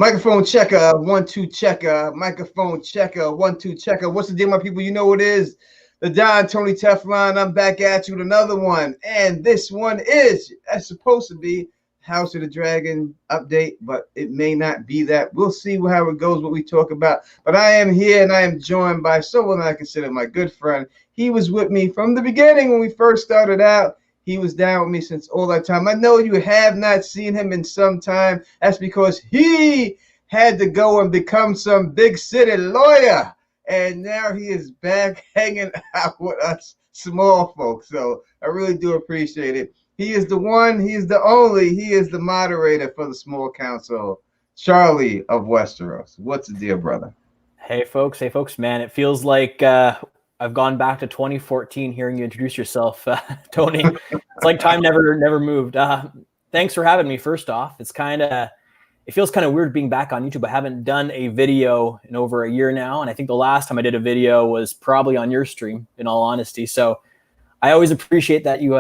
Microphone checker, 1 2 checker. Microphone checker, 1 2 checker. What's the deal, my people? You know what it is. The Don Tony Teflon. I'm back at you with another one. And this one is supposed to be House of the Dragon update, but it may not be that. We'll see how it goes, what we talk about. But I am here and I am joined by someone I consider my good friend. He was with me from the beginning when we first started out. He was down with me since all that time. I know you have not seen him in some time. That's because he had to go and become some big city lawyer. And now he is back hanging out with us small folks. So I really do appreciate it. He is the one, he is the only, he is the moderator for the small council, Charlie of Westeros. What's the deal, brother? Hey, folks, man. It feels like I've gone back to 2014 hearing you introduce yourself, Tony. It's like time never moved. Thanks for having me, first off. It feels kind of weird being back on YouTube. I haven't done a video in over a year now, and I think the last time I did a video was probably on your stream, in all honesty. So I always appreciate that you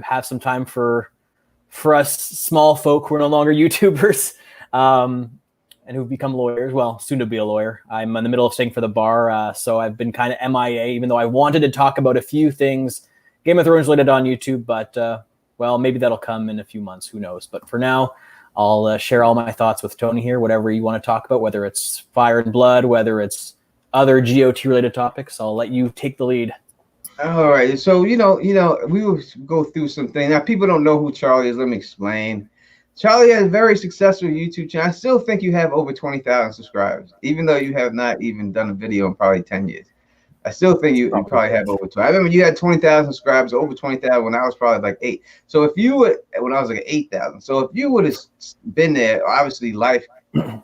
have some time for us small folk who are no longer YouTubers. And who've become lawyers, well, soon to be a lawyer. I'm in the middle of studying for the bar, so I've been kind of MIA, even though I wanted to talk about a few things Game of Thrones related on YouTube, but, well, maybe that'll come in a few months, who knows. But for now, I'll share all my thoughts with Tony here, whatever you want to talk about, whether it's Fire and Blood, whether it's other GOT-related topics. I'll let you take the lead. All right, so, we will go through some things. Now, people don't know who Charlie is. Let me explain. Charlie has a very successful YouTube channel. I still think you have over 20,000 subscribers, even though you have not even done a video in probably 10 years. I still think you probably have over 20. I remember you had 20,000 subscribers, over 20,000 when I was probably like 8. So if you would, when I was like 8,000. So if you would have been there, obviously life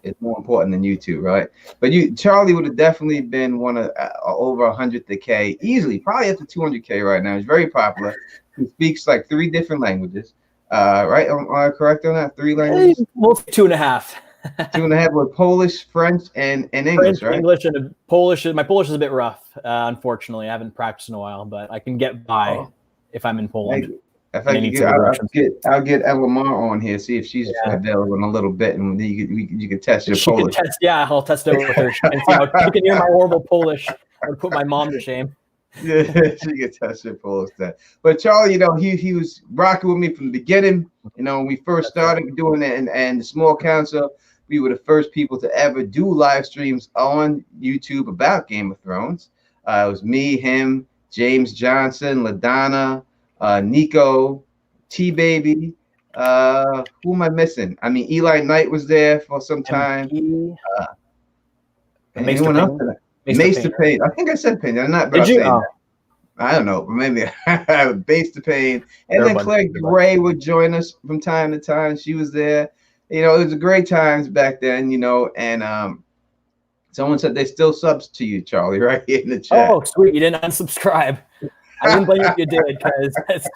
is more important than YouTube, right? But Charlie would have definitely been one of over 100K easily, probably up to 200K right now. He's very popular. He speaks like 3 different languages. Right? Am I correct on that? 3 languages? Well, 2.5. 2.5 with Polish, French, and English, French, right? English, and Polish. My Polish is a bit rough, unfortunately. I haven't practiced in a while, but I can get by if I'm in Poland. I'll get Elamar on here, see if she's available in a little bit, and you can test your Polish. I'll test it with her. She can hear my horrible Polish. I would put my mom to shame. Yeah, she can test your Polish that. But Charlie, he was rocking with me from the beginning. When we first started doing it, and the small council, we were the first people to ever do live streams on YouTube about Game of Thrones. It was me, him, James Johnson, LaDonna, Nico, T-Baby. Who am I missing? I mean, Eli Knight was there for some time. Anyone else? Maester Payne. I think I said Payne. I'm not. Did you? I don't know. Maybe Maester Payne. And then Claire Gray would join us from time to time. She was there. It was a great times back then. And someone said they still subs to you, Charlie, right here in the chat. Oh, sweet! You didn't unsubscribe. I wouldn't blame you if you did, because it's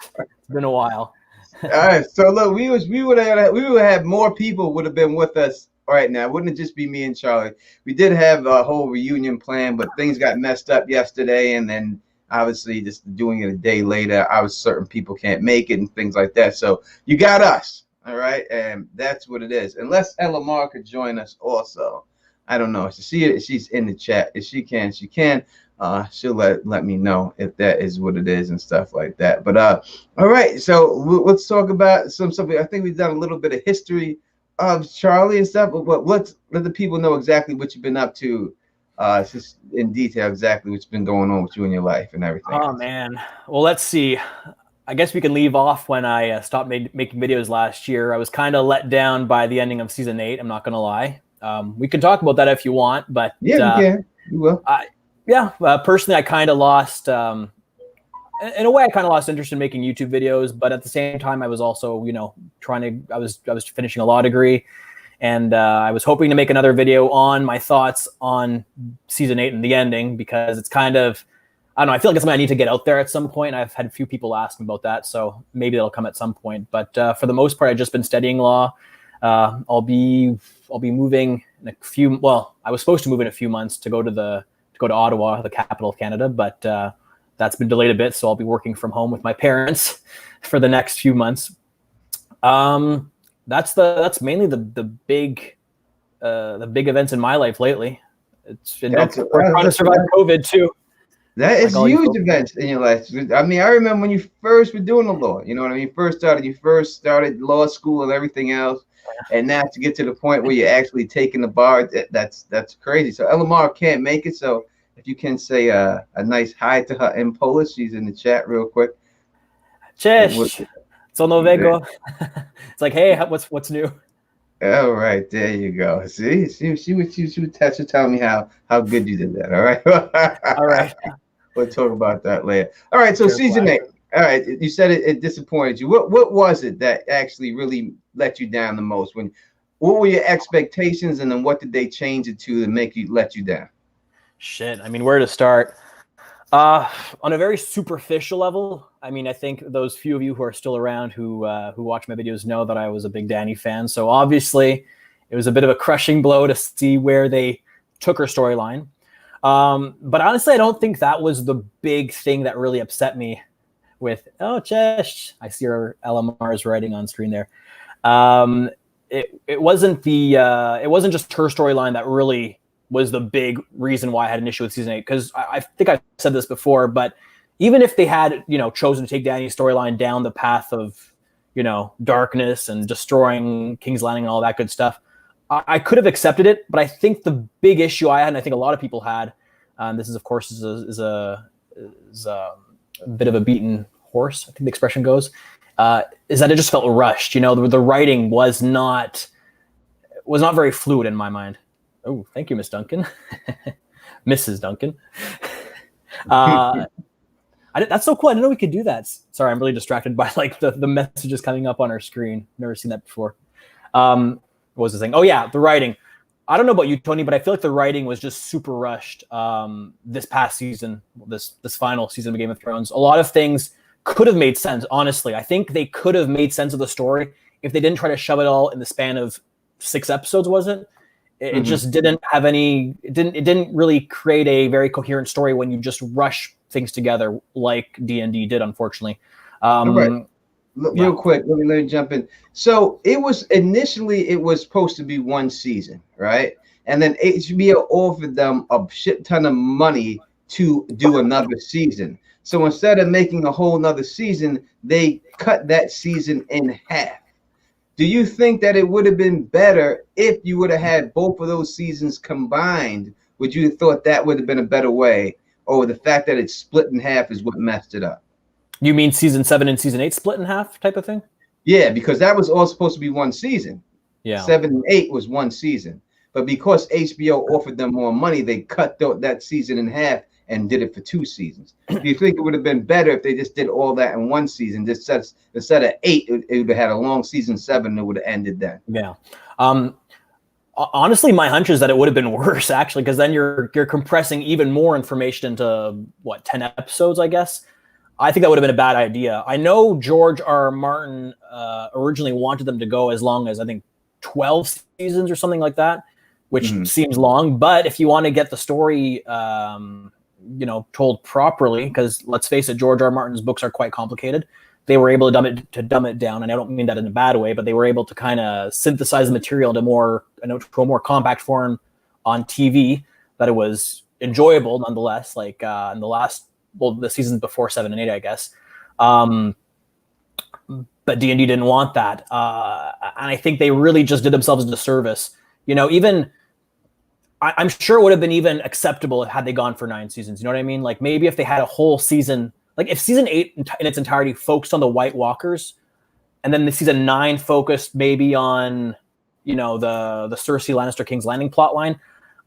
been a while. All right. So look, we would have more people would have been with us. Right now, wouldn't it just be me and Charlie? We did have a whole reunion plan, but things got messed up yesterday, and then obviously just doing it a day later, certain people can't make it and things like that. So you got us, all right, and that's what it is. Unless Elamar could join us also, I don't know. She's in the chat. If she can, she'll let me know if that is what it is and stuff like that. But all right, so let's talk about some stuff. I think we've done a little bit of history of Charlie and stuff, but let the people know exactly what you've been up to, just in detail, exactly what's been going on with you in your life and everything. Oh man, well, let's see. I guess we can leave off when I stopped making videos last year. I was kind of let down by the ending of season 8. I'm not gonna lie. We can talk about that if you want, but yeah, we can. We will. Personally, I kind of lost. In a way, I kind of lost interest in making YouTube videos, but at the same time, I was also, I was finishing a law degree, and I was hoping to make another video on my thoughts on season 8 and the ending, because it's kind of, I don't know, I feel like it's something I need to get out there at some point. I've had a few people ask me about that, so maybe that'll come at some point. But for the most part, I've just been studying law. I'll be moving in a few. Well, I was supposed to move in a few months to go to Ottawa, the capital of Canada, but that's been delayed a bit, so I'll be working from home with my parents for the next few months. That's mainly the big the big events in my life lately. It's been That's we're trying to survive COVID too. That is Like huge events in your life. I mean, I remember when you first were doing the law. You know what I mean? You first started law school and everything else, and now to get to the point where you're actually taking the bar, that's crazy. So Elamar can't make it. So if you can say a nice hi to her in Polish, she's in the chat real quick. Cześć. Co nowego? It's like, hey, what's new? All right, there you go. See, she was telling me how good you did that. All right. All right. We'll talk about that later. All right, so season 8. All right, you said it disappointed you. What was it that actually really let you down the most? What were your expectations, and then what did they change it to make you let you down? Shit, I mean, where to start? On a very superficial level, I mean, I think those few of you who are still around who watch my videos know that I was a big Dany fan. So obviously, it was a bit of a crushing blow to see where they took her storyline. But honestly, I don't think that was the big thing that really upset me with, Chesh. I see her LMR's writing on screen there. It wasn't just her storyline that really was the big reason why I had an issue with season 8. Because I think I've said this before, but even if they had, chosen to take Dany's storyline down the path of, darkness and destroying King's Landing and all that good stuff, I could have accepted it, but I think the big issue I had, and I think a lot of people had, this is of course is a bit of a beaten horse, I think the expression goes, is that it just felt rushed. The writing was not very fluid in my mind. Oh, thank you, Miss Duncan, Mrs. Duncan. That's so cool. I didn't know we could do that. Sorry, I'm really distracted by like the messages coming up on our screen. Never seen that before. What was the thing? Oh yeah, the writing. I don't know about you, Tony, but I feel like the writing was just super rushed this past season, this final season of Game of Thrones. A lot of things could have made sense, honestly. I think they could have made sense of the story if they didn't try to shove it all in the span of 6 episodes, wasn't it? It just didn't have any, it didn't really create a very coherent story when you just rush things together like D&D did, unfortunately. Right. Real quick, let me jump in. So it was supposed to be 1 season, right? And then HBO offered them a shit ton of money to do another season. So instead of making a whole nother season, they cut that season in half. Do you think that it would have been better if you would have had both of those seasons combined? Would you have thought that would have been a better way? Or the fact that it's split in half is what messed it up? You mean season 7 and season 8 split in half type of thing? Yeah, because that was all supposed to be 1 season. Yeah. 7 and 8 was 1 season. But because HBO offered them more money, they cut that season in half and did it for 2 seasons. Do you think it would have been better if they just did all that in 1 season? Just instead of 8, it would have had a long season 7 and it would have ended then. Yeah. Honestly, my hunch is that it would have been worse, actually, because then you're compressing even more information into 10 episodes, I guess. I think that would have been a bad idea. I know George R. R. Martin originally wanted them to go as long as, I think, 12 seasons or something like that, which seems long. But if you want to get the story, told properly, because let's face it, George R. R. Martin's books are quite complicated. They were able to dumb it down, and I don't mean that in a bad way, but they were able to kind of synthesize the material to a more compact form on TV that it was enjoyable nonetheless. Like in the seasons before 7 and 8, I guess. But D&D didn't want that, and I think they really just did themselves a disservice. I'm sure it would have been even acceptable had they gone for 9 seasons. You know what I mean? Like maybe if they had a whole season. Like if season 8 in its entirety focused on the White Walkers, and then the season 9 focused maybe on, the Cersei Lannister King's Landing plotline,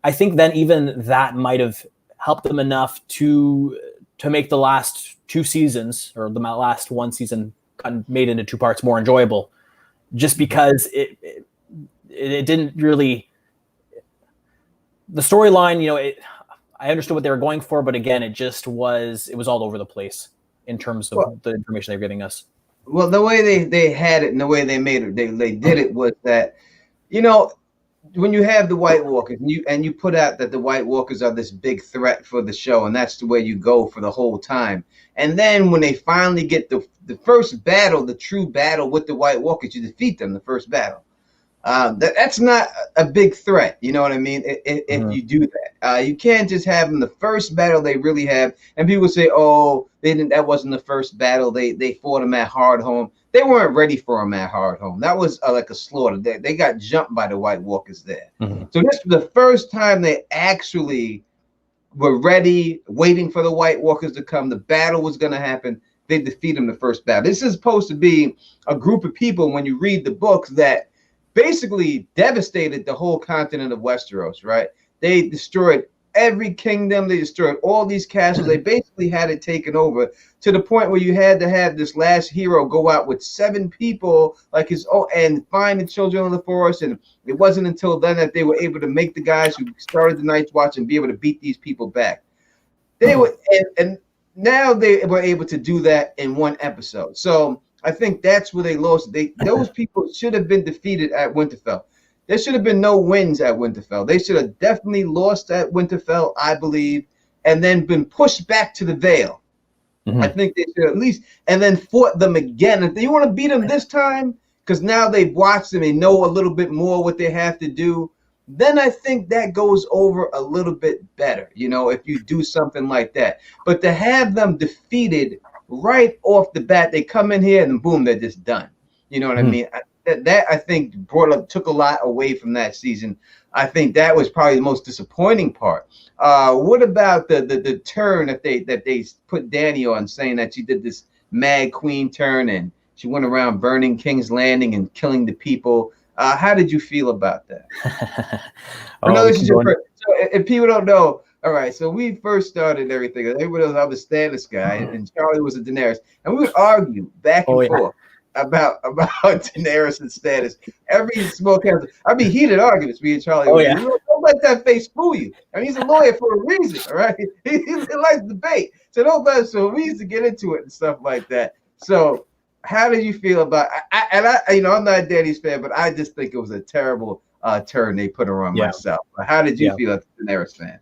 I think then even that might have helped them enough to make the last 2 seasons, or the last 1 season made into 2 parts, more enjoyable, just because it didn't really, the storyline, I understood what they were going for, but again, it was all over the place in terms of the information they were giving us. Well, the way they had it and the way they made it, they did it was that, when you have the White Walkers and you put out that the White Walkers are this big threat for the show, and that's the way you go for the whole time. And then when they finally get the first battle, the true battle with the White Walkers, you defeat them, the first battle. That's not a big threat. You know what I mean? If you do that, you can't just have them the first battle they really have, and people say, "Oh, they didn't. That wasn't the first battle. They fought them at Hardhome. They weren't ready for them at Hardhome. That was like a slaughter. They got jumped by the White Walkers there. So this was the first time they actually were ready, waiting for the White Walkers to come. The battle was going to happen. They defeat them the first battle. This is supposed to be a group of people, when you read the books, that basically devastated the whole continent of Westeros, right? They destroyed every kingdom. They destroyed all these castles. They basically had it taken over to the point where you had to have this last hero go out with 7 people, like his own, and find the children of the forest. And it wasn't until then that they were able to make the guys who started the Night's Watch and be able to beat these people back. They were, and now they were able to do that in one episode. So I think that's where they lost. Those people should have been defeated at Winterfell. There should have been no wins at Winterfell. They should have definitely lost at Winterfell, I believe, and then been pushed back to the Vale. I think they should at least, and then fought them again. If you want to beat them this time, because now they've watched them and know a little bit more what they have to do, then I think that goes over a little bit better, you know, if you do something like that. But to have them defeated right off the bat, they come in here and boom, they're just done. You know what I mean? That I think took a lot away from that season. I think that was probably the most disappointing part. What about the turn that they put Dany on, saying that she did this Mad Queen turn and she went around burning King's Landing and killing the people? How did you feel about that? So if people don't know, all right, so we first started everything. Everybody knows I was a Stannis guy, and Charlie was a Daenerys, and we would argue back and forth about Daenerys and Stannis. Every small council, I mean, heated arguments. Me and Charlie. Don't let that face fool you. I mean, he's a lawyer for a reason, all right? He likes debate, so don't let us. So we used to get into it and stuff like that. So, how did you feel about? I you know, I'm not a Dany's fan, but I just think it was a terrible turn they put her on myself. But how did you feel as a Daenerys fan?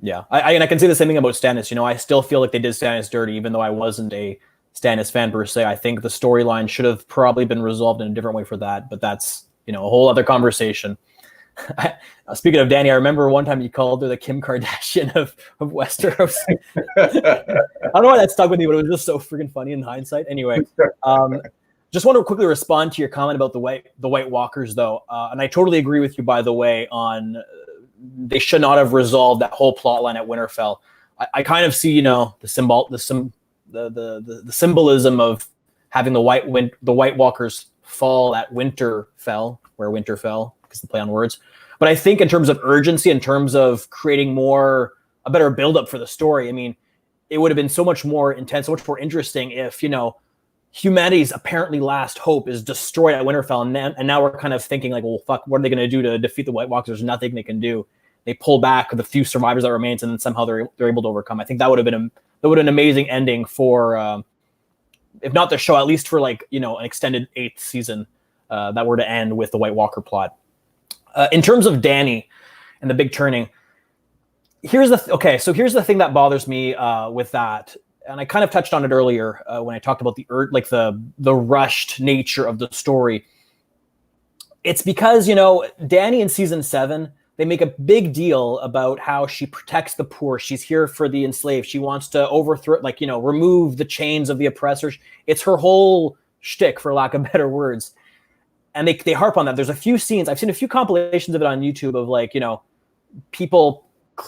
Yeah, I can say the same thing about Stannis. You know, I still feel like they did Stannis dirty, even though I wasn't a Stannis fan per se. I think the storyline should have probably been resolved in a different way for that, but that's, you know, a whole other conversation. Speaking of Dany, I remember one time you called her the Kim Kardashian of Westeros. I don't know why that stuck with me, but it was just so freaking funny in hindsight. Anyway, just want to quickly respond to your comment about the White Walkers, though, and I totally agree with you, by the way, on they should not have resolved that whole plot line at Winterfell. I kind of see, you know, the symbolism of having the White Walkers fall at Winterfell, where winter fell, because the play on words. But I think in terms of urgency, in terms of creating a better buildup for the story, I mean, it would have been so much more intense, so much more interesting if, you know, humanity's apparently last hope is destroyed at Winterfell, and now we're kind of thinking like, well, fuck, what are they going to do to defeat the White Walkers? There's nothing they can do. They pull back the few survivors that remains, and then somehow they're able to overcome. I think that would have been an amazing ending for, if not the show, at least for, like, you know, an extended 8th season that were to end with the White Walker plot. In terms of Dany and the big turning, here's the thing that bothers me with that. And I kind of touched on it earlier when I talked about the rushed nature of the story. It's because, you know, Dany in season 7, they make a big deal about how she protects the poor. She's here for the enslaved. She wants to overthrow, like, you know, remove the chains of the oppressors. It's her whole shtick, for lack of better words. And they harp on that. There's a few scenes. I've seen a few compilations of it on YouTube of, like, you know, people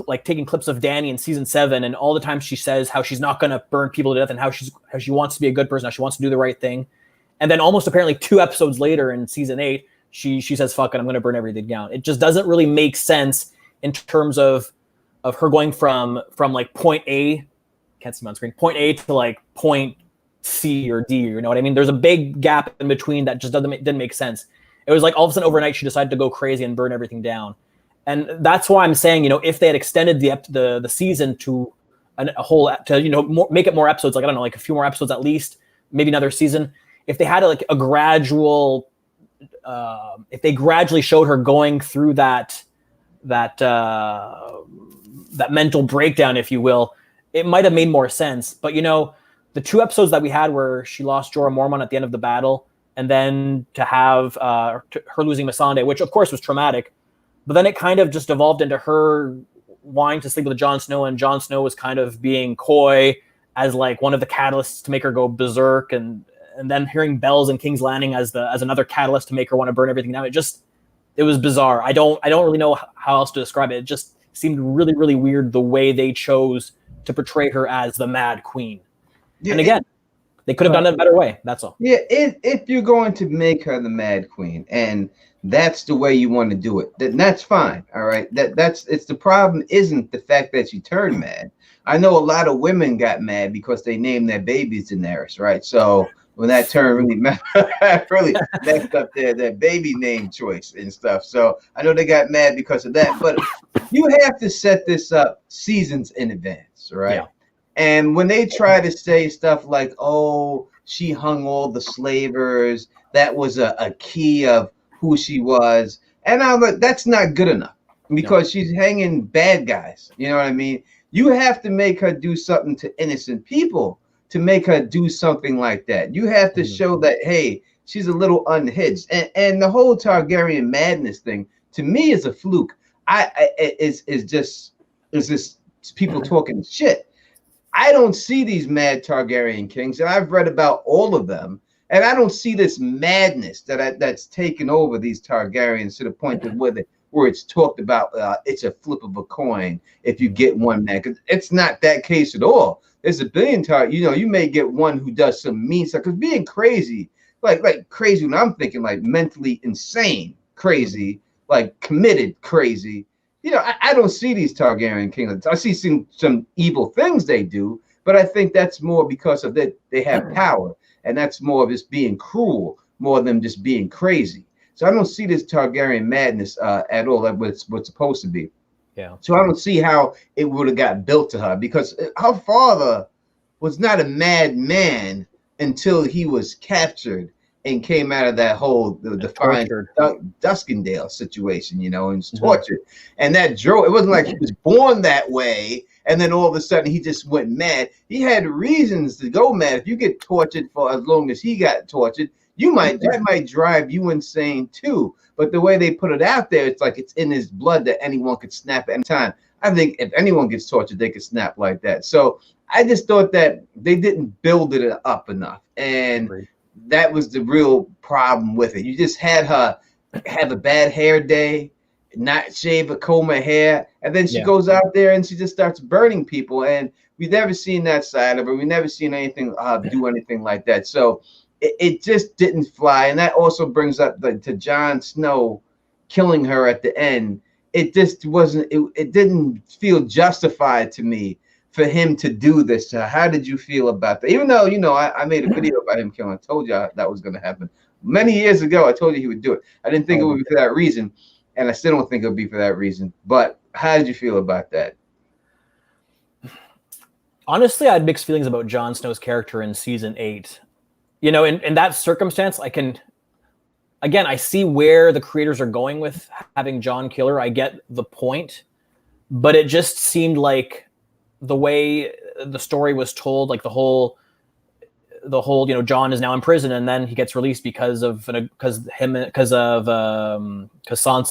like taking clips of Dany in season 7 and all the time she says how she's not going to burn people to death and how she wants to be a good person, how she wants to do the right thing. And then almost apparently 2 episodes later in season 8, she says, fuck it, I'm going to burn everything down. It just doesn't really make sense in terms of her going from like point A, can't see me on screen, point A to like point C or D, you know what I mean? There's a big gap in between that just didn't make sense. It was like all of a sudden overnight she decided to go crazy and burn everything down. And that's why I'm saying, you know, if they had extended the season to a whole, to, you know, make it more episodes, like, I don't know, like a few more episodes at least, maybe another season, if they had like a gradual, if they gradually showed her going through that mental breakdown, if you will, it might have made more sense. But, you know, the 2 episodes that we had where she lost Jorah Mormont at the end of the battle, and then to have her losing Missandei, which of course was traumatic, but then it kind of just evolved into her wanting to sleep with Jon Snow, and Jon Snow was kind of being coy as like one of the catalysts to make her go berserk, and then hearing bells in King's Landing as another catalyst to make her want to burn everything down. It was bizarre. I don't really know how else to describe it. It just seemed really, really weird the way they chose to portray her as the Mad Queen. Yeah, and again, they could have done it a better way. That's all. Yeah, if you're going to make her the Mad Queen, and that's the way you want to do it, then that's fine. All right. It's the problem isn't the fact that she turned mad. I know a lot of women got mad because they named their babies Daenerys, right? So when that term really messed up their baby name choice and stuff. So I know they got mad because of that. But you have to set this up seasons in advance, right? Yeah. And when they try to say stuff like, oh, she hung all the slavers, that was a key of who she was. And I'm like, that's not good enough because she's hanging bad guys. You know what I mean? You have to make her do something to innocent people to make her do something like that. You have to show that, hey, she's a little unhinged. And the whole Targaryen madness thing, to me, is a fluke. It's just people talking shit. I don't see these mad Targaryen kings, and I've read about all of them, and I don't see this madness that's taken over these Targaryens to the point of where it's talked about it's a flip of a coin if you get one man. Because it's not that case at all. There's a billion you may get one who does some mean stuff. Because being crazy, like crazy, when I'm thinking like mentally insane crazy, like committed crazy. I don't see these Targaryen kings. I see some evil things they do, but I think that's more because of that they have power, and that's more of just being cruel more than just being crazy. So I don't see this Targaryen madness at all. That's what's supposed to be. Yeah. So I don't see how it would have got built to her, because her father was not a madman until he was captured and came out of that whole defined Duskendale situation, and was tortured. And that drove. It wasn't like he was born that way, and then all of a sudden he just went mad. He had reasons to go mad. If you get tortured for as long as he got tortured, that might drive you insane too. But the way they put it out there, it's like it's in his blood that anyone could snap at any time. I think if anyone gets tortured, they could snap like that. So I just thought that they didn't build it up enough, and that was the real problem with it. You just had her have a bad hair day, not shave or comb her hair, and then she goes out there and she just starts burning people. And we've never seen that side of her. We've never seen anything do anything like that. So it just didn't fly. And that also brings up to Jon Snow killing her at the end. It just wasn't. It didn't feel justified to me for him to do this to her. How did you feel about that? Even though, I made a video about him killing. I told you that was going to happen. Many years ago, I told you he would do it. I didn't think it would be for that reason, and I still don't think it would be for that reason. But how did you feel about that? Honestly, I had mixed feelings about Jon Snow's character in season 8. In that circumstance, I see where the creators are going with having Jon kill her. I get the point, but it just seemed like the way the story was told, like the whole, Jon is now in prison and then he gets released because Sansa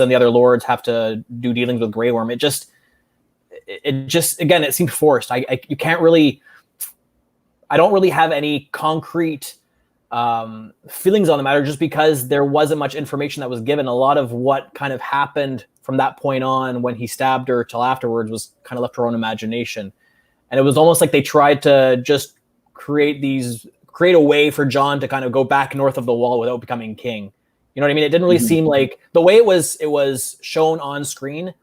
and the other lords have to do dealings with Grey Worm. It just again, it seemed forced. I don't really have any concrete feelings on the matter, just because there wasn't much information that was given. A lot of what kind of happened from that point on when he stabbed her till afterwards was kind of left to her own imagination. And it was almost like they tried to just create a way for Jon to kind of go back north of the wall without becoming king. You know what I mean? It didn't really seem like the way it was shown on screen.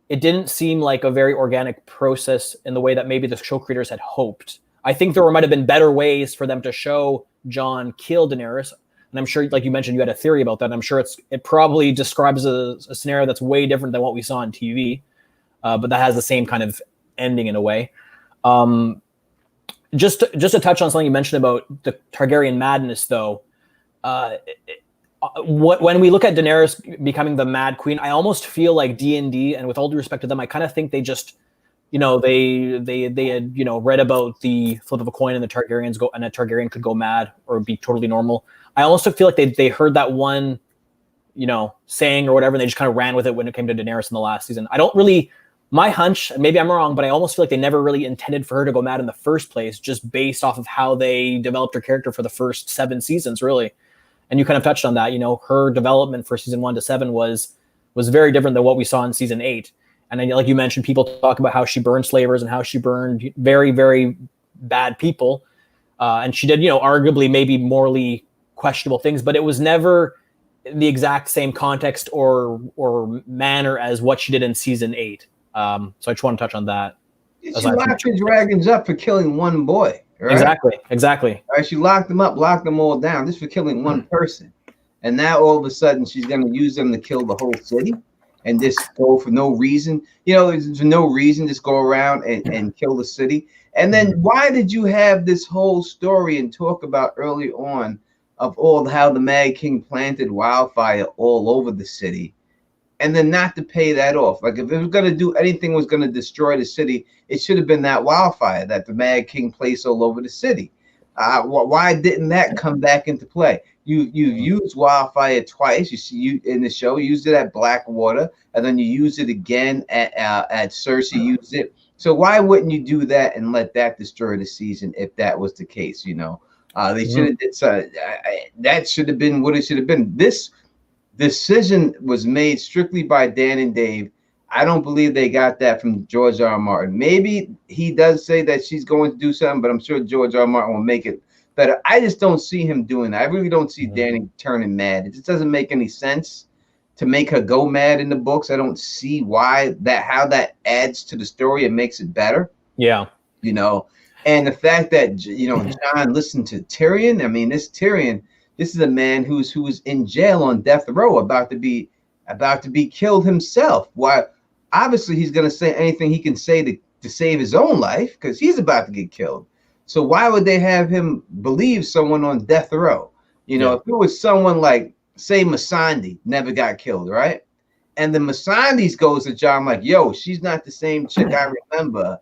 It didn't seem like a very organic process in the way that maybe the show creators had hoped. I think there might have been better ways for them to show Jon kill Daenerys. And I'm sure, like you mentioned, you had a theory about that. I'm sure it probably describes a scenario that's way different than what we saw on TV. But that has the same kind of ending in a way. Just to touch on something you mentioned about the Targaryen madness, though, when we look at Daenerys becoming the Mad Queen, I almost feel like D&D, and with all due respect to them, I kind of think they just, they had read about the flip of a coin and the Targaryens and a Targaryen could go mad or be totally normal. I also feel like they heard that one, saying or whatever, and they just kind of ran with it when it came to Daenerys in the last season. I don't really, my hunch, maybe I'm wrong, but I almost feel like they never really intended for her to go mad in the first place, just based off of how they developed her character for the first 7 seasons, really. And you kind of touched on that, her development for season 1 to 7 was very different than what we saw in season 8. And then, like you mentioned, people talk about how she burned slavers and how she burned very, very bad people. And she did, arguably maybe morally questionable things, but it was never the exact same context or manner as what she did in season 8. So I just want to touch on that. She locked the dragons up for killing one boy. Right? Exactly. All right, she locked them up, locked them all down just for killing one person. And now all of a sudden she's going to use them to kill the whole city and just go for no reason. For no reason, just go around and kill the city. And then why did you have this whole story and talk about early on of how the Mad King planted wildfire all over the city, and then not to pay that off? Like, if it was going to do anything, was going to destroy the city, it should have been that wildfire that the Mad King placed all over the city. Why didn't that come back into play? You used wildfire twice. You in the show, you used it at Blackwater, and then you used it again at Cersei. Used it. So why wouldn't you do that and let that destroy the season if that was the case? They should have. That should have been what it should have been. This decision was made strictly by Dan and Dave. I don't believe they got that from George R. R. Martin. Maybe he does say that she's going to do something, but I'm sure George R. R. Martin will make it better. I just don't see him doing that. I really don't see Dany turning mad. It just doesn't make any sense to make her go mad in the books. I don't see how that adds to the story and makes it better. Yeah. And the fact that, Jon listened to Tyrion. I mean, this Tyrion, this is a man who was in jail on death row, about to be killed himself. Why? Obviously, he's going to say anything he can say to save his own life, because he's about to get killed. So why would they have him believe someone on death row? If it was someone like, say, Missandei never got killed, right? And then Missandei goes to Jon like, yo, she's not the same chick I remember.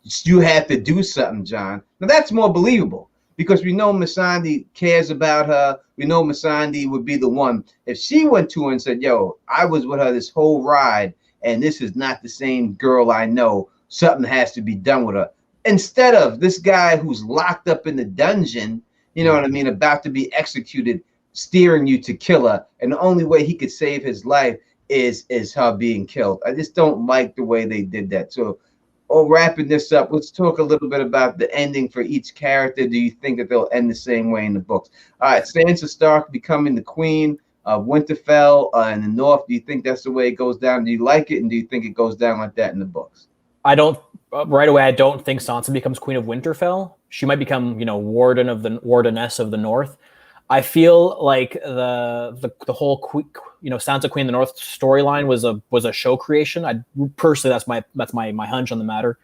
You have to do something, Jon. Now that's more believable, because we know Missandei cares about her. We know Missandei would be the one. If she went to her and said, yo, I was with her this whole ride, and this is not the same girl I know, something has to be done with her. Instead of this guy who's locked up in the dungeon, what I mean, about to be executed, steering you to kill her, and the only way he could save his life is her being killed. I just don't like the way they did that. So, wrapping this up, let's talk a little bit about the ending for each character. Do you think that they'll end the same way in the books? All right, Sansa Stark becoming the queen of Winterfell in the north. Do you think that's the way it goes down? Do you like it, and do you think it goes down like that in the books? I don't right away. I don't think Sansa becomes queen of Winterfell. She might become, wardeness of the North. I feel like the whole Sansa Queen of the North storyline was a show creation. I personally, that's my hunch on the matter.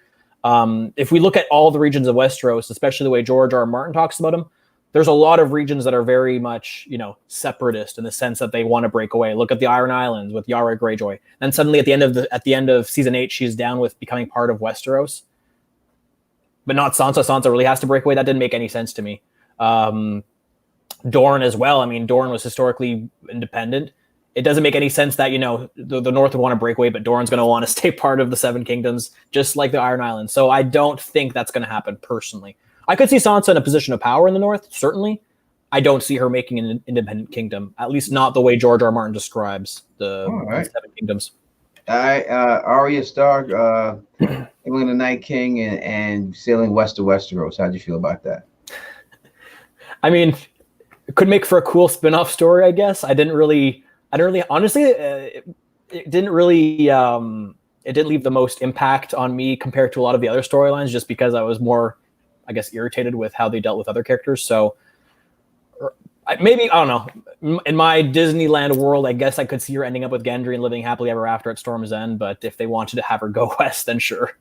If we look at all the regions of Westeros, especially the way George R. R. Martin talks about them, there's a lot of regions that are very much separatist in the sense that they want to break away. Look at the Iron Islands with Yara Greyjoy, and suddenly at the end of season 8, she's down with becoming part of Westeros, but not Sansa. Sansa really has to break away. That didn't make any sense to me. Dorne as well. I mean, Dorne was historically independent. It doesn't make any sense that, the North would want to break away, but Dorne's going to want to stay part of the Seven Kingdoms, just like the Iron Islands. So I don't think that's going to happen personally. I could see Sansa in a position of power in the North, certainly. I don't see her making an independent kingdom, at least not the way George R. R. Martin describes the Seven Kingdoms. All right, Arya Stark, killing the Night King and sailing west of Westeros. How'd you feel about that? I mean, it could make for a cool spin-off story, I guess. I didn't really, honestly, it didn't leave the most impact on me compared to a lot of the other storylines, just because I was more, I guess, irritated with how they dealt with other characters. So maybe, I don't know, in my Disneyland world, I guess I could see her ending up with Gendry and living happily ever after at Storm's End. But if they wanted to have her go west, then sure.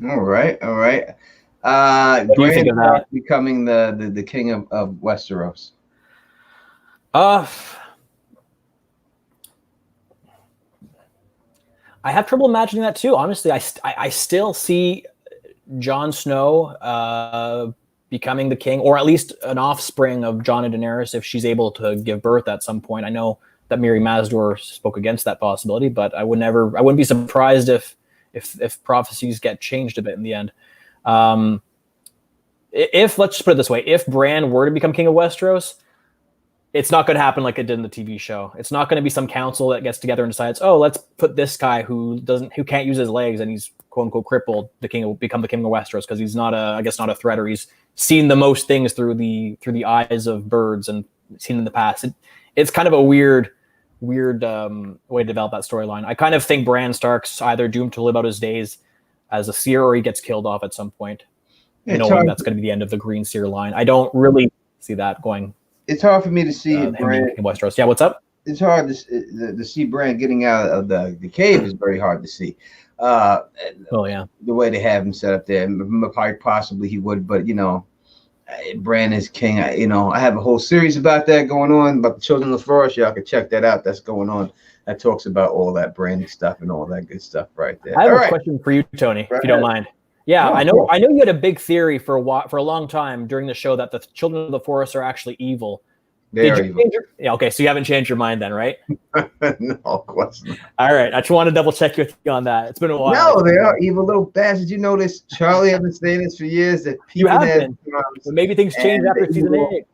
All right. What do you think of that? Becoming the king of Westeros. I have trouble imagining that too. Honestly, I still see Jon Snow becoming the king, or at least an offspring of Jon and Daenerys if she's able to give birth at some point. I know that Miri Mazdor spoke against that possibility, but I wouldn't be surprised if prophecies get changed a bit in the end. If let's just put it this way, if Bran were to become king of Westeros, it's not going to happen like it did in the TV show. It's not going to be some council that gets together and decides, oh, let's put this guy who can't use his legs and he's quote unquote crippled, will become the king of Westeros because he's not a threat, or he's seen the most things through the eyes of birds and seen in the past. It's kind of a weird way to develop that storyline. I kind of think Bran Stark's either doomed to live out his days as a seer, or he gets killed off at some point, knowing that's going to be the end of the Green Seer line. I don't really see that going. It's hard for me to see Bran in Westeros. Yeah, what's up? It's hard to see Bran getting out of the cave is very hard to see. Oh yeah, the way they have him set up there, possibly he would, but Bran is king. I have a whole series about that going on about the Children of the Forest. Y'all can check that out. That's going on. That talks about all that branding stuff and all that good stuff right there. I have a question for you, Tony, if you don't mind. Yeah, I know you had a big theory for a long time during the show that the Children of the Forest are actually evil. They are evil. Okay, so you haven't changed your mind then, right? No, of course not. All right, I just want to double check with you on that. It's been a while. No, they are evil little bastards. You know this. Charlie has been saying this for years. That you have been. But maybe things change after season 8.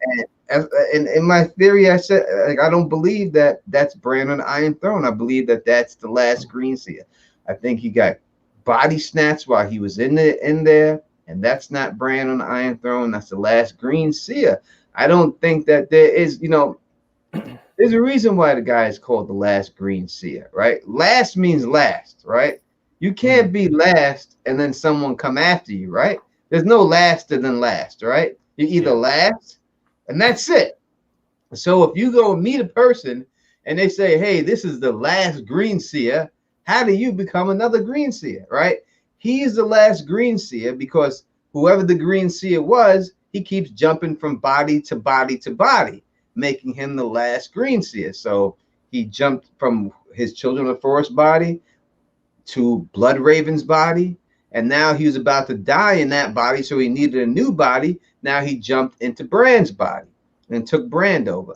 And in my theory, I said I don't believe that that's Bran on the Iron Throne. I believe that that's the last Green Seer. I think he got body snatched while he was in there, and that's not Bran on the Iron Throne. That's the last Green Seer. I don't think that there is, there's a reason why the guy is called the last Green Seer, right? Last means last, right? You can't be last and then someone come after you, right? There's no laster than last, right? You're either last and that's it. So if you go meet a person and they say, hey, this is the last Green Seer, how do you become another Green Seer, right? He's the last Green Seer because whoever the Green Seer was, he keeps jumping from body to body to body, making him the last Green Seer. So he jumped from his Children of the Forest body to Blood Raven's body, and now he was about to die in that body, so he needed a new body. Now he jumped into Bran's body and took Bran over.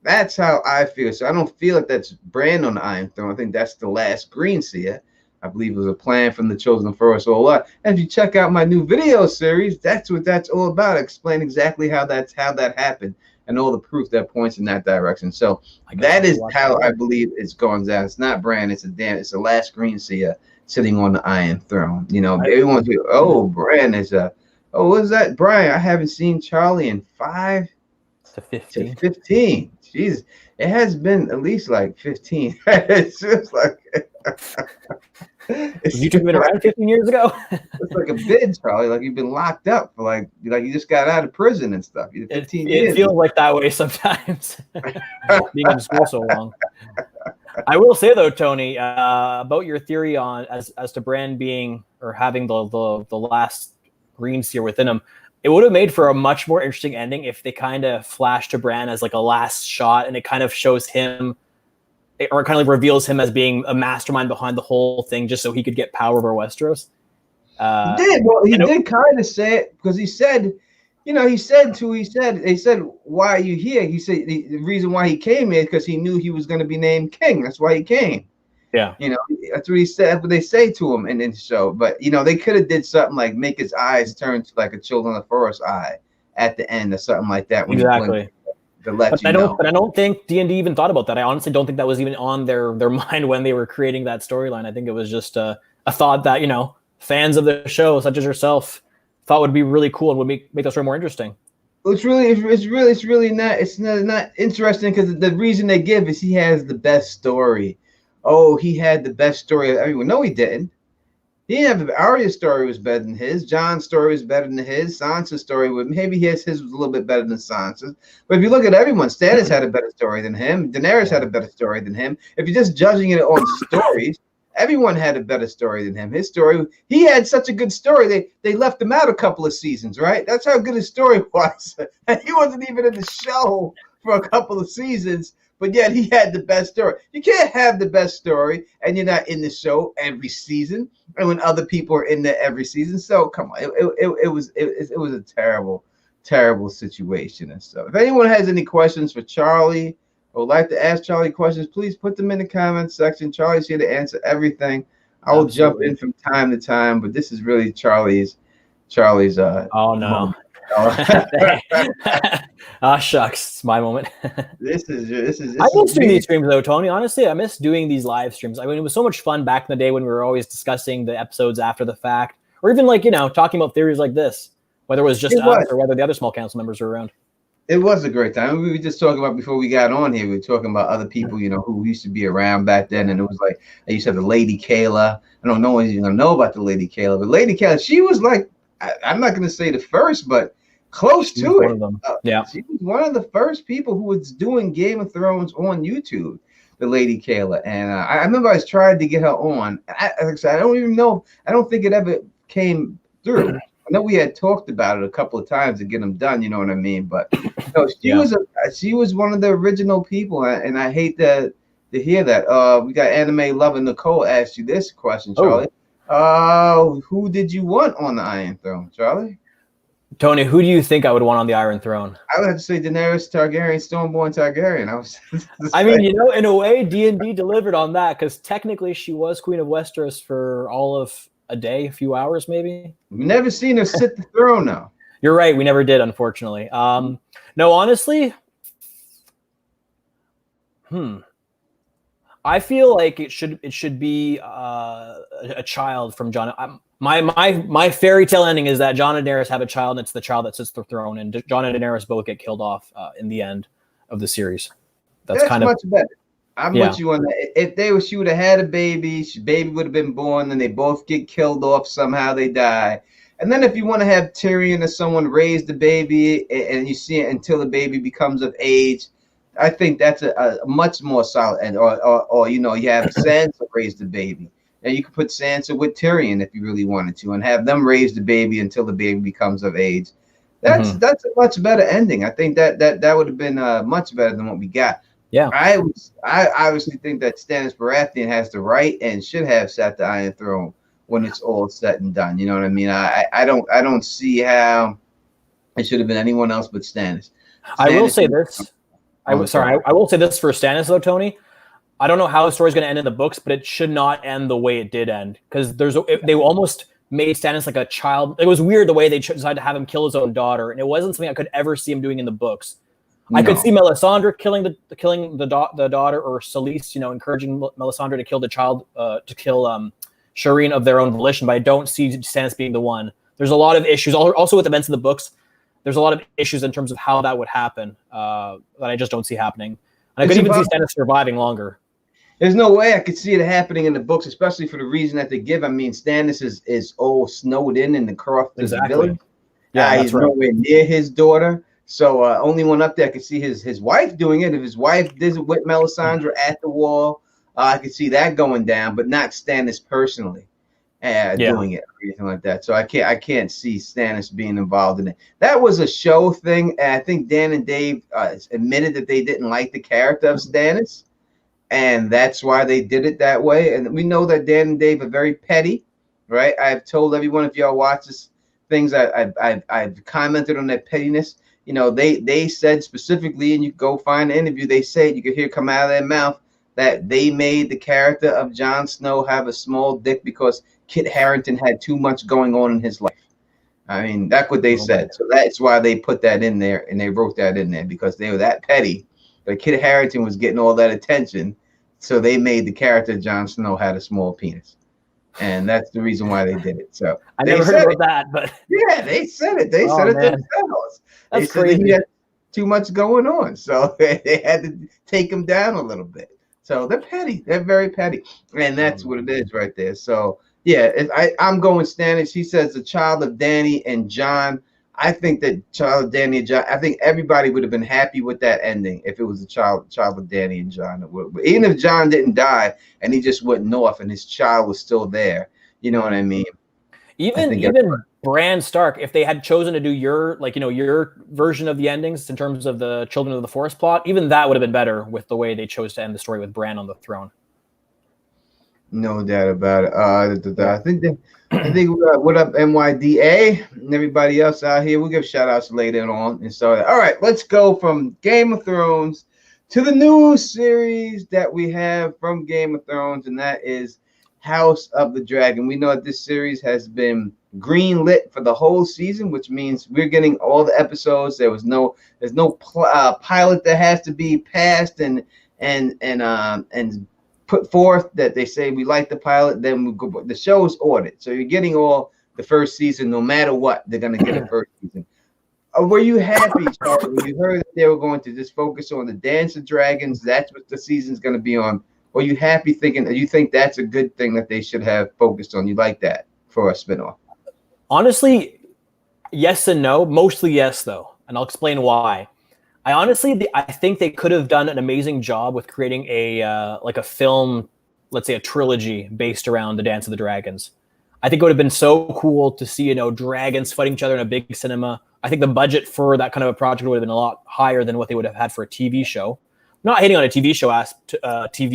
That's how I feel. So I don't feel like that's Bran on the Iron Throne. I think that's the last Green Seer. I believe it was a plan from the Children of the Forest all up. And if you check out my new video series, that's what that's all about. Explain exactly how that happened and all the proof that points in that direction. So that is how I believe it's going down. It's not Bran. It's the last Green Seer sitting on the Iron Throne. Everyone's like, oh, Bran is what is that, Brian? I haven't seen Charlie in 5 to 15. 15. Jesus, it has been at least like 15. It's just like. YouTube been around 15 years ago? It's like a bid, Charlie. Like you've been locked up for like you just got out of prison and stuff. 15 years. It feels like that way sometimes. Being in school so long. I will say though, Tony, about your theory on as to Bran being or having the last Green Seer within him, it would have made for a much more interesting ending if they kind of flashed to Bran as like a last shot, and it kind of shows him. Or it kind of reveals him as being a mastermind behind the whole thing, just so he could get power over Westeros. He did. Well, he did kind of say it because he said, they said, why are you here? He said the reason why he came is because he knew he was going to be named king. That's why he came. Yeah. That's what he said. That's what they say to him in the show. But, they could have did something like make his eyes turn to like a Children of the Forest eye at the end or something like that. Exactly. But I don't think D&D even thought about that. I honestly don't think that was even on their mind when they were creating that storyline. I think it was just a thought that fans of the show, such as yourself, thought would be really cool and would make the story more interesting. Well, it's really not interesting because the reason they give is he has the best story. Oh, he had the best story of everyone. No, he didn't. He didn't have Arya's story was better than his. Jon's story was better than his. Sansa's story maybe his was a little bit better than Sansa's. But if you look at everyone, Stannis had a better story than him. Daenerys had a better story than him. If you're just judging it on stories, everyone had a better story than him. His story, he had such a good story. They left him out a couple of seasons, right? That's how good his story was. And he wasn't even in the show for a couple of seasons. But yet he had the best story. You can't have the best story and you're not in the show every season, and when other people are in there every season. So come on, it was a terrible terrible situation and stuff. If anyone has any questions for Charlie or would like to ask Charlie questions, please put them in the comments section. Charlie's here to answer everything. I will jump in from time to time, but this is really Charlie's oh no. moment. Ah, shucks, it's my moment. This is I miss doing these streams though, Tony. Honestly, I miss doing these live streams. I mean, it was so much fun back in the day when we were always discussing the episodes after the fact, or even like, talking about theories like this, whether it was just us or whether the other small council members were around. It was a great time. We were just talking about before we got on here. We were talking about other people, who used to be around back then, and it was like I used to have the Lady Kayla. I don't know one's even gonna know about the Lady Kayla, but Lady Kayla, she was like, I'm not gonna say the first, but close to it. Yeah, she was one of the first people who was doing Game of Thrones on YouTube, the Lady Kayla. And I remember I tried to get her on. I don't even know. I don't think it ever came through. I know we had talked about it a couple of times to get them done. You know what I mean? But she was one of the original people, and I hate to hear that. We got Anime Lover Nicole asked you this question, Charlie. Who did you want on the Iron Throne, Charlie? Tony, who do you think I would want on the Iron Throne? I would have to say Daenerys Targaryen, Stormborn Targaryen. I mean, in a way, D&D delivered on that, because technically she was Queen of Westeros for all of a day, a few hours, maybe. We've never seen her sit the throne, though. You're right. We never did, unfortunately. No, honestly, I feel like it should be a child from Jon. My fairy tale ending is that Jon and Daenerys have a child, and it's the child that sits the throne, and Jon and Daenerys both get killed off in the end of the series. That's kind of much better. I'm with you on that. If she would have had a baby, baby would have been born, and they both get killed off somehow, they die. And then if you want to have Tyrion or someone raise the baby, and you see it until the baby becomes of age, I think that's a much more solid. And or you have Sansa raise the baby, and you could put Sansa with Tyrion if you really wanted to, and have them raise the baby until the baby becomes of age. That's a much better ending. I think that would have been much better than what we got. Yeah, I obviously think that Stannis Baratheon has the right and should have sat the Iron Throne when it's all said and done. You know what I mean? I don't see how it should have been anyone else but Stannis. I will say this. I will say this for Stannis though, Tony. I don't know how the story's going to end in the books, but it should not end the way it did end, because they almost made Stannis like a child. It was weird the way they decided to have him kill his own daughter, and it wasn't something I could ever see him doing in the books. No. I could see Melisandre killing the daughter, or Selyse, encouraging Melisandre to kill the child, to kill Shireen of their own volition, but I don't see Stannis being the one. There's a lot of issues, also with events in the books. There's a lot of issues in terms of how that would happen that I just don't see happening. And I could even see Stannis surviving longer. There's no way I could see it happening in the books, especially for the reason that they give. I mean, Stannis is all snowed in the Croft village. Yeah, he's nowhere near his daughter. So only one up there I could see his wife doing it. If his wife does it with Melisandre at the wall, I could see that going down, but not Stannis personally doing it or anything like that. So I can't see Stannis being involved in it. That was a show thing. And I think Dan and Dave admitted that they didn't like the character of Stannis, and that's why they did it that way. And we know that Dan and Dave are very petty, right? I've told everyone, if y'all watch this things, I've commented on their pettiness. They said specifically, and you go find the interview, they said, you could hear come out of their mouth, that they made the character of Jon Snow have a small dick because Kit Harington had too much going on in his life. I mean, that's what they said. So that's why they put that in there, and they wrote that in there, because they were that petty. But Kit Harington was getting all that attention, so they made the character Jon Snow had a small penis. And that's the reason why they did it. So I never heard about that, but yeah, they said it. They said it themselves. That's crazy. He had too much going on, so they had to take him down a little bit. So they're petty. They're very petty, and that's what it is right there. So yeah, I'm going Stannis. He says the child of Dany and Jon. I think that child of Dany and Jon. I think everybody would have been happy with that ending if it was a child of Dany and Jon. Even if Jon didn't die and he just went north and his child was still there. You know what I mean? Even Bran Stark, if they had chosen to do your version of the endings in terms of the Children of the Forest plot, even that would have been better with the way they chose to end the story with Bran on the throne. No doubt about it. I think what up NYDA and everybody else out here. We'll give shout outs later on and so. All right, let's go from Game of Thrones to the new series that we have from Game of Thrones, and that is House of the Dragon. We know that this series has been green lit for the whole season, which means we're getting all the episodes. There's no pilot that has to be passed and put forth that they say we like the pilot, then we go. The show is ordered, so you're getting all the first season. No matter what, they're gonna get a first season. Were you happy, Charlie, when you heard that they were going to just focus on the Dance of Dragons? That's what the season's gonna be on. Were you happy thinking that you think that's a good thing that they should have focused on? You like that for a spinoff? Honestly, yes and no. Mostly yes, though, and I'll explain why. I think they could have done an amazing job with creating a film, let's say a trilogy based around the Dance of the Dragons. I think it would have been so cool to see, dragons fighting each other in a big cinema. I think the budget for that kind of a project would have been a lot higher than what they would have had for a TV show. Not hating on a TV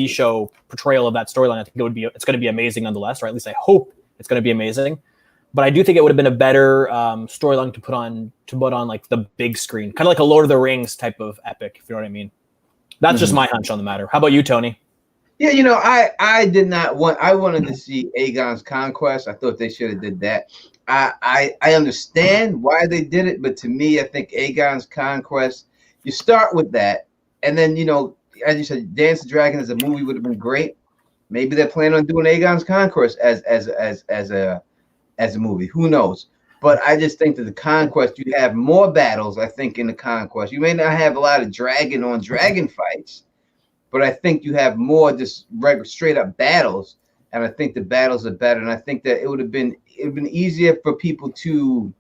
show portrayal of that storyline. I think it's going to be amazing nonetheless, or at least I hope it's going to be amazing. But I do think it would have been a better storyline to put on like the big screen, kind of like a Lord of the Rings type of epic, if you know what I mean. That's just my hunch on the matter. How about you, Tony? Yeah, I did not want. I wanted to see Aegon's Conquest. I thought they should have did that. I understand why they did it, but to me, I think Aegon's Conquest. You start with that, and then as you said, Dance of the Dragon as a movie would have been great. Maybe they're planning on doing Aegon's Conquest as a movie. Who knows? But I just think that the Conquest, you have more battles, I think, in the Conquest. You may not have a lot of dragon on dragon fights, but I think you have more just regular straight up battles. And I think the battles are better. And I think that it would have been easier for people to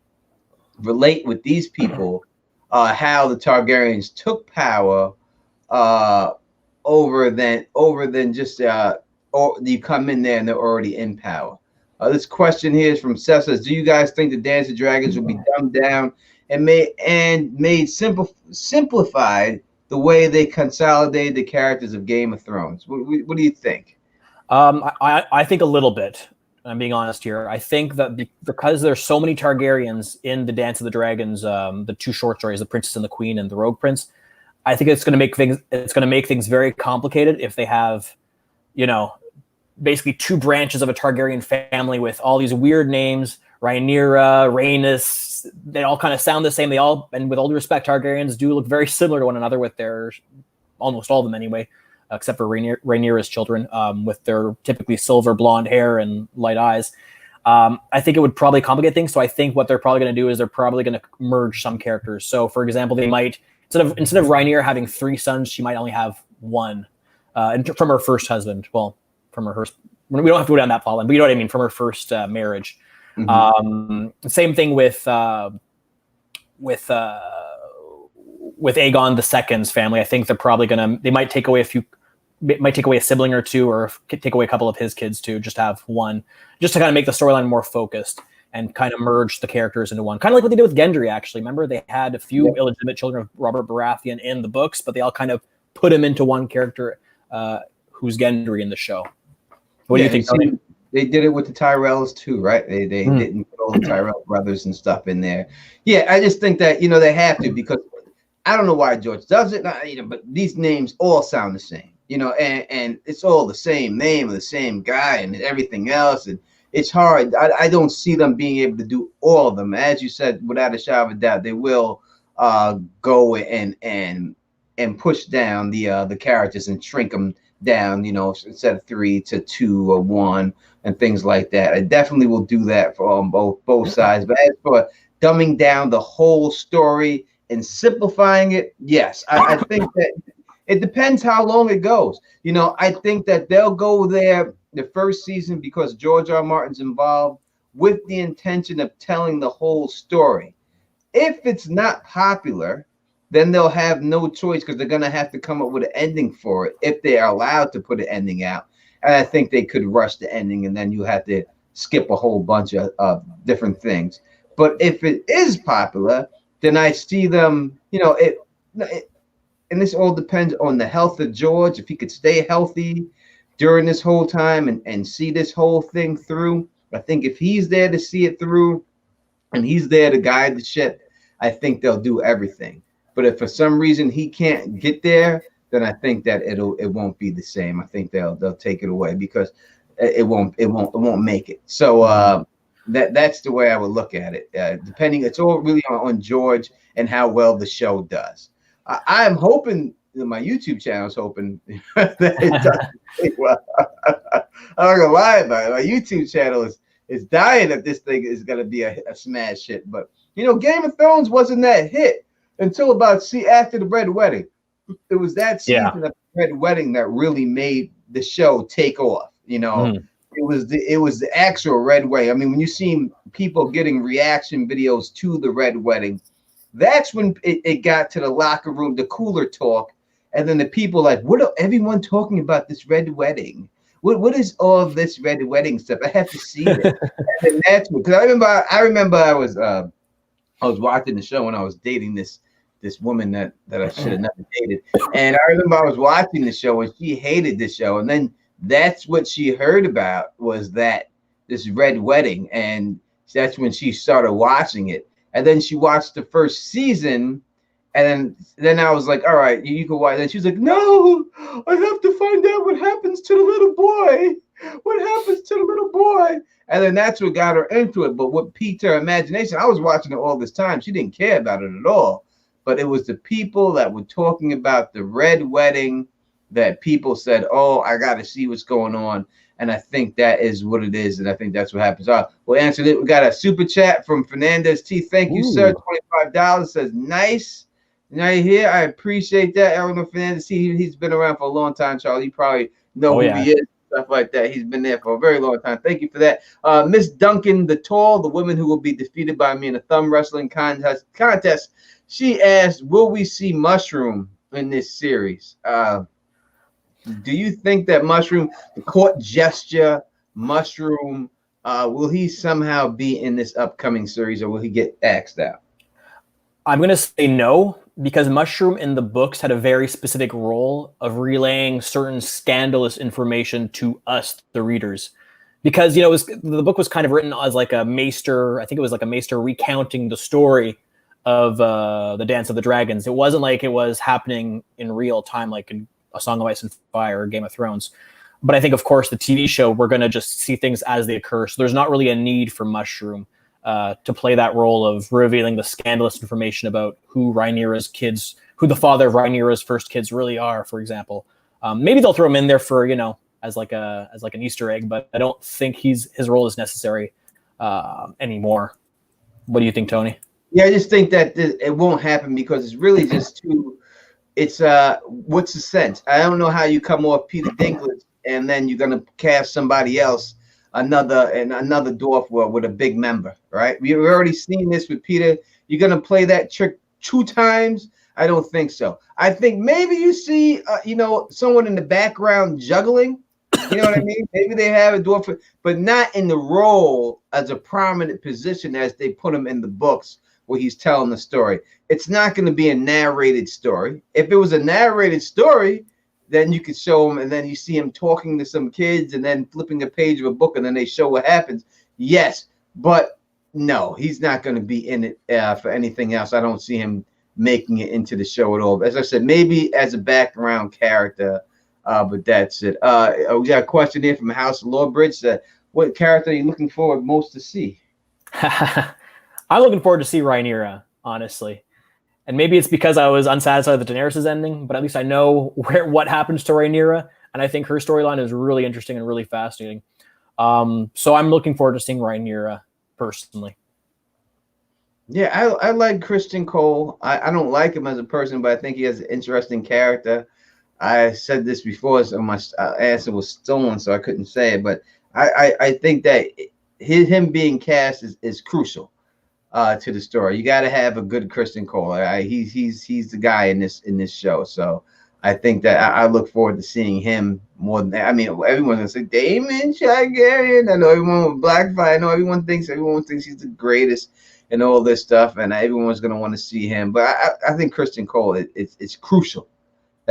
relate with these people, how the Targaryens took power over than just or you come in there and they're already in power. This question here is from Seth. Says, do you guys think the Dance of Dragons will be dumbed down and made simplified the way they consolidated the characters of Game of Thrones? What do you think? I think a little bit. I'm being honest here. I think that because there's so many Targaryens in the Dance of the Dragons, the two short stories, The Princess and the Queen and The Rogue Prince, I think it's going to make things very complicated if they have, basically two branches of a Targaryen family with all these weird names, Rhaenyra, Rhaenys. They all kind of sound the same. And with all due respect, Targaryens do look very similar to one another with their, almost all of them anyway, except for Rhaenyra's children, with their typically silver blonde hair and light eyes. I think it would probably complicate things. So I think what they're probably going to do is they're probably going to merge some characters. So for example, they might, instead of Rhaenyra having 3 sons, she might only have 1 from her first husband. Well, from her first, we don't have to go down that far, but you know what I mean, from her first marriage. Mm-hmm. Same thing with Aegon II's family. I think they're probably they might take away a sibling or 2, or take away a couple of his kids too, just have 1, just to kind of make the storyline more focused and kind of merge the characters into one. Kind of like what they did with Gendry, actually. Remember, they had a few illegitimate children of Robert Baratheon in the books, but they all kind of put him into one character, who's Gendry in the show. What do you think, Tony? They did it with the Tyrells too, right? They didn't put all the Tyrell brothers and stuff in there. Yeah, I just think that they have to, because I don't know why George does it, but these names all sound the same, and it's all the same name of the same guy and everything else, and it's hard. I don't see them being able to do all of them. As you said, without a shadow of a doubt, they will go and push down the characters and shrink them down, instead of 3 to 2 or 1 and things like that. I definitely will do that for both sides. But as for dumbing down the whole story and simplifying it, yes, I think that it depends how long it goes. I think that they'll go there the first season because George R. Martin's involved with the intention of telling the whole story. If it's not popular, then they'll have no choice, because they're going to have to come up with an ending for it if they are allowed to put an ending out. And I think they could rush the ending, and then you have to skip a whole bunch of different things. But if it is popular, then I see them, and this all depends on the health of George, if he could stay healthy during this whole time and see this whole thing through. I think if he's there to see it through and he's there to guide the ship, I think they'll do everything. But if for some reason he can't get there, then I think that it won't be the same. I think they'll take it away because it won't make it. So that's the way I would look at it. Depending, it's all really on George and how well the show does. I am hoping my YouTube channel is hoping that it does well. I'm not gonna lie about it. My YouTube channel is dying that this thing is gonna be a smash hit. But you know, Game of Thrones wasn't that hit until about after the Red Wedding. It was that season of the Red Wedding that really made the show take off. You know, it was the actual Red Wedding. I mean, when you see people getting reaction videos to the Red Wedding, that's when it got to the locker room, the cooler talk, and then the people like, what are everyone talking about this Red Wedding? What is all this Red Wedding stuff? I have to see it. And that's because I remember I was watching the show when I was dating this woman that I should have never dated. And I remember I was watching the show and she hated the show. And then that's what she heard about was this Red Wedding. And that's when she started watching it. And then she watched the first season. And then I was like, all right, you can watch. And she was like, no, I have to find out what happens to the little boy. What happens to the little boy? And then that's what got her into it. But what piqued her imagination, I was watching it all this time. She didn't care about it at all. But it was the people that were talking about the Red Wedding that people said, oh, I got to see what's going on. And I think that is what it is. And I think that's what happens. We'll answer it. We got a super chat from Fernandez T. Thank you, sir. $25 says, nice. Right here. I appreciate that. Aaron Fernandez T. He's been around for a long time, Charlie. You probably know who he is. Stuff like that. He's been there for a very long time. Thank you for that. Miss Duncan the Tall, the woman who will be defeated by me in a thumb wrestling contest. She asked, will we see Mushroom in this series? Do you think that Mushroom, the court gesture, Mushroom, will he somehow be in this upcoming series or will he get axed out? I'm going to say no, because Mushroom in the books had a very specific role of relaying certain scandalous information to us, the readers. Because, you know, the book was kind of written as like a maester, I think it was like a maester recounting the story of the Dance of the Dragons. It wasn't like it was happening in real time, like in A Song of Ice and Fire or Game of Thrones. But I think, of course, the TV show, we're going to just see things as they occur. So there's not really a need for Mushroom to play that role of revealing the scandalous information about who Rhaenyra's kids, who the father of Rhaenyra's first kids really are, for example. Maybe they'll throw him in there for, you know, as like an Easter egg, but I don't think his role is necessary anymore. What do you think, Tony? Yeah, I just think that it won't happen because it's really just too. It's what's the sense? I don't know how you come off Peter Dinklage and then you're gonna cast somebody else, another dwarf with a big member, right? We've already seen this with Peter. You're gonna play that trick 2 times? I don't think so. I think maybe you see, someone in the background juggling. You know what I mean? Maybe they have a dwarf, but not in the role as a prominent position as they put him in the books where he's telling the story. It's not going to be a narrated story. If it was a narrated story, then you could show him, and then you see him talking to some kids, and then flipping a page of a book, and then they show what happens. Yes, but no, he's not going to be in it for anything else. I don't see him making it into the show at all. As I said, maybe as a background character, but that's it. We got a question here from House Lawbridge. What character are you looking forward most to see? I'm looking forward to see Rhaenyra, honestly. And maybe it's because I was unsatisfied with Daenerys' ending, but at least I know what happens to Rhaenyra, and I think her storyline is really interesting and really fascinating. So I'm looking forward to seeing Rhaenyra personally. Yeah, I like Christian Cole. I don't like him as a person, but I think he has an interesting character. I said this before, so my answer was stolen, so I couldn't say it. But I think that him being cast is crucial to the story. You got to have a good Christian Cole. He's the guy in this show. So I think that I look forward to seeing him more than. I mean, everyone's gonna say Daemon Targaryen. I know everyone with Blackfire. I know everyone thinks he's the greatest and all this stuff, and everyone's gonna want to see him. But I think Christian Cole it's crucial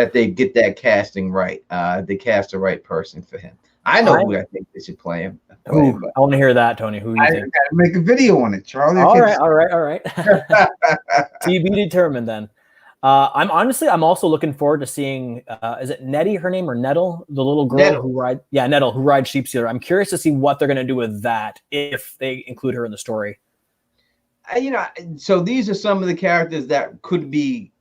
that they get that casting right. They cast the right person for him. I know who I think they should play him. I want to hear that, Tony. Who you think? I gotta make a video on it, Charlie. All right. To be determined then. I'm also looking forward to seeing. Is it Nettie, her name, or Nettle, the little girl who rides? Yeah, Nettle, who rides Sheepstealer. I'm curious to see what they're going to do with that if they include her in the story. So these are some of the characters that could be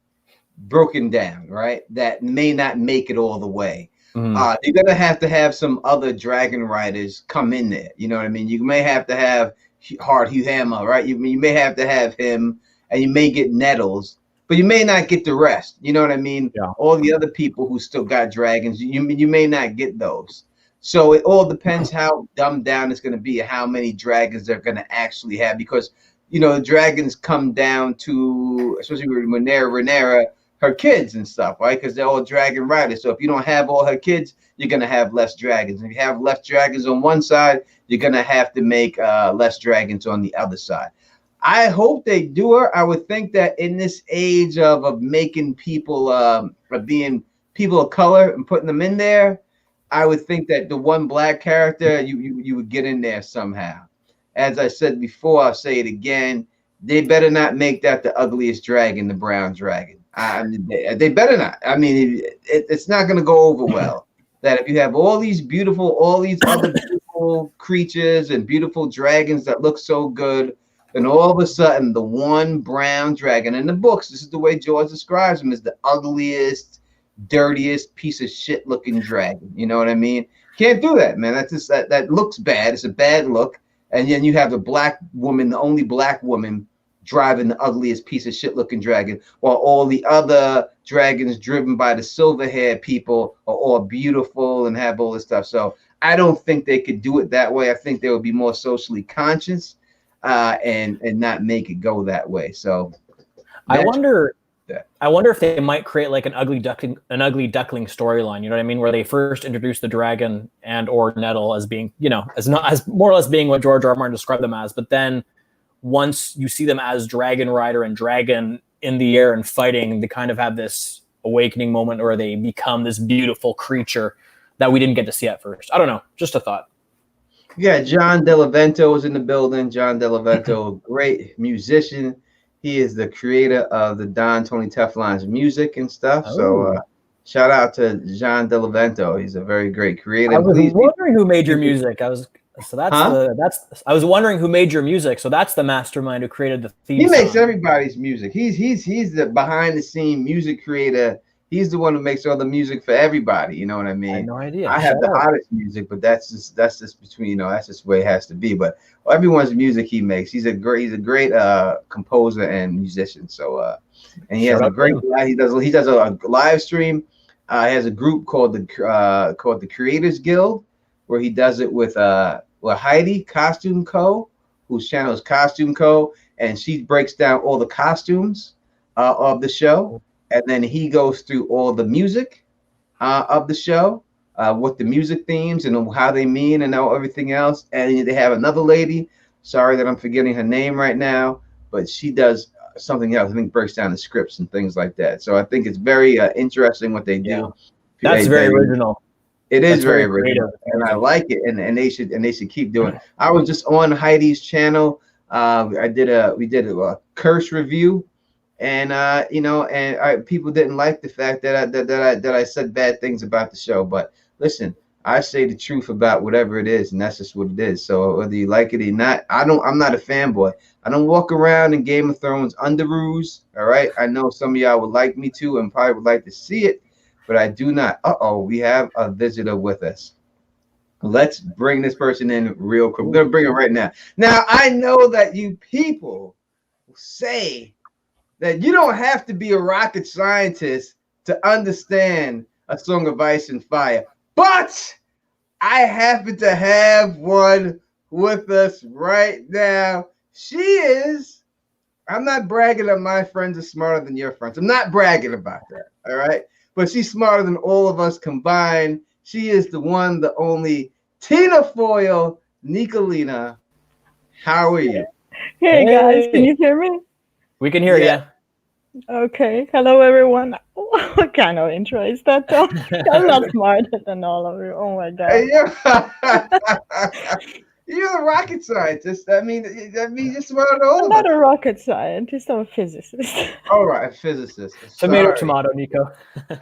broken down, right? That may not make it all the way. You're gonna have to have some other dragon riders come in there. You know what I mean? You may have to have Hard Hugh Hammer, right? You may have to have him, and you may get Nettles, but you may not get the rest. You know what I mean? Yeah. All the other people who still got dragons, you may not get those. So it all depends how dumbed down it's going to be, how many dragons they're going to actually have, because the dragons come down to, especially with Rhaenyra, her kids and stuff, right? Because they're all dragon riders. So if you don't have all her kids, you're going to have less dragons. If you have less dragons on one side, you're going to have to make less dragons on the other side. I hope they do her. I would think that in this age of making people, of being people of color and putting them in there, I would think that the one black character, you would get in there somehow. As I said before, I'll say it again. They better not make that the ugliest dragon, the brown dragon. They better not. I mean, it's not going to go over well. That if you have all these other beautiful creatures and beautiful dragons that look so good, then all of a sudden the one brown dragon in the books, this is the way George describes him, is the ugliest, dirtiest piece of shit looking dragon. You know what I mean? Can't do that, man. That's just that looks bad. It's a bad look. And then you have the black woman, the only black woman, driving the ugliest piece of shit looking dragon, while all the other dragons driven by the silver haired people are all beautiful and have all this stuff. So I don't think they could do it that way. I think they would be more socially conscious and not make it go that way. So I wonder if they might create like an ugly duckling storyline. You know what I mean? Where they first introduce the dragon and or Nettle as being, as more or less being what George R. R. Martin described them as, but then once you see them as dragon rider and dragon in the air and fighting, they kind of have this awakening moment where they become this beautiful creature that we didn't get to see at first. I don't know. Just a thought. Yeah, John Delavento was in the building. John Delavento, great musician. He is the creator of the Don Tony Teflon's music and stuff. Oh. So shout out to John Delavento. He's a very great creator. I was wondering who made your music. I was wondering who made your music. So that's the mastermind who created the theme. He makes everybody's music. He's the behind the scene music creator. He's the one who makes all the music for every,body. You know what I mean? I had no idea. I have the hottest music, but that's just between, that's just the way it has to be. But everyone's music he makes. He's a great composer and musician. So and he has a great he does a live stream. He has a group called the Creators Guild, where he does it with Heidi Costume Co., whose channel is Costume Co., and she breaks down all the costumes of the show, and then he goes through all the music of the show, what the music themes and how they mean and everything else. And they have another lady, sorry that I'm forgetting her name right now, but she does something else. I think breaks down the scripts and things like that. So I think it's very interesting what they do. Yeah. That's very original. It is very original, and I like it, and they should keep doing it. I was just on Heidi's channel. We did a curse review, and people didn't like the fact that I said bad things about the show. But listen, I say the truth about whatever it is, and that's just what it is. So whether you like it or not, I'm not a fanboy. I don't walk around in Game of Thrones underoos. All right, I know some of y'all would like me to, and probably would like to see it. But I do not. We have a visitor with us. Let's bring this person in real quick. We're going to bring him right now. Now, I know that you people say that you don't have to be a rocket scientist to understand A Song of Ice and Fire. But I happen to have one with us right now. She is, I'm not bragging that my friends are smarter than your friends. I'm not bragging about that, all right? But she's smarter than all of us combined. She is the one, the only Tina Foyle, Nicolina. How are you? Hey guys, can you hear me? We can hear you. Okay. Hello, everyone. What kind of intro is that, Tom? I'm not smarter than all of you. Oh my god. Hey, you're the rocket scientist. That means just about all I'm of not us. a rocket scientist. I'm a physicist. All right, physicist. Tomato, Sorry. tomato, Nico.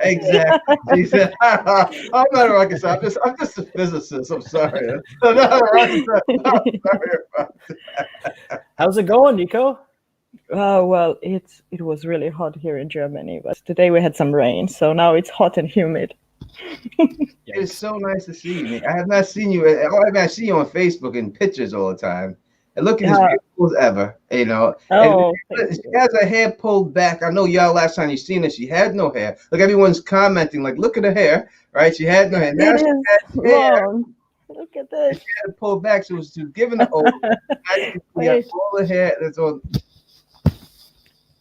Exactly. Jesus. I'm not a rocket scientist. I'm just a physicist. I'm sorry. I'm not a rocket scientist. I'm sorry about How's it going, Nico? Well, it was really hot here in Germany, but today we had some rain, so now it's hot and humid. It's so nice to see you, Nick. I have not seen you. I see you on Facebook in pictures all the time. And looking as Yeah. beautiful as ever, Oh, And thank she you. has her hair pulled back. I know y'all last time you seen her, she had no hair. Look, everyone's commenting, like, look at her hair, right? She had no hair. Now It she is has hair. long. Look at this. She had it pulled back, so it was to giving the old. Now you can see Wait, all the hair that's on.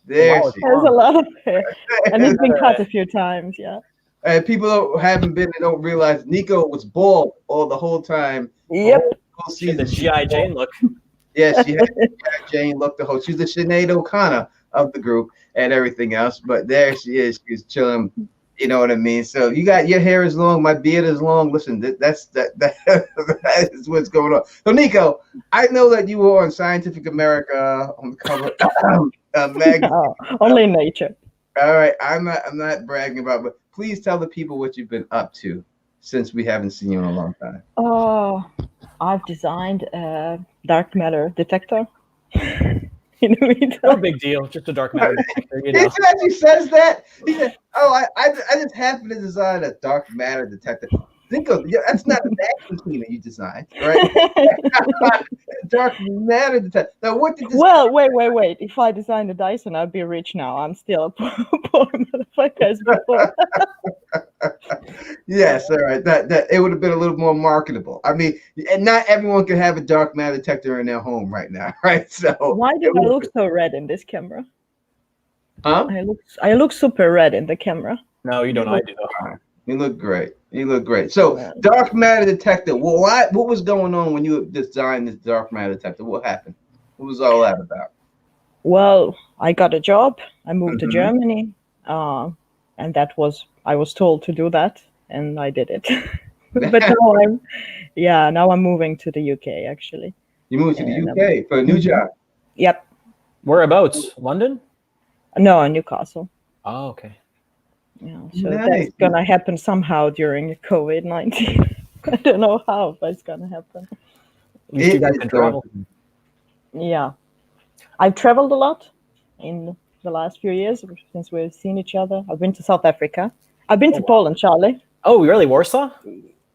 There Wow, she there's a lot of hair, and is. it's been cut a few times. Yeah. And people haven't been and don't realize Nico was bald all the whole time. Yep. Whole She had the season. G.I. Jane look. Yeah, she had Jane looked the whole. She's the Sinead O'Connor of the group and everything else. But there she is. She's chilling. You know what I mean? So you got your hair is long, my beard is long. Listen, that is what's going on. So Nico, I know that you were on Scientific America on the cover magazine. Oh, only nature. All right, I'm not bragging about, but please tell the people what you've been up to since we haven't seen you in a long time. Oh, I've designed a dark matter detector. No big deal. Just a dark matter detector, you He know. actually says that. He said, "Oh, I just happened to design a dark matter detector." Think of that's not a vacuum cleaner you designed, right? Dark matter detector. Now, what did this? Well, wait. If I designed a Dyson, I'd be rich now. I'm still a poor motherfucker as before. Yes, all right. That it would have been a little more marketable. I mean, and not everyone can have a dark matter detector in their home right now, right? So Why do I look so red in this camera? Huh? I look super red in the camera. No, you don't. I do though. You look great. You look great. So, dark matter detector. Well, what was going on when you designed this dark matter detector? What happened? What was all that about? Well, I got a job. I moved to Mhm. Germany, and I was told to do that, and I did it. But now I'm moving to the UK actually. You moved to the And, UK for a new job. Yep. Whereabouts? London? No, in Newcastle. Oh, okay. Yeah, so Nice. that's gonna happen somehow during COVID-19. I don't know how, but it's gonna happen. At least you guys can travel. Yeah, I've traveled a lot in the last few years since we've seen each other. I've been to South Africa. I've been to Poland, Charlie. Oh, really? Warsaw?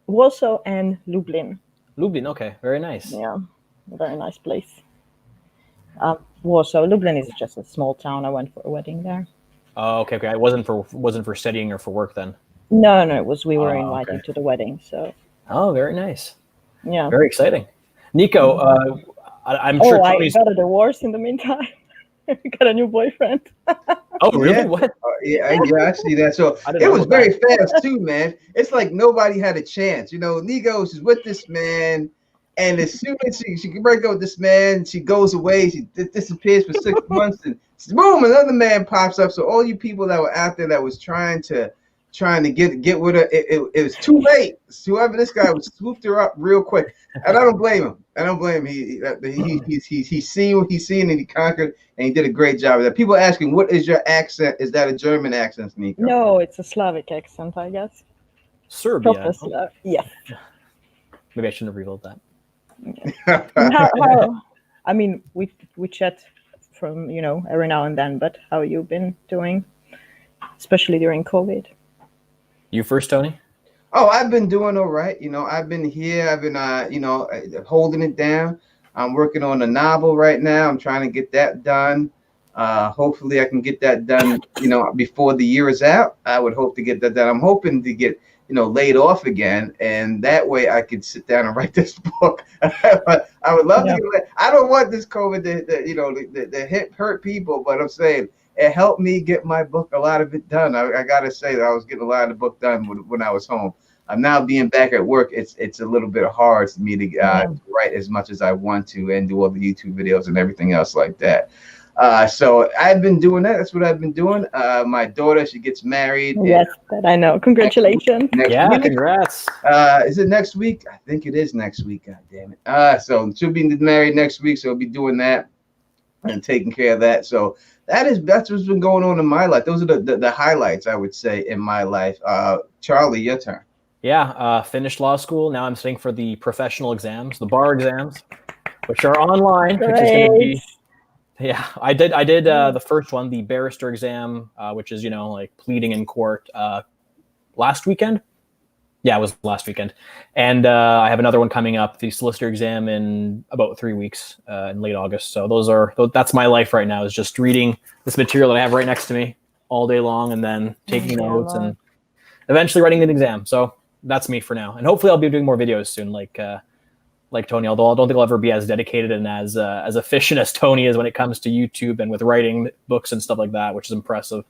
Warsaw and Lublin. Lublin. Okay, very nice. Yeah, a very nice place. Warsaw, Lublin is just a small town. I went for a wedding there. Oh, okay. It wasn't for studying or for work then. No, it was we were Oh, invited okay. to the wedding. So Oh, very nice. yeah, Very exciting. Nico, I'm sure I Tony's. got a divorce in the meantime. Got a new boyfriend. Oh, really? Yeah. What? Yeah, I see that. So I didn't it know was about very fast too, man. It's like nobody had a chance. You know, Nico, she's with this man, and as soon as she can break up with this man, she goes away. She disappears for 6 months, and boom, another man pops up. So all you people that were out there that was trying to get with her, it was too late. Whoever this guy was swooped her up real quick, and I don't blame him. He's seen what he's seen, and he conquered, and he did a great job of that. People asking, "What is your accent? Is that a German accent, Nico?" No, it's a Slavic accent, I guess. Serbia. Proper Slav. Yeah. Maybe I shouldn't have revealed that. How, I mean, we chat from every now and then, but how you been doing, especially during COVID? You first, Tony? Oh, I've been doing all right. I've been here. I've been, holding it down. I'm working on a novel right now. I'm trying to get that done. Hopefully I can get that done, before the year is out. I would hope to get that done. I'm hoping to get, laid off again. And that way I could sit down and write this book. I would love to get, I don't want this COVID to hurt people, but I'm saying, it helped me get my book, a lot of it done. I got to say that I was getting a lot of the book done when I was home. I'm now being back at work. It's a little bit hard for me to write as much as I want to and do all the YouTube videos and everything else like that. So I've been doing that. That's what I've been doing. My daughter, she gets married. Yes, that I know. Congratulations. Next Yeah, week. congrats. Is it next week? I think it is next week. God damn it. So she'll be married next week. So we'll be doing that and taking care of that. So that's what's been going on in my life. Those are the highlights, I would say, in my life. Charlie, your turn. Yeah, finished law school. Now I'm studying for the professional exams, the bar exams, which are online, which is going to be. Yeah, I did the first one, the barrister exam, which is, like pleading in court last weekend. Yeah, it was last weekend. And I have another one coming up, the solicitor exam in about 3 weeks in late August. So that's my life right now, is just reading this material that I have right next to me all day long and then taking notes and eventually writing an exam. So that's me for now. And hopefully I'll be doing more videos soon, like Tony, although I don't think I'll ever be as dedicated and as efficient as Tony is when it comes to YouTube and with writing books and stuff like that, which is impressive.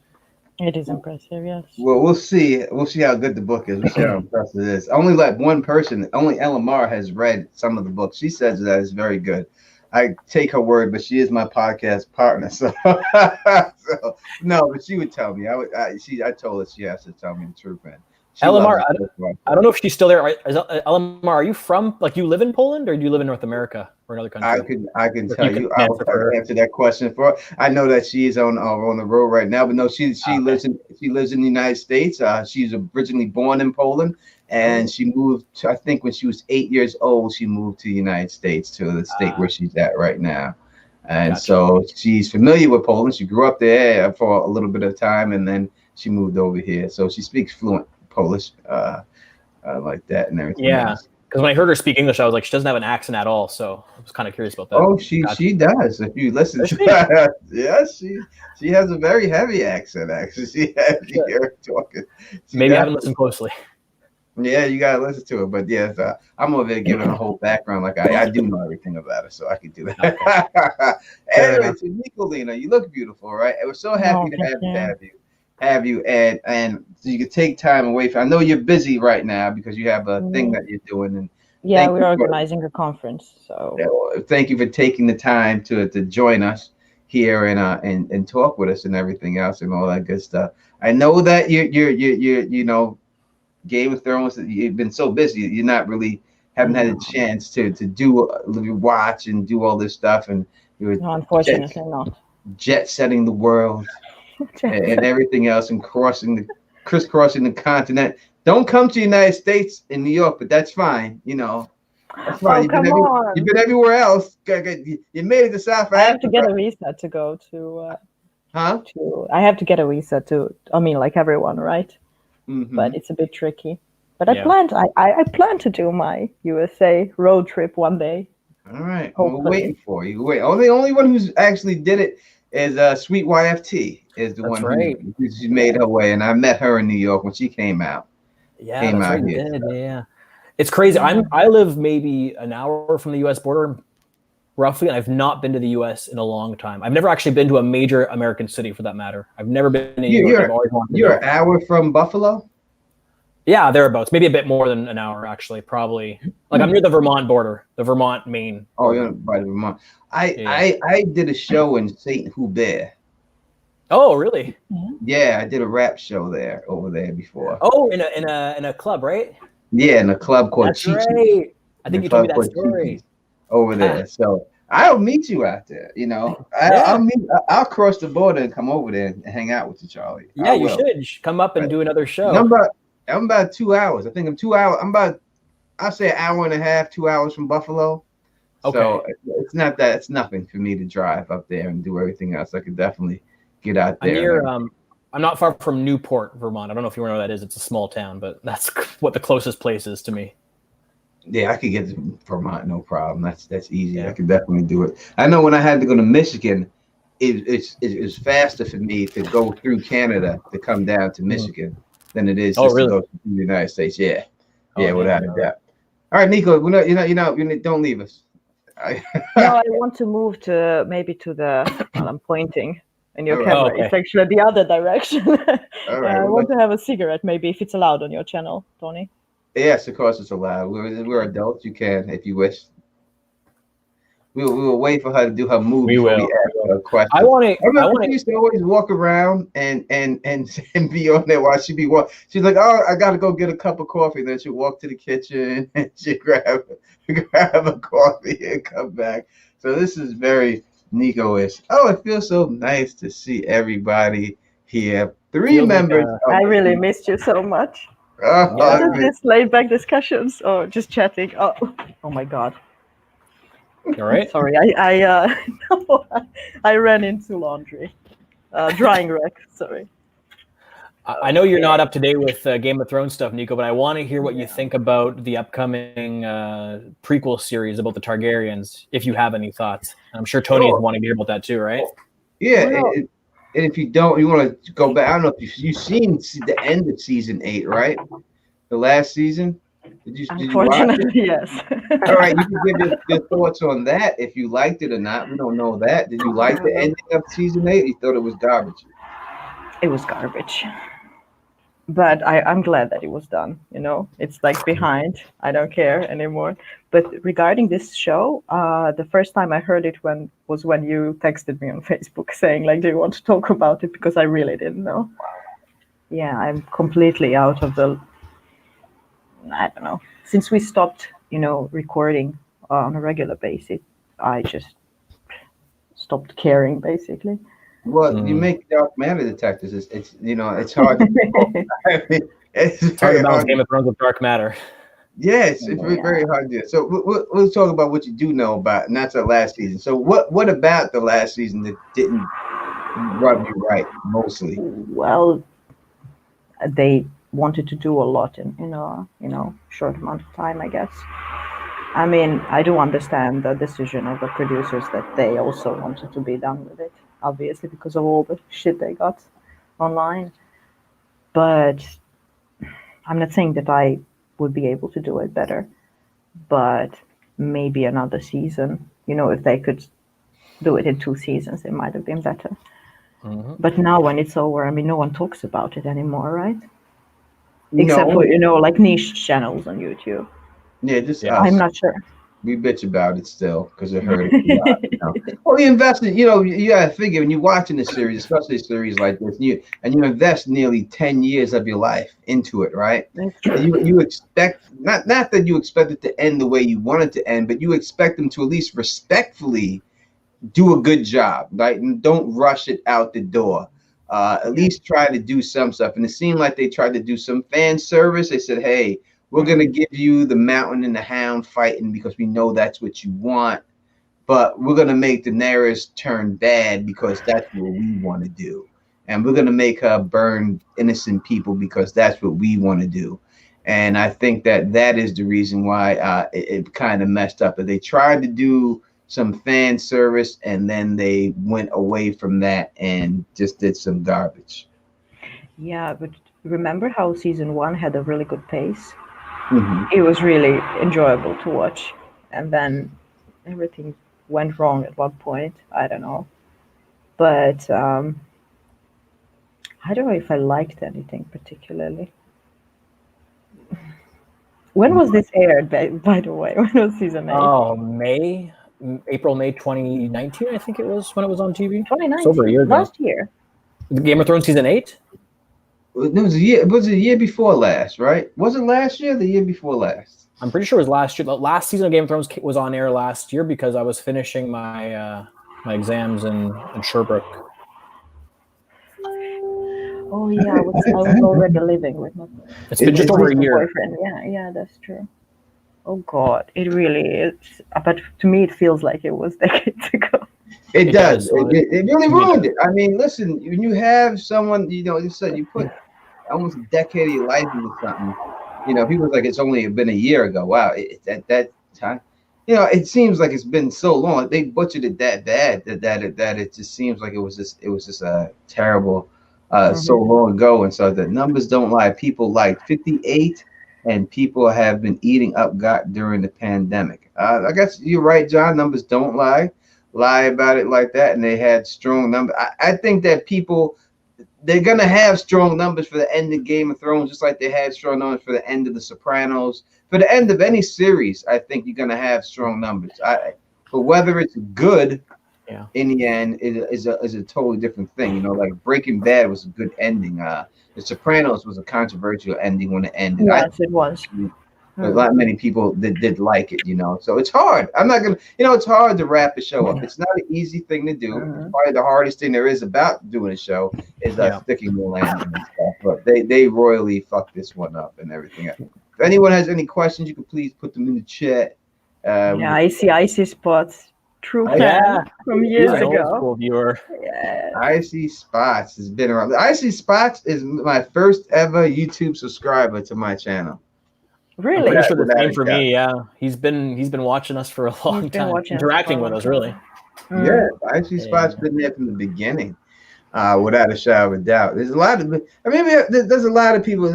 It is impressive, yes. Well, we'll see. We'll see how good the book is. We'll see how impressive it is. Only like one person, only Elamar has read some of the books. She says that it's very good. I take her word, but she is my podcast partner. So, no, but she would tell me. I told her she has to tell me the truth, man. Elamar, I don't know if she's still there. Elamar, are you from, you live in Poland or do you live in North America or another country? I can tell you. I'll answer that question for her. I know that she's on the road right now, but no, she lives in the United States. She's originally born in Poland, and she moved to, I think when she was 8 years old, she moved to the United States, to the state where she's at right now. And so she's familiar with Poland. She grew up there for a little bit of time, and then she moved over here. So she speaks fluent Polish like that and everything. Yeah, because when I heard her speak English, I was like, she doesn't have an accent at all. So I was kind of curious about that. Oh, she does. If you listen to her, yeah, she has a very heavy accent. Actually, she has you hear her talking. Maybe I haven't listened closely. Yeah, you gotta listen to her. But yes, I'm over there giving her a whole background. Like I do know everything about her, so I can do that. Okay. Anyway, to Nicolina, you look beautiful, right? We're so happy to have you and so you can take time away from. I know you're busy right now because you have a thing that you're doing, and we're organizing a conference. So thank you for taking the time to join us here and talk with us and everything else and all that good stuff. I know that you're Game of Thrones, you've been so busy, you're not really haven't had a chance to watch and do all this stuff, and no, unfortunately not. Jet setting the world and everything else, and crisscrossing the continent. Don't come to the United States in New York, but that's fine. That's fine. You've been everywhere else. You made it to South Africa. I have to get a visa to go to. I have to get a visa to. I mean, like everyone, right? Mm-hmm. But it's a bit tricky. But I plan to do my USA road trip one day. All right, we're waiting for you. Wait, the only one who's actually did it is Sweet YFT is the one who made her way, and I met her in New York when she came out. Yeah, that's right, you did. Yeah, it's crazy. I live maybe an hour from the U.S. border, roughly, and I've not been to the U.S. in a long time. I've never actually been to a major American city, for that matter. I've never been to New York. You're an hour from Buffalo? Yeah, thereabouts. Maybe a bit more than an hour, actually. Probably. Like, I'm near the Vermont border, the Vermont, Maine. Oh, you're by Vermont. I did a show in St. Hubert. Oh, really? Yeah, I did a rap show over there before. Oh, in a club, right? Yeah, in a club called That's right. I think you told me that story. Over there. So I'll meet you out there. I'll cross the border and come over there and hang out with you, Charlie. Yeah, you should come up and do another show. I'm about 2 hours. I think I'm 2 hours. I'll say an hour and a half, 2 hours from Buffalo. Okay. So it's not that. It's nothing for me to drive up there and do everything else. I could definitely get out there. I'm not far from Newport, Vermont. I don't know if you know where that is. It's a small town, but that's what the closest place is to me. Yeah, I could get to Vermont, no problem. That's easy. Yeah. I could definitely do it. I know when I had to go to Michigan, it's faster for me to go through Canada to come down to Michigan than it is to go to the United States. Yeah, without a doubt. All right, Nico, don't leave us. No, I want to move to I'm pointing in your camera. Okay. It's actually the other direction. All right. I want to have a cigarette, maybe, if it's allowed on your channel, Tony. Yes, of course it's allowed. We're adults. You can, if you wish. We will wait for her to do her move. We will. a question. I remember she used to always walk around and be on there while she'd be walking. She's like, oh, I got to go get a cup of coffee. Then she'd walk to the kitchen and she'd grab a coffee and come back. So this is very Nico-ish. Oh, it feels so nice to see everybody here. 3 members. I really missed you so much. This laid back discussions or just chatting. Oh my God. All right. Sorry, I ran into laundry. Drying rack, sorry. I know you're not up to date with Game of Thrones stuff, Nico, but I want to hear what you think about the upcoming prequel series about the Targaryens, if you have any thoughts. I'm sure Tony is wanting to hear about that too, right? Yeah, and if you don't, you want to go back. I don't know if you've seen the end of season 8, right? The last season. Did you watch it? Yes. All right, you can give your thoughts on that if you liked it or not. We don't know that. Did you like the ending of season 8? You thought it was garbage? It was garbage. But I'm glad that it was done. It's like behind. I don't care anymore. But regarding this show, the first time I heard it was when you texted me on Facebook saying, like, do you want to talk about it? Because I really didn't know. Yeah, I'm completely out of the... I don't know. Since we stopped, recording on a regular basis, I just stopped caring, basically. Well, you make dark matter detectors. It's hard. It's hard to balance Game of Thrones with dark matter. Yeah, it's very hard to do. So we'll talk about what you do know about, and that's the last season. So what about the last season that didn't rub you right mostly? Well, they wanted to do a lot in a short amount of time, I guess. I mean, I do understand the decision of the producers that they also wanted to be done with it, obviously, because of all the shit they got online. But I'm not saying that I would be able to do it better, but maybe another season, if they could do it in 2 seasons, it might have been better. Mm-hmm. But now when it's over, I mean, no one talks about it anymore, right? Except for, like niche channels on YouTube. Yeah, just us. I'm not sure. We bitch about it still because it hurt. Well, you invested, you got to figure when you're watching a series, especially a series like this, you invest nearly 10 years of your life into it, right? You expect, not that you expect it to end the way you want it to end, but you expect them to at least respectfully do a good job, right? And don't rush it out the door. At least try to do some stuff. And it seemed like they tried to do some fan service. They said, hey, we're going to give you the Mountain and the Hound fighting because we know that's what you want. But we're going to make Daenerys turn bad because that's what we want to do. And we're going to make her burn innocent people because that's what we want to do. And I think that is the reason why it kind of messed up. But they tried to do some fan service, and then they went away from that and just did some garbage. Yeah, but remember how season 1 had a really good pace? Mm-hmm. It was really enjoyable to watch, and then everything went wrong at one point. I don't know, but I don't know if I liked anything particularly. When was this aired, by the way? When was season 8? Oh, April, May 2019, I think it was when it was on TV. 2019, it's over a year ago. Last year. The Game of Thrones season 8? It was a year before last, right? Was it last year or the year before last? I'm pretty sure it was last year. The last season of Game of Thrones was on air last year because I was finishing my my exams in Sherbrooke. Oh yeah, I was already living with my. It's been just over a year. Boyfriend. Yeah, that's true. Oh God, it really is. But to me, it feels like it was decades ago. It does. It really ruined it. I mean, listen, when you have someone, you said you put almost a decade of your life into something. People like it's only been a year ago. Wow, at that time, it seems like it's been so long. They butchered it that bad that it just seems like it was just a terrible. So long ago, and so the numbers don't lie. People like 58. And people have been eating up God during the pandemic. I guess you're right, John. Numbers don't lie about it like that. And they had strong numbers. I think that they're going to have strong numbers for the end of Game of Thrones, just like they had strong numbers for the end of The Sopranos. For the end of any series, I think you're going to have strong numbers. But whether it's good in the end is a totally different thing. You know, like Breaking Bad was a good ending. The Sopranos was a controversial ending when it ended. Yes, it was. But many people did like it, you know. So it's hard. I'm not gonna, you know, it's hard to wrap a show up. It's not an easy thing to do. It's probably the hardest thing there is about doing a show is sticking the landing and stuff. But they royally fucked this one up and everything. If anyone has any questions, you can please put them in the chat. I see spots. True fan from years ago. Cool viewer. Yeah. Icy Spots has been around. Icy Spots is my first ever YouTube subscriber to my channel. Really? I'm pretty sure the same for me. Yeah, he's been watching us for a long time, interacting with us really. Yeah, Icy Spots been there from the beginning, without a shadow of a doubt. There's a lot of, I mean, there's a lot of people.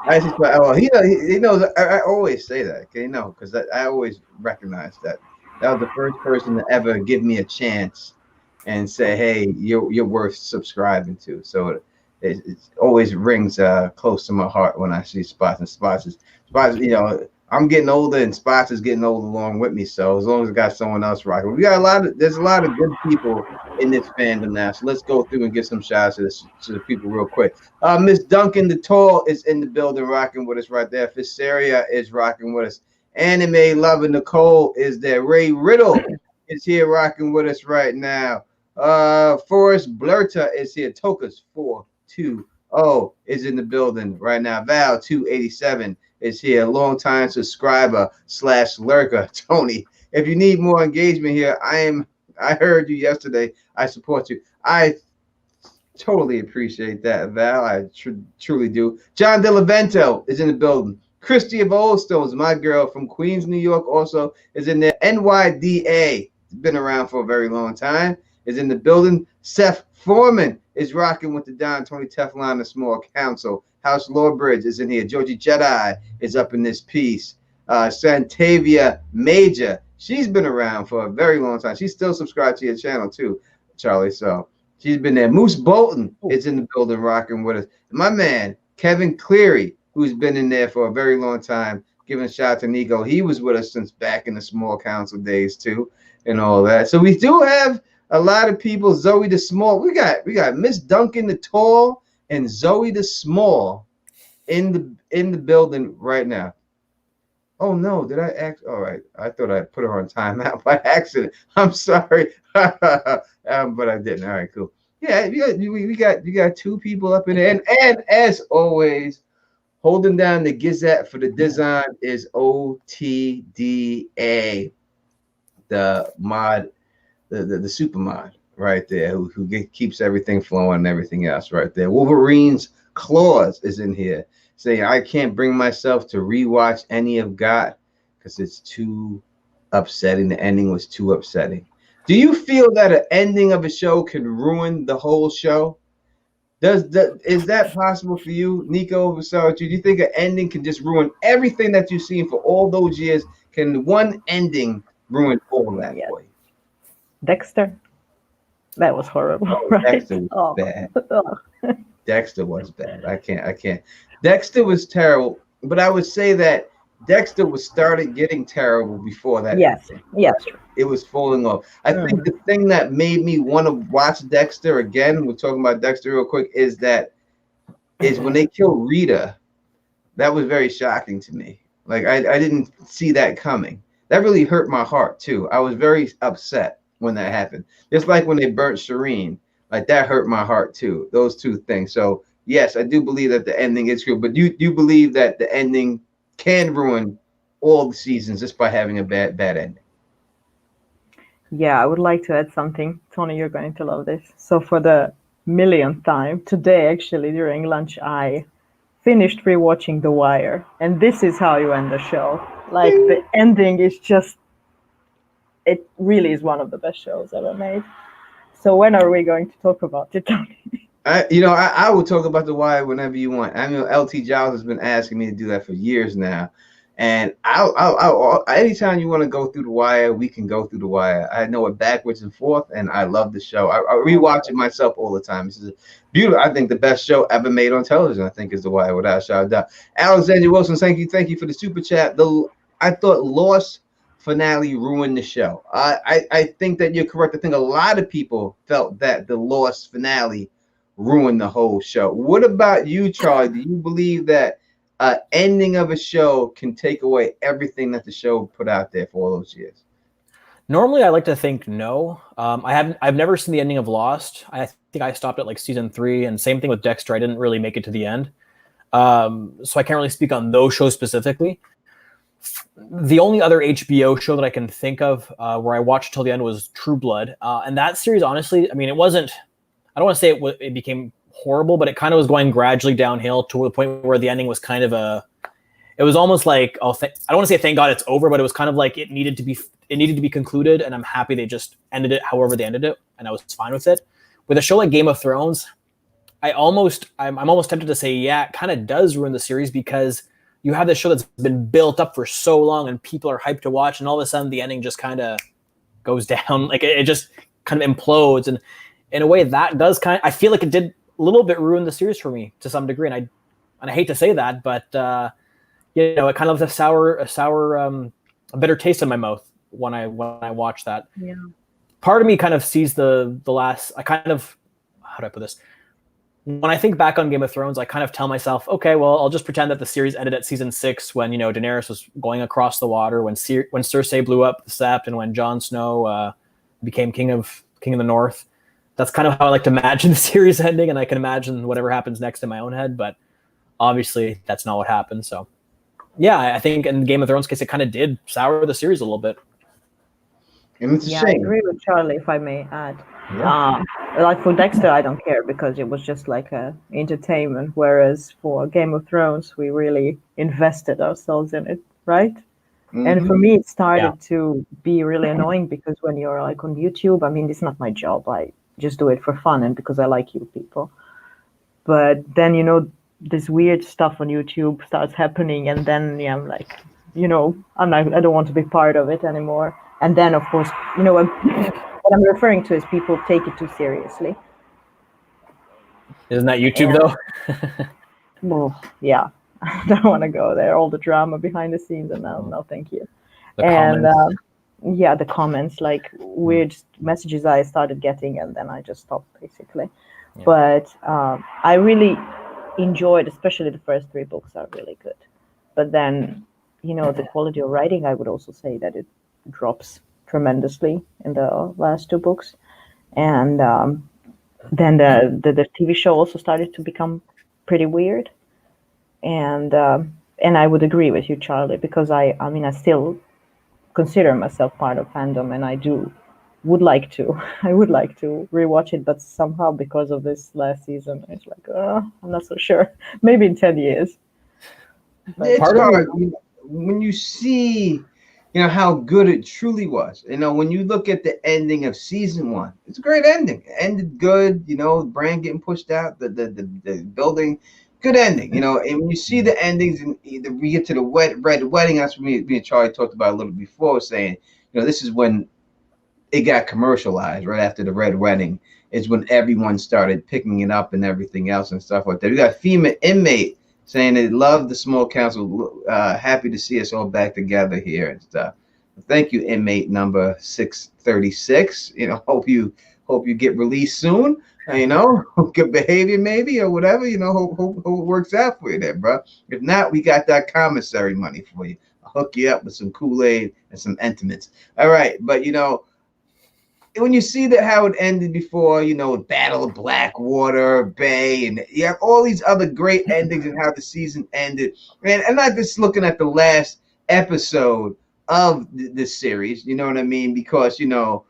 Icy Spots. Oh, he knows. I always say that, you know, because I always recognize that. That was the first person to ever give me a chance and say, "Hey, you're worth subscribing to." So it always rings close to my heart when I see Spots. And Spots. You know, I'm getting older, and Spots is getting older along with me. So as long as I got someone else rocking, there's a lot of good people in this fandom now. So let's go through and give some shout outs to the people real quick. Miss Duncan the Tall is in the building, rocking with us right there. Fisseria is rocking with us. Anime Lover Nicole is there. Ray Riddle is here rocking with us right now. Forrest Blurta is here. Tokas 420 is in the building right now. Val 287 is here. Longtime subscriber / lurker. Tony, if you need more engagement here, I heard you yesterday. I support you. I totally appreciate that, Val. I truly do. John Delavento is in the building. Christy of Old Stones, my girl from Queens, New York, also is in there. NYDA, been around for a very long time, is in the building. Seth Foreman is rocking with the Don Tony Teflon, the Small Council. House Lawbridge is in here. Georgie Jedi is up in this piece. Santavia Major, she's been around for a very long time. She's still subscribed to your channel too, Charlie. So she's been there. Moose Bolton is in the building rocking with us. My man, Kevin Cleary, who's been in there for a very long time, giving a shout out to Nico. He was with us since back in the Small Council days too, and all that. So we do have a lot of people. Zoe the Small. We got Miss Duncan the Tall and Zoe the Small in the building right now. Oh no, did I act? All right, I thought I put her on timeout by accident. I'm sorry, but I didn't. All right, cool. Yeah, we got two people up in there, and as always, holding down the Gazette for the design is OTDA, the mod, the super mod right there, who keeps everything flowing and everything else right there. Wolverine's Claws is in here saying, I can't bring myself to rewatch any of GOT because it's too upsetting. The ending was too upsetting. Do you feel that an ending of a show can ruin the whole show? Is that possible for you, Nico? Do you think an ending can just ruin everything that you've seen for all those years? Can one ending ruin all that for you? Dexter. That was horrible. Right? Dexter was bad. Dexter was bad. I can't. Dexter was terrible, but I would say that Dexter was started getting terrible before that. Yes. It was falling off. I think the thing that made me want to watch Dexter again, we're talking about Dexter real quick, is when they killed Rita. That was very shocking to me. Like I didn't see that coming. That really hurt my heart too. I was very upset when that happened. Just like when they burnt Shireen, like that hurt my heart too. Those two things. So yes, I do believe that the ending is true, but you believe that the ending can ruin all the seasons just by having a bad ending. Yeah, I would like to add something. Tony, you're going to love this. So for the millionth time, today actually during lunch, I finished rewatching The Wire. And this is how you end the show. Like the ending is just, it really is one of the best shows ever made. So when are we going to talk about it, Tony? I will talk about The Wire whenever you want. I know LT Giles has been asking me to do that for years now. And I'll anytime you want to go through The Wire, we can go through The Wire. I know it backwards and forth, and I love the show. I rewatch it myself all the time. This is beautiful. I think the best show ever made on television, I think, is The Wire, without a shadow of doubt. Alexander Wilson, thank you for the super chat. I thought Lost finale ruined the show. I think that you're correct. I think a lot of people felt that the lost finale ruined the whole show. What about you, Charlie? Do you believe that ending of a show can take away everything that the show put out there for all those years? Normally, I like to think no. I've never seen the ending of Lost. I think I stopped at like season 3, and same thing with Dexter. I didn't really make it to the end, so I can't really speak on those shows specifically. The only other HBO show that I can think of where I watched till the end was True Blood, and that series, honestly, I mean, it wasn't. I don't want to say it became horrible, but it kind of was going gradually downhill to the point where the ending was kind of it was almost like, I don't want to say thank God it's over, but it was kind of like it needed to be concluded, and I'm happy they just ended it however they ended it, and I was fine with it. With a show like Game of Thrones, I'm almost tempted to say, yeah, it kind of does ruin the series, because you have this show that's been built up for so long and people are hyped to watch, and all of a sudden the ending just kind of goes down. Like it just kind of implodes, and in a way that does I feel like it did a little bit ruin the series for me to some degree, and I hate to say that, but it kind of left a bitter taste in my mouth when I watched that. Yeah. Part of me kind of sees the last. How do I put this? When I think back on Game of Thrones, I kind of tell myself, okay, well, I'll just pretend that the series ended at season 6 when Daenerys was going across the water, when Cersei blew up the Sept, and when Jon Snow became king of the North. That's kind of how I like to imagine the series ending, and I can imagine whatever happens next in my own head. But obviously, that's not what happened. So, yeah, I think in Game of Thrones case, it kind of did sour the series a little bit. And it's a shame. I agree with Charlie, if I may add. Yeah. Like for Dexter, I don't care because it was just like a entertainment. Whereas for Game of Thrones, we really invested ourselves in it, right? Mm-hmm. And for me, it started to be really annoying because when you're like on YouTube, I mean, it's not my job. I just do it for fun and because I like you people. But then, this weird stuff on YouTube starts happening, and then I'm like, I don't want to be part of it anymore. And then, of course, what I'm referring to is people take it too seriously. Isn't that YouTube, though? Well, yeah. I don't want to go there. All the drama behind the scenes, and no, thank you. Comments. The comments, like weird messages I started getting, and then I just stopped, basically. Yeah. But I really enjoyed, especially the first 3 books are really good. But then, the quality of writing, I would also say that it drops tremendously in the last 2 books, and then the TV show also started to become pretty weird, and I would agree with you, Charlie, because I still consider myself part of fandom, and I would like to rewatch it, but somehow because of this last season, it's like I'm not so sure. Maybe in 10 years. It's hard when you see how good it truly was. When you look at the ending of season 1, it's a great ending. It ended good. Bran getting pushed out, the building, good ending. And when you see the endings, and we get to the red wedding, that's what me and Charlie talked about a little before, saying, this is when it got commercialized. Right after the red wedding is when everyone started picking it up and everything else and stuff like that. We got a female inmate saying they love the small council, happy to see us all back together here and stuff. Thank you, inmate number 636. Hope you get released soon. Good behavior maybe or whatever. Hope it works out for you there, bro. If not, we got that commissary money for you. I'll hook you up with some Kool-Aid and some Intimates. All right, but when you see that how it ended before, Battle of Blackwater Bay, and you have all these other great endings and how the season ended, and I'm not just looking at the last episode of this series, you know what I mean? Because the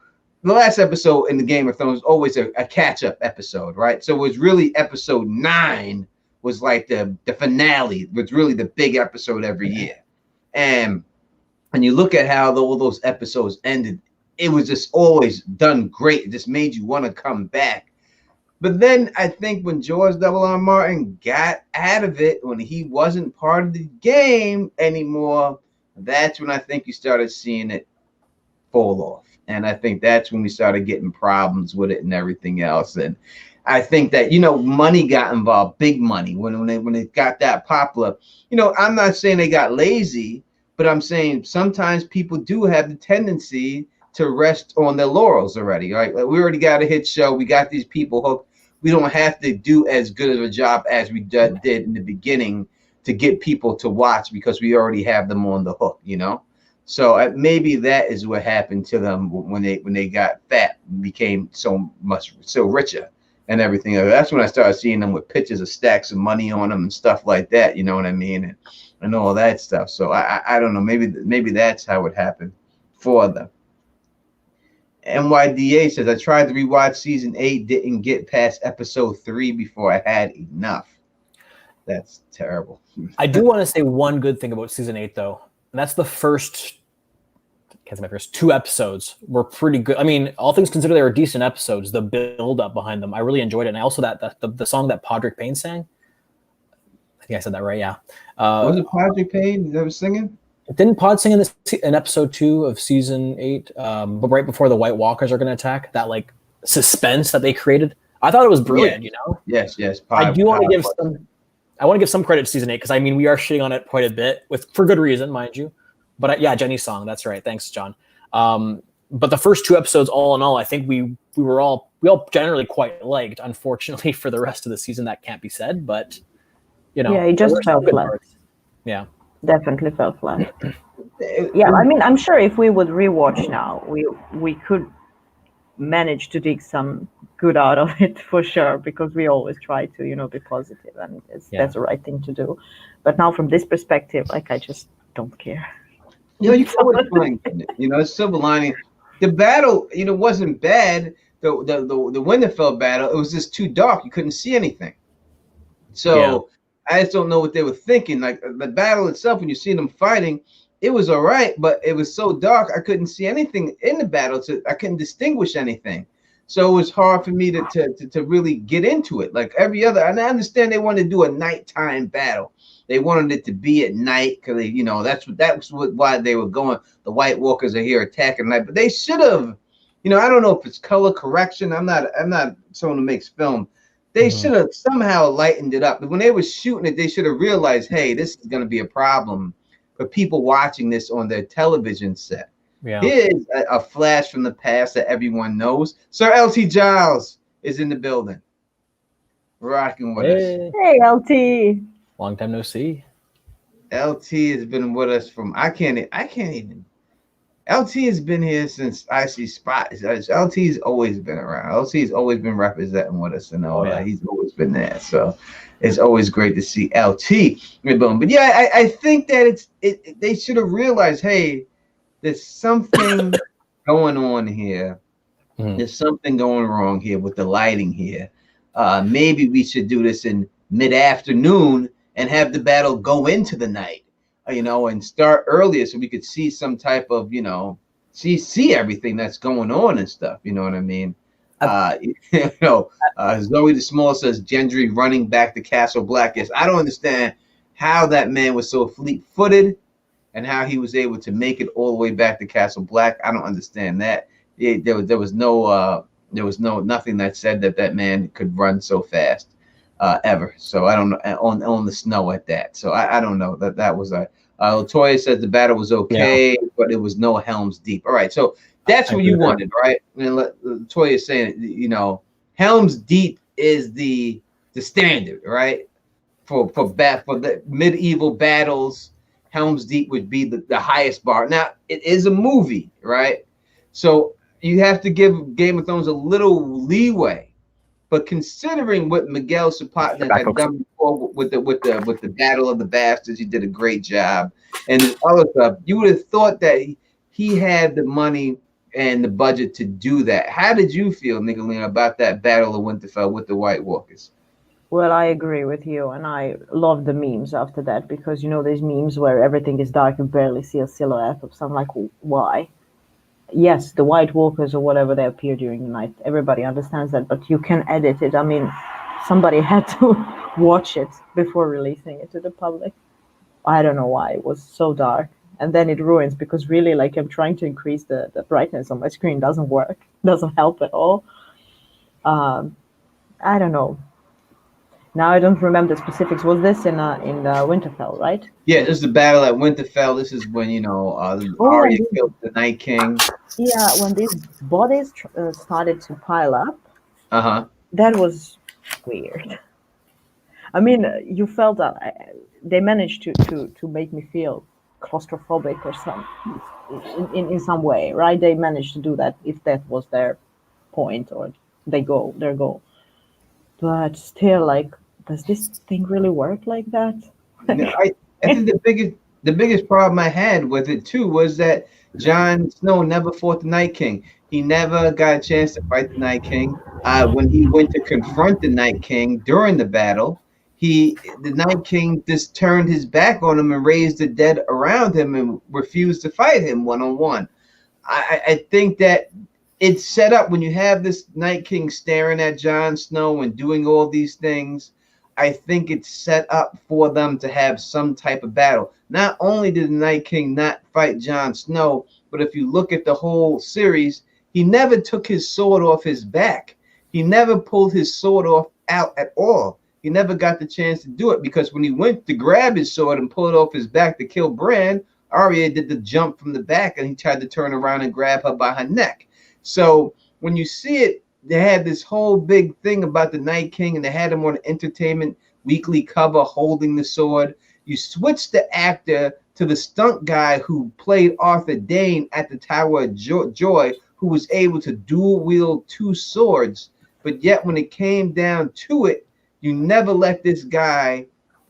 last episode in the Game of Thrones is always a catch-up episode, right? So it was really episode 9 was like the finale, was really the big episode every year, and when you look at how all those episodes ended, it was just always done great. It just made you want to come back. But then I think when George R.R. Martin got out of it, when he wasn't part of the game anymore, that's when I think you started seeing it fall off. And I think that's when we started getting problems with it and everything else. And I think that, money got involved, big money, when it got that popular. I'm not saying they got lazy, But I'm saying sometimes people do have the tendency to rest on their laurels already, right? Like we already got a hit show. We got these people hooked. We don't have to do as good of a job as we did in the beginning to get people to watch because we already have them on the hook, you know? So maybe that is what happened to them when they got fat and became so richer and everything. That's when I started seeing them with pictures of stacks of money on them and stuff like that. You know what I mean? And all that stuff. So I don't know. Maybe that's how it happened for them. NYDA says, I tried to rewatch season 8, didn't get past episode 3 before I had enough. That's terrible. I do want to say one good thing about season 8, though. And that's the first 2 episodes were pretty good. I mean, all things considered, they were decent episodes. The build up behind them, I really enjoyed it. And also the song that Podrick Payne sang. I think I said that right. Yeah. Was it Podrick Payne that was singing? Didn't Pod sing in episode 2 of season 8? But right before the White Walkers are going to attack, that like suspense that they created. I thought it was brilliant. You know. Yes. I do want to give some. I want to give some credit to season 8 because I mean we are shitting on it quite a bit for good reason, mind you. But yeah, Jenny's song. That's right. Thanks, John. But the first 2 episodes, all in all, I think we all generally quite liked. Unfortunately, for the rest of the season, that can't be said. But you know, yeah, it just fell flat. Yeah, definitely fell flat. Yeah, I mean, I'm sure if we would rewatch now, we could manage to dig some good out of it for sure, because we always try to, you know, be positive, and that's the right thing to do. But now from this perspective, like, I just don't care. You know, you can always find, you know, silver lining. The battle, you know, wasn't bad. The Winterfell battle, it was just too dark. You couldn't see anything. So I just don't know what they were thinking. Like the battle itself, when you see them fighting, it was all right, but it was so dark I couldn't see anything in the battle. I couldn't distinguish anything. So it was hard for me to really get into it. Like every other, and I understand they wanted to do a nighttime battle. They wanted it to be at night because you know why they were going. The White Walkers are here attacking at night, but they should have, you know, I don't know if it's color correction. I'm not someone who makes film. They should have somehow lightened it up. But when they were shooting it, they should have realized, hey, this is going to be a problem for people watching this on their television set. Yeah. Here's a flash from the past that everyone knows. Sir L.T. Giles is in the building, rocking with us. Hey, L.T. Long time no see. LT has been with us from I can't even. LT has been here since I see Spot. LT's always been around. LT's always been representing with us and all that. He's always been there. So it's always great to see LT. But yeah, I think that they should have realized, hey, there's something going on here. There's something going wrong here with the lighting here. Maybe we should do this in mid-afternoon and have the battle go into the night, you know, and start earlier so we could see some type of, you know, see everything that's going on and stuff. You know what I mean? You know, Zoe the Small says Gendry running back to Castle Black. Yes, I don't understand how that man was so fleet-footed and how he was able to make it all the way back to Castle Black. I don't understand that. There was nothing that said that man could run so fast. Ever. So I don't know, on the snow at that. So I don't know that was a Latoya says the battle was okay, but it was no Helm's Deep. All right, so that's what you wanted, right? And Latoya is saying, you know, Helm's Deep is the standard, right? For the medieval battles, Helm's Deep would be the highest bar. Now it is a movie, right? So you have to give Game of Thrones a little leeway. But considering what Miguel Sapochnik had done before with the Battle of the Bastards, he did a great job. And this other stuff, you would have thought that he had the money and the budget to do that. How did you feel, Nicolina, about that Battle of Winterfell with the White Walkers? Well, I agree with you, and I love the memes after that, because, you know, there's memes where everything is dark and barely see a silhouette of something. Like, why? Yes, the White Walkers or whatever, they appear during the night. Everybody understands that, but you can edit it. I mean, somebody had to watch it before releasing it to the public. I don't know why it was so dark. And then it ruins, because really, like, I'm trying to increase the brightness on my screen. Doesn't work. Doesn't help at all. I don't know. Now I don't remember the specifics. Was this in Winterfell, right? Yeah, this is the battle at Winterfell. This is when Arya killed the Night King. Yeah, when these bodies started to pile up. That was weird. I mean, you felt that they managed to make me feel claustrophobic or some in some way, right? They managed to do that if that was their point or their goal. But still, like, does this thing really work like that? I think the biggest problem I had with it too was that Jon Snow never fought the Night King. He never got a chance to fight the Night King. When he went to confront the Night King during the battle, the Night King just turned his back on him and raised the dead around him and refused to fight him one-on-one. I think that it's set up when you have this Night King staring at Jon Snow and doing all these things. I think it's set up for them to have some type of battle. Not only did the Night King not fight Jon Snow, but if you look at the whole series, he never took his sword off his back. He never pulled his sword out at all. He never got the chance to do it because when he went to grab his sword and pull it off his back to kill Bran, Arya did the jump from the back and he tried to turn around and grab her by her neck. So when you see it, they had this whole big thing about the Night King and they had him on Entertainment Weekly cover holding the sword. You switch the actor to the stunt guy who played Arthur Dayne at the Tower of Joy, who was able to dual wield two swords. But yet when it came down to it, you never let this guy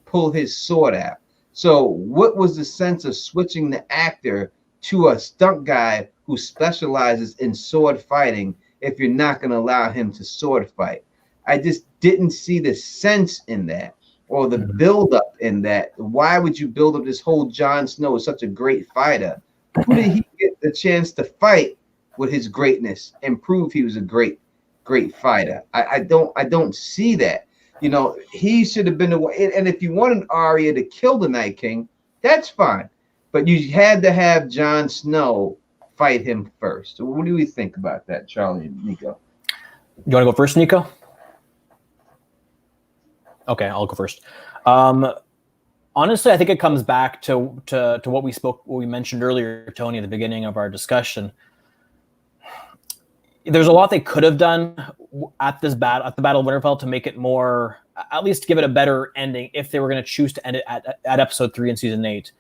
pull his sword out. So what was the sense of switching the actor to a stunt guy who specializes in sword fighting if you're not going to allow him to sword fight? I just didn't see the sense in that or the build-up in that. Why would you build up this whole Jon Snow as such a great fighter? Who did he get the chance to fight with his greatness and prove he was a great fighter? I don't see that. You know, he should have been the one. And if you wanted Arya to kill the Night King, that's fine. But you had to have Jon Snow fight him first. So what do we think about that, Charlie and Nico? You want to go first, Nico? Okay, I'll go first. Honestly, I think it comes back to what we mentioned earlier, Tony, at the beginning of our discussion. There's a lot they could have done at the Battle of Winterfell to make it more, at least give it a better ending if they were going to choose to end it at episode 3 in season 8.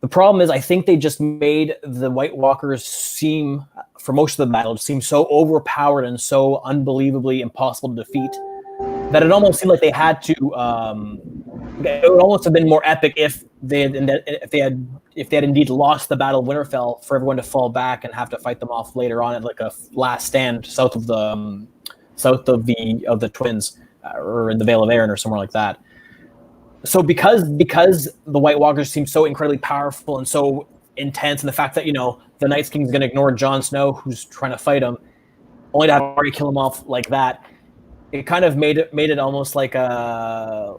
The problem is I think they just made the White Walkers seem, for most of the battle, seem so overpowered and so unbelievably impossible to defeat that it almost seemed like they had to. It would almost have been more epic if they had indeed lost the Battle of Winterfell for everyone to fall back and have to fight them off later on at like a last stand south of the Twins or in the Vale of Arryn or somewhere like that. So because the White Walkers seem so incredibly powerful and so intense, and the fact that the Night King's going to ignore Jon Snow who's trying to fight him, only to have Arya kill him off like that, it kind of made it almost like a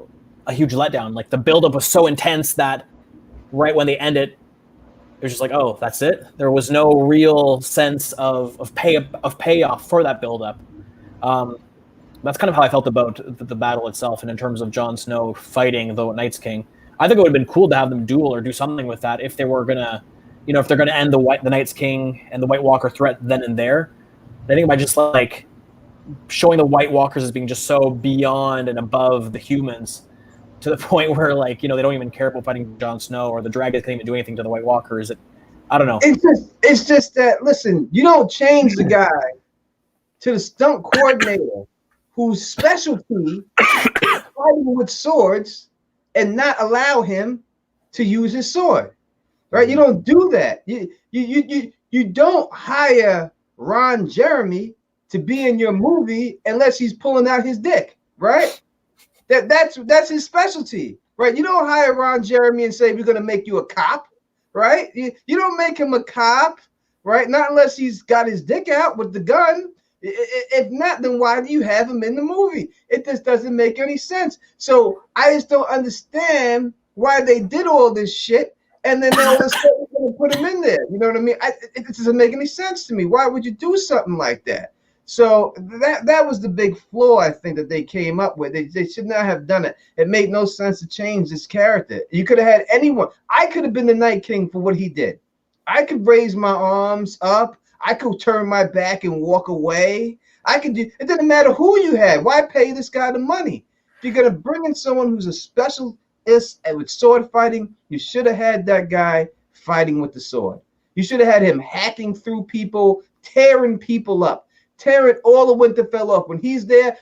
huge letdown. Like the buildup was so intense that right when they end it was just like, oh, that's it. There was no real sense of payoff for that buildup. That's kind of how I felt about the battle itself, and in terms of Jon Snow fighting the Night's King. I think it would have been cool to have them duel or do something with that if they were gonna, if they're gonna end the Night's King and the White Walker threat then and there. I think by just like showing the White Walkers as being just so beyond and above the humans, to the point where they don't even care about fighting Jon Snow, or the dragons can't even do anything to the White Walkers. I don't know. It's just that, listen, you don't change the guy to the stunt coordinator whose specialty is fighting with swords and not allow him to use his sword, right? You don't do that. You don't hire Ron Jeremy to be in your movie unless he's pulling out his dick, right? That's his specialty, right? You don't hire Ron Jeremy and say, we're going to make you a cop, right? You don't make him a cop, right? Not unless he's got his dick out with the gun. If not, then why do you have him in the movie? It just doesn't make any sense. So I just don't understand why they did all this shit, and then all of a sudden they're going to put him in there. You know what I mean? It doesn't make any sense to me. Why would you do something like that? So that was the big flaw, I think, that they came up with. They should not have done it. It made no sense to change this character. You could have had anyone. I could have been the Night King for what he did. I could raise my arms up. I could turn my back and walk away. I could do. It didn't matter who you had. Why pay this guy the money? If you're gonna bring in someone who's a specialist with sword fighting, you should have had that guy fighting with the sword. You should have had him hacking through people, tearing people up. Tearing all the Winterfell off. When he's there,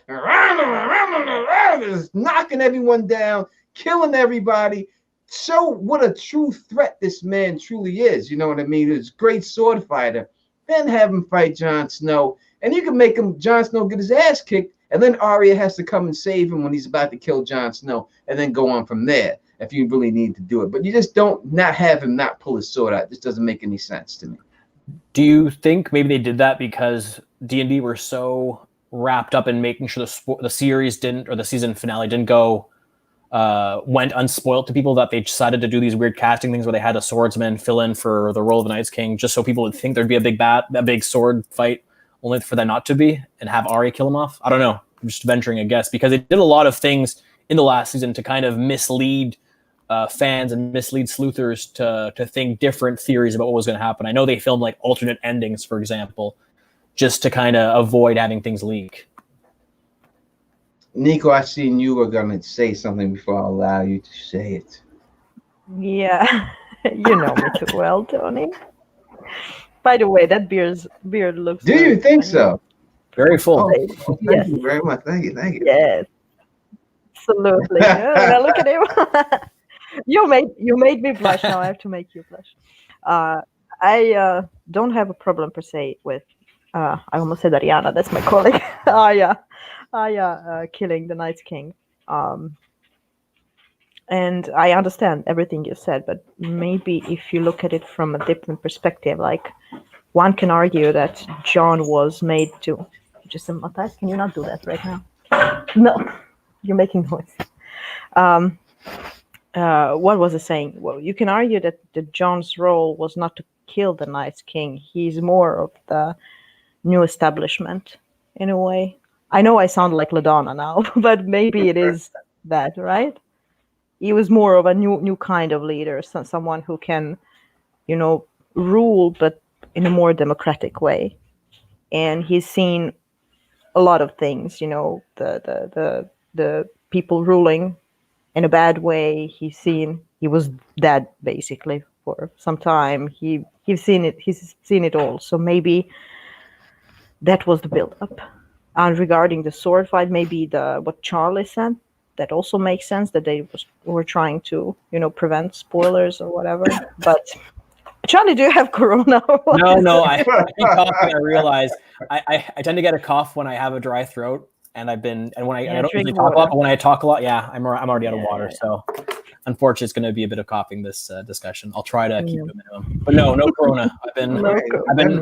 just knocking everyone down, killing everybody. Show what a true threat this man truly is. You know what I mean? He's a great sword fighter. Then have him fight Jon Snow. And you can make Jon Snow get his ass kicked, and then Arya has to come and save him when he's about to kill Jon Snow, and then go on from there if you really need to do it. But you just don't not have him not pull his sword out. This doesn't make any sense to me. Do you think maybe they did that because D&D were so wrapped up in making sure the series didn't, or the season finale didn't went unspoiled to people, that they decided to do these weird casting things where they had a swordsman fill in for the role of the Night's King, just so people would think there'd be a big sword fight, only for that not to be, and have Arya kill him off? I don't know. I'm just venturing a guess, because they did a lot of things in the last season to kind of mislead fans and mislead sleuthers to think different theories about what was going to happen. I know they filmed like alternate endings, for example, just to kind of avoid having things leak. Nico, I seen you were going to say something before I allow you to say it. Yeah, you know me too well, Tony. By the way, that beard looks... Do you think so? Very full. Oh, thank you very much. Thank you. Yes, absolutely. Yeah, look at him. You made me blush. Now I have to make you blush. I don't have a problem per se with. I almost said Ariana. That's my colleague. Arya killing the Night's King. And I understand everything you said, but maybe if you look at it from a different perspective, like one can argue that Jon was made to. Just Matthias, can you not do that right now? No, you're making noise. What was I saying? Well, you can argue that Jon's role was not to kill the Night's King. He's more of the new establishment in a way. I know I sound like LaDonna now, but maybe it is that, right? He was more of a new kind of leader, someone who can, rule, but in a more democratic way. And he's seen a lot of things, the people ruling in a bad way. He was dead basically for some time. He's seen it all. So maybe that was the build-up. And regarding the sword fight, maybe what Charlie said, that also makes sense, that they were trying to, prevent spoilers or whatever. But Charlie, do you have corona? No. I keep coughing. I realize I tend to get a cough when I have a dry throat, and I don't usually talk a lot. But when I talk a lot, I'm already out of water. Yeah. So unfortunately, it's going to be a bit of coughing this discussion. I'll try to keep it minimum. But no corona. I've been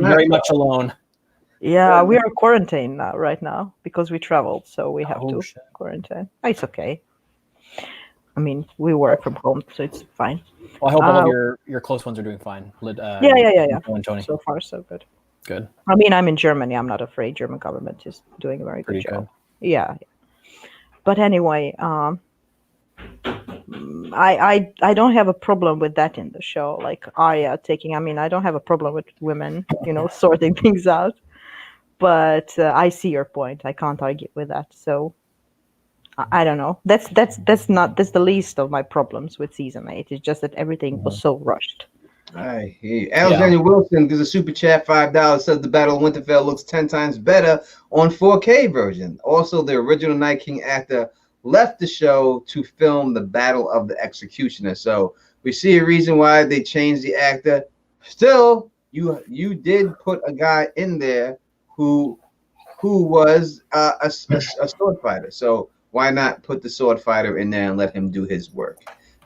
very much alone. Yeah, we are quarantined right now because we traveled, so we have to quarantine. It's okay. I mean, we work from home, so it's fine. Well, I hope all of your close ones are doing fine. Yeah. And Tony. So far, so good. Good. I mean, I'm in Germany. I'm not afraid. German government is doing a very good job. Yeah. But anyway, I don't have a problem with that in the show. Like Arya I don't have a problem with women, sorting things out. But I see your point. I can't argue with that. So I don't know. That's the least of my problems with season 8. It's just that everything was so rushed. I hear you. Alexander Wilson gives a super chat $5. Says the Battle of Winterfell looks 10 times better on 4K version. Also, the original Night King actor left the show to film the Battle of the Executioner. So we see a reason why they changed the actor. Still, you did put a guy in there who was a sword fighter. So why not put the sword fighter in there and let him do his work?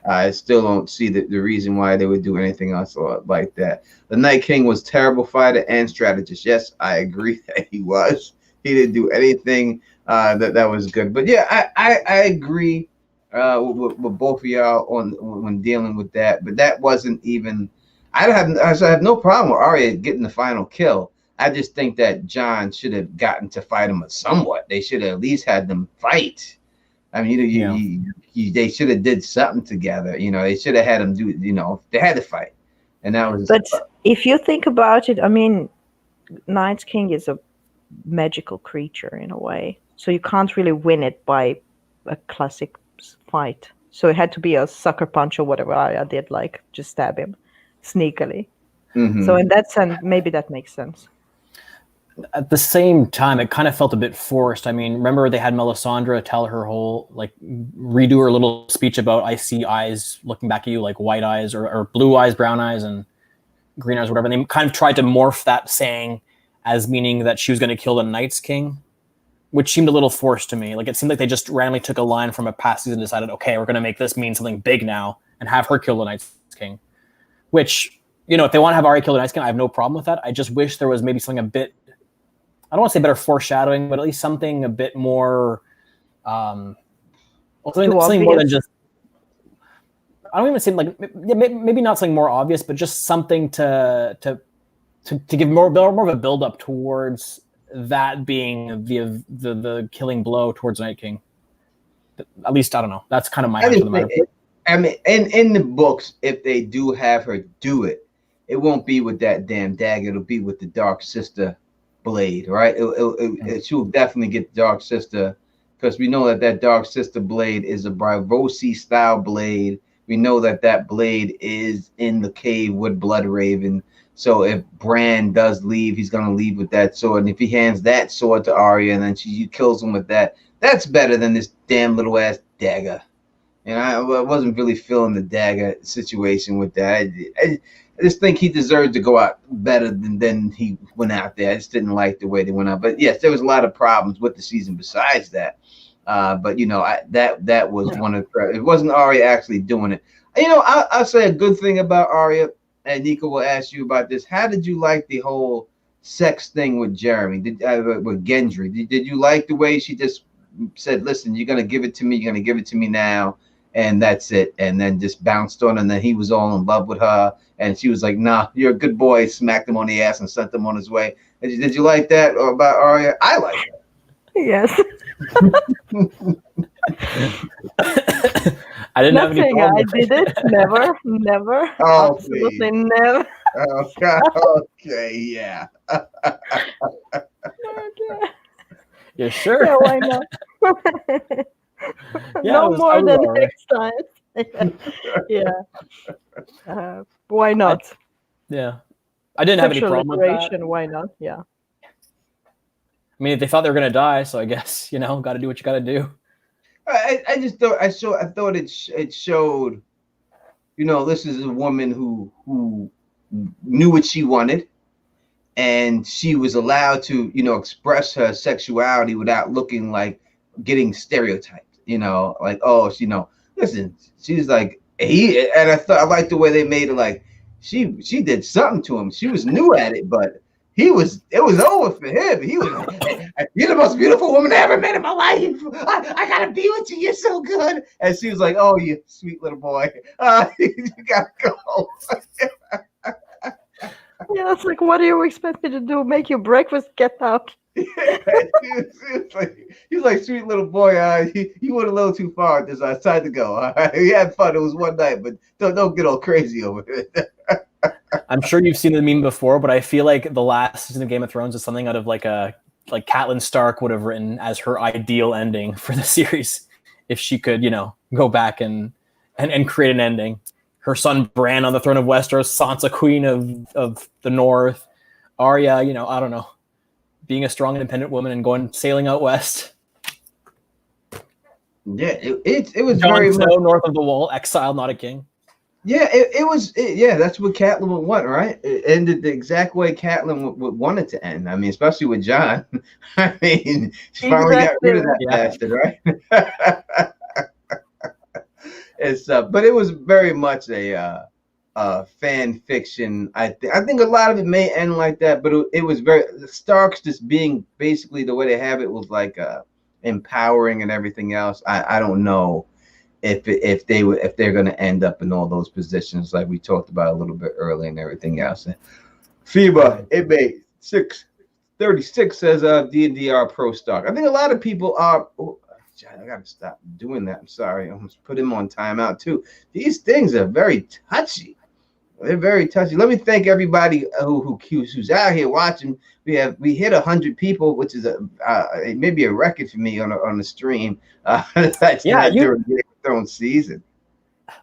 I still don't see the reason why they would do anything else like that. The Night King was terrible fighter and strategist. Yes, I agree that he was. He didn't do anything that was good. But yeah, I agree with both of y'all when dealing with that. But that wasn't even. I have no problem with Arya getting the final kill. I just think that Jon should have gotten to fight him somewhat. They should have at least had them fight. I mean, they should have did something together. They should have had them do. They had to fight, and that was. But if you think about it, I mean, Night King is a magical creature in a way, so you can't really win it by a classic fight. So it had to be a sucker punch or whatever Arya did, like just stab him sneakily. Mm-hmm. So in that sense, maybe that makes sense. At the same time, it kind of felt a bit forced. I mean, remember they had Melisandre tell her whole, like, redo her little speech about I see eyes looking back at you, like white eyes or blue eyes, brown eyes, and green eyes, whatever. And they kind of tried to morph that saying as meaning that she was going to kill the Night's King, which seemed a little forced to me. Like, it seemed like they just randomly took a line from a past season and decided, okay, we're going to make this mean something big now and have her kill the Night's King. Which, if they want to have Arya kill the Night's King, I have no problem with that. I just wish there was maybe something a bit, I don't want to say better foreshadowing, but at least something a bit more, something more than just, I don't even say like, maybe not something more obvious, but just something to give more of a build up towards that being the killing blow towards Night King. At least, I don't know. That's kind of my answer to the matter. I mean, in the books, if they do have her do it, it won't be with that damn dagger. It'll be with the Dark Sister blade, right? She'll definitely get the Dark Sister, because we know that Dark Sister blade is a Braavosi style blade. We know that blade is in the cave with Blood Raven. So if Bran does leave, he's gonna leave with that sword. And if he hands that sword to Arya and then she kills him with that, that's better than this damn little ass dagger. And I wasn't really feeling the dagger situation with that. I just think he deserved to go out better than he went out there. I just didn't like the way they went out. But yes, there was a lot of problems with the season besides that. But that was one of the, it wasn't Arya actually doing it. I'll say a good thing about Arya, and Nico will ask you about this. How did you like the whole sex thing with Jeremy? With Gendry? Did you like the way she just said, "Listen, you're gonna give it to me. You're gonna give it to me now." And that's it. And then just bounced on, and then he was all in love with her. And she was like, "Nah, you're a good boy." Smacked him on the ass and sent him on his way. Did you like that about Arya? I like that. Yes. I didn't have any problem. I did it. Never. Oh, absolutely please. Never. Okay, yeah. Okay. Yeah, sure. Yeah, why not? No more than next time. Yeah. Why not? Yeah. I didn't have any problem with that. Why not? Yeah. I mean, if they thought they were going to die, so I guess, got to do what you got to do. I just thought I thought it showed, this is a woman who knew what she wanted, and she was allowed to, express her sexuality without looking like getting stereotyped, like, oh, listen, she's like, and I liked the way they made it, like, she did something to him. She was new at it, but it was over for him. He was, "You're the most beautiful woman I ever met in my life. I gotta be with you. You're so good." And she was like, "Oh, you sweet little boy. You gotta go." Yeah, it's like, what do you expect me to do? Make you breakfast? Get out. He was like, "Sweet little boy. You went a little too far. This it's time to go. We had fun. It was one night, but don't get all crazy over it." I'm sure you've seen the meme before, but I feel like the last season of Game of Thrones is something out of like Catelyn Stark would have written as her ideal ending for the series, if she could, go back and create an ending. Her son Bran on the throne of Westeros, Sansa queen of the North, Arya, I don't know, being a strong, independent woman and going sailing out west. Yeah, it was Jon very Snow north of the Wall, exiled, not a king. Yeah, it was. Yeah, that's what Catelyn would want, right? It ended the exact way Catelyn would want it to end. I mean, especially with Jon. I mean, she finally got rid of that bastard, right? But it was very much a fan fiction. I think a lot of it may end like that, but it was very Starks just being basically the way they have it was like empowering and everything else. I don't know if they're going to end up in all those positions like we talked about a little bit earlier and everything else. FIBA, it made 6 36 says D&DR Pro Stock. I think a lot of people are. Oh, I gotta stop doing that. I'm sorry. I almost put him on timeout too. These things are very touchy. They're very touchy. Let me thank everybody who's out here watching. We hit 100 people, which is maybe a record for me on the stream. That's not during Game of Thrones season.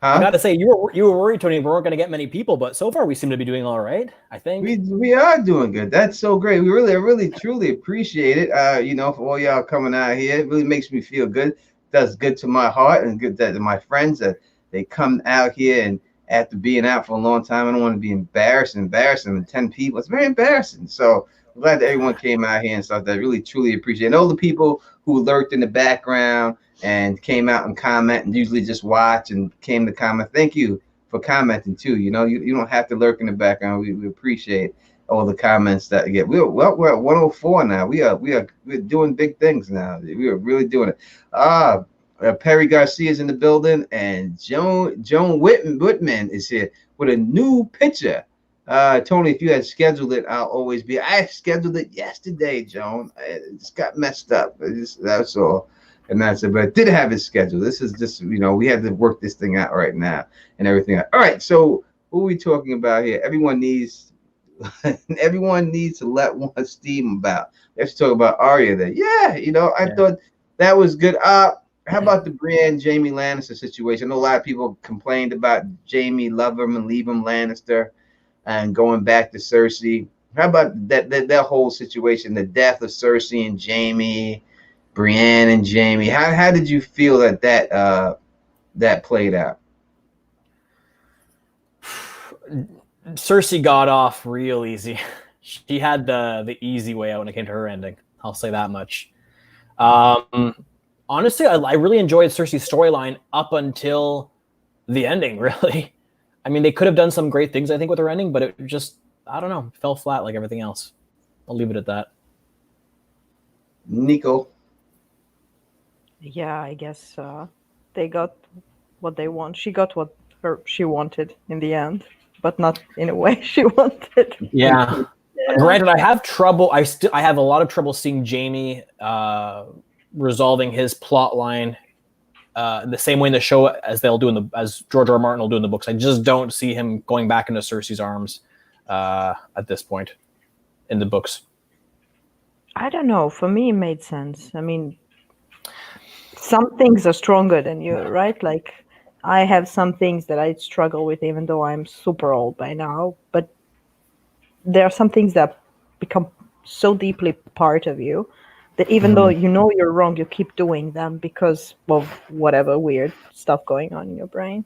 I gotta say, you were worried, Tony, we weren't gonna get many people, but so far we seem to be doing all right. I think we are doing good. That's so great. We really truly appreciate it. For all y'all coming out here, it really makes me feel good. It does good to my heart and good to my friends that they come out here, and after being out for a long time, I don't want to be embarrassing 10 people. It's very embarrassing. So I'm glad that everyone came out here and stuff. That I really truly appreciate. And all the people who lurked in the background and came out and comment and usually just watch and came to comment. Thank you for commenting too. You don't have to lurk in the background. We appreciate all the comments that you get. We're at 104 now. We're doing big things now. We are really doing it. Perry Garcia is in the building, and Joan Whitman is here with a new picture. Tony, if you had scheduled it, I'll always be. I scheduled it yesterday, Joan. It just got messed up. That's all. And that's it. But it did have it scheduled. This is just, we have to work this thing out right now and everything. All right. So what are we talking about here? Everyone needs to let one steam about. Let's talk about Arya there. I thought that was good. How about the Bran Jaime Lannister situation? I know a lot of people complained about Jaime love him and leave him Lannister and going back to Cersei. How about that whole situation, the death of Cersei and Jaime, Brienne and Jaime? How did you feel that played out? Cersei got off real easy. She had the easy way out when it came to her ending. I'll say that much. Honestly, I really enjoyed Cersei's storyline up until the ending, really. I mean, they could have done some great things, I think, with her ending, but it just, I don't know, fell flat like everything else. I'll leave it at that. Nico? Yeah, I guess they got what they want. She got what she wanted in the end, but not in a way she wanted. Yeah. Granted, I have trouble. I have a lot of trouble seeing Jaime resolving his plot line the same way in the show as they'll do as George R. R. Martin will do in the books. I just don't see him going back into Cersei's arms at this point in the books. I don't know. For me, it made sense. I mean, some things are stronger than you, right? Like, I have some things that I struggle with, even though I'm super old by now. But there are some things that become so deeply part of you that even though you know you're wrong, you keep doing them because of whatever weird stuff going on in your brain.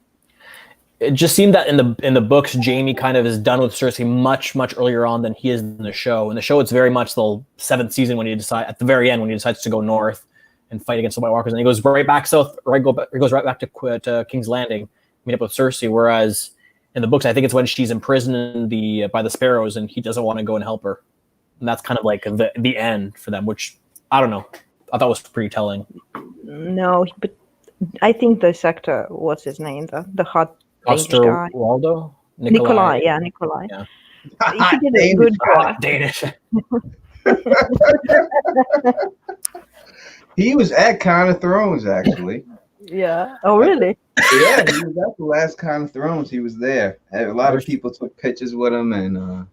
It just seemed that in the books, Jaime kind of is done with Cersei much earlier on than he is in the show. In the show, it's very much the 7th season when at the very end when he decides to go north and fight against the White Walkers, and he goes right back south. He goes right back to King's Landing, meet up with Cersei. Whereas in the books, I think it's when she's imprisoned by the Sparrows, and he doesn't want to go and help her, and that's kind of like the end for them, which I don't know. I thought was pretty telling. No, but I think this actor, what's his name, the hot Oster Waldo? Nikolai. Yeah. He did a good job. Danish. He was at Con of Thrones, actually. Yeah. Oh, really? Yeah, he was at the last Con of Thrones. He was there. A lot of people took pictures with him and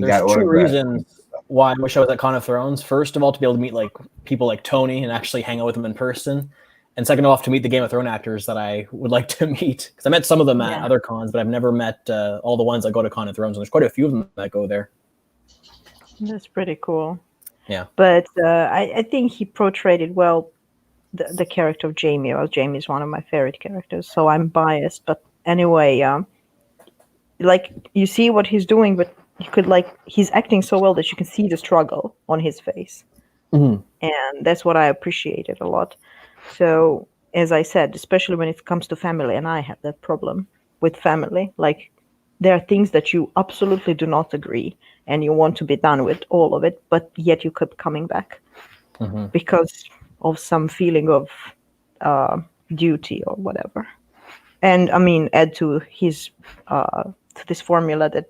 got autographs. There's 2 reasons why I wish I was at Con of Thrones. First of all, to be able to meet like people like Tony and actually hang out with them in person. And second off, to meet the Game of Thrones actors that I would like to meet. Because I met some of them at other cons, but I've never met all the ones that go to Con of Thrones. And there's quite a few of them that go there. That's pretty cool. Yeah. But I think he portrayed it well, the character of Jaime. Well, Jaime is one of my favorite characters, so I'm biased. But anyway, like, you see what he's doing, but you could, like, he's acting so well that you can see the struggle on his face. Mm-hmm. And that's what I appreciated a lot. So, as I said, especially when it comes to family, and I have that problem with family, like, there are things that you absolutely do not agree and you want to be done with all of it, but yet you keep coming back because of some feeling of duty or whatever. And I mean, add to this formula that,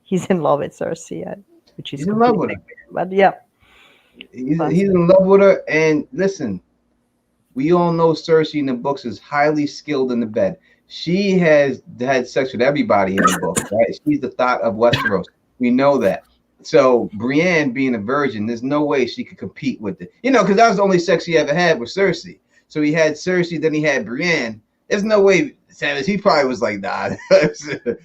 he's in love with Cersei. which is he's in love with her. But yeah, he's in love with her. And listen, we all know Cersei in the books is highly skilled in the bed. She has had sex with everybody in the book, right? She's the thought of Westeros. We know that. So Brienne being a virgin, there's no way she could compete with it. Because that was the only sex he ever had with Cersei. So he had Cersei, then he had Brienne. There's no way, Savage, he probably was like, nah,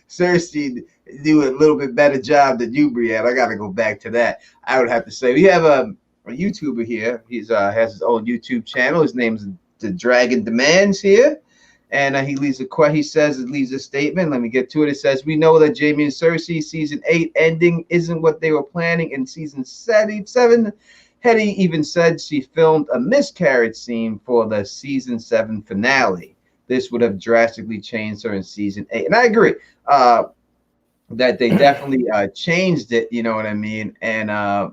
Cersei do a little bit better job than you, Brienne. I got to go back to that. I would have to say. We have a YouTuber here. He's has his own YouTube channel. His name's The Dragon Demands here. And he leaves leaves a statement. Let me get to it. It says, we know that Jaime and Cersei season 8 ending isn't what they were planning in season 7. Hetty even said she filmed a miscarriage scene for the season 7 finale. This would have drastically changed her in season 8. And I agree that they definitely changed it. You know what I mean? And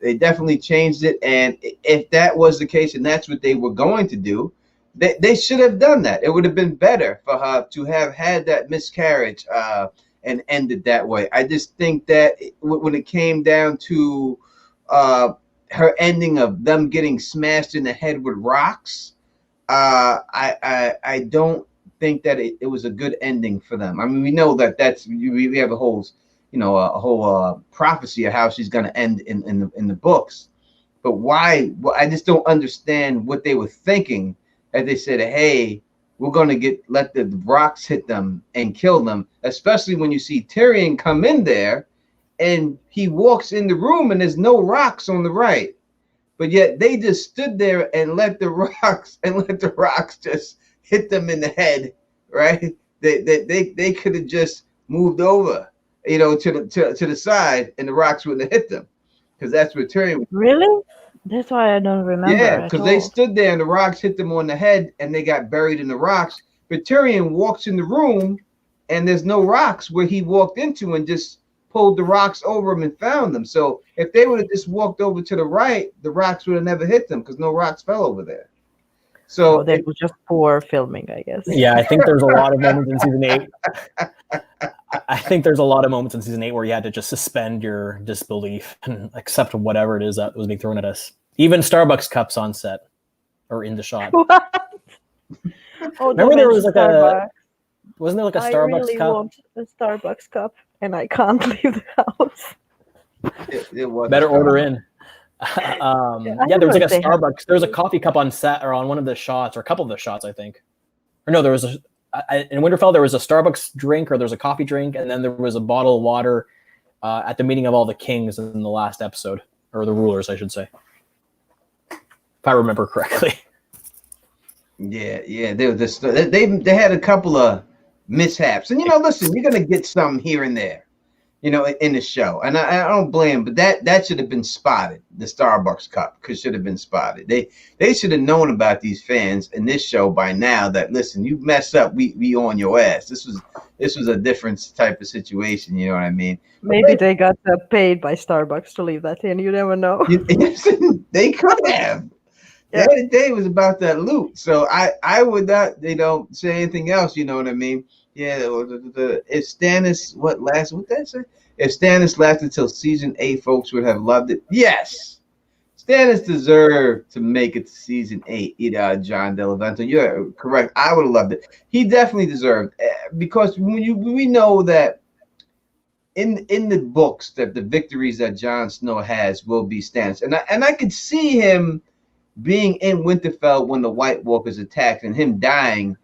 they definitely changed it. And if that was the case and that's what they were going to do, they should have done that. It would have been better for her to have had that miscarriage and ended that way. I just think that when it came down to her ending of them getting smashed in the head with rocks, I don't think that it was a good ending for them. I mean, we know that we have a whole prophecy of how she's going to end in the books. But why? Well, I just don't understand what they were thinking. As they said, hey, we're going to let the rocks hit them and kill them, especially when you see Tyrion come in there and he walks in the room and there's no rocks on the right. But yet they just stood there and let the rocks just hit them in the head, right? They could have just moved over, to the side and the rocks wouldn't have hit them. Because that's what Tyrion was. Really? That's why I don't remember. Yeah, because they stood there and the rocks hit them on the head and they got buried in the rocks. But Tyrion walks in the room and there's no rocks where he walked into and just pulled the rocks over him and found them. So if they would have just walked over to the right, the rocks would have never hit them because no rocks fell over there. So that was just poor filming, I guess. Yeah, I think there's a lot of moments in season 8. I think there's a lot of moments in season 8 where you had to just suspend your disbelief and accept whatever it is that was being thrown at us. Even Starbucks cups on set or in the shot. What? Remember there was wasn't there like a Starbucks cup? I really cup? want a Starbucks cup and I can't leave the house. It was better order in. There was like a Starbucks. There was a coffee cup on set or on one of the shots or a couple of the shots, I think. Or no, there was in Winterfell there was a Starbucks drink or there was a coffee drink, and then there was a bottle of water at the meeting of all the kings in the last episode, or the rulers, I should say, if I remember correctly. Yeah. They had a couple of mishaps, and listen, you're gonna get some here and there. In the show. And I don't blame them, but that should have been spotted. The Starbucks cup should have been spotted. They should have known about these fans in this show by now that, listen, you mess up, we on your ass. This was a different type of situation, you know what I mean? Maybe they got paid by Starbucks to leave that in. You never know. They could have. Yeah. The other day was about that loot. So I would not, say anything else, you know what I mean? Yeah, if Stannis what that say? If Stannis lasted until season 8, folks would have loved it. Yes, Stannis deserved to make it to season 8. John Delavento, you're correct. I would have loved it. He definitely deserved because we know that in the books that the victories that Jon Snow has will be Stannis, and I could see him being in Winterfell when the White Walkers attacked and him dying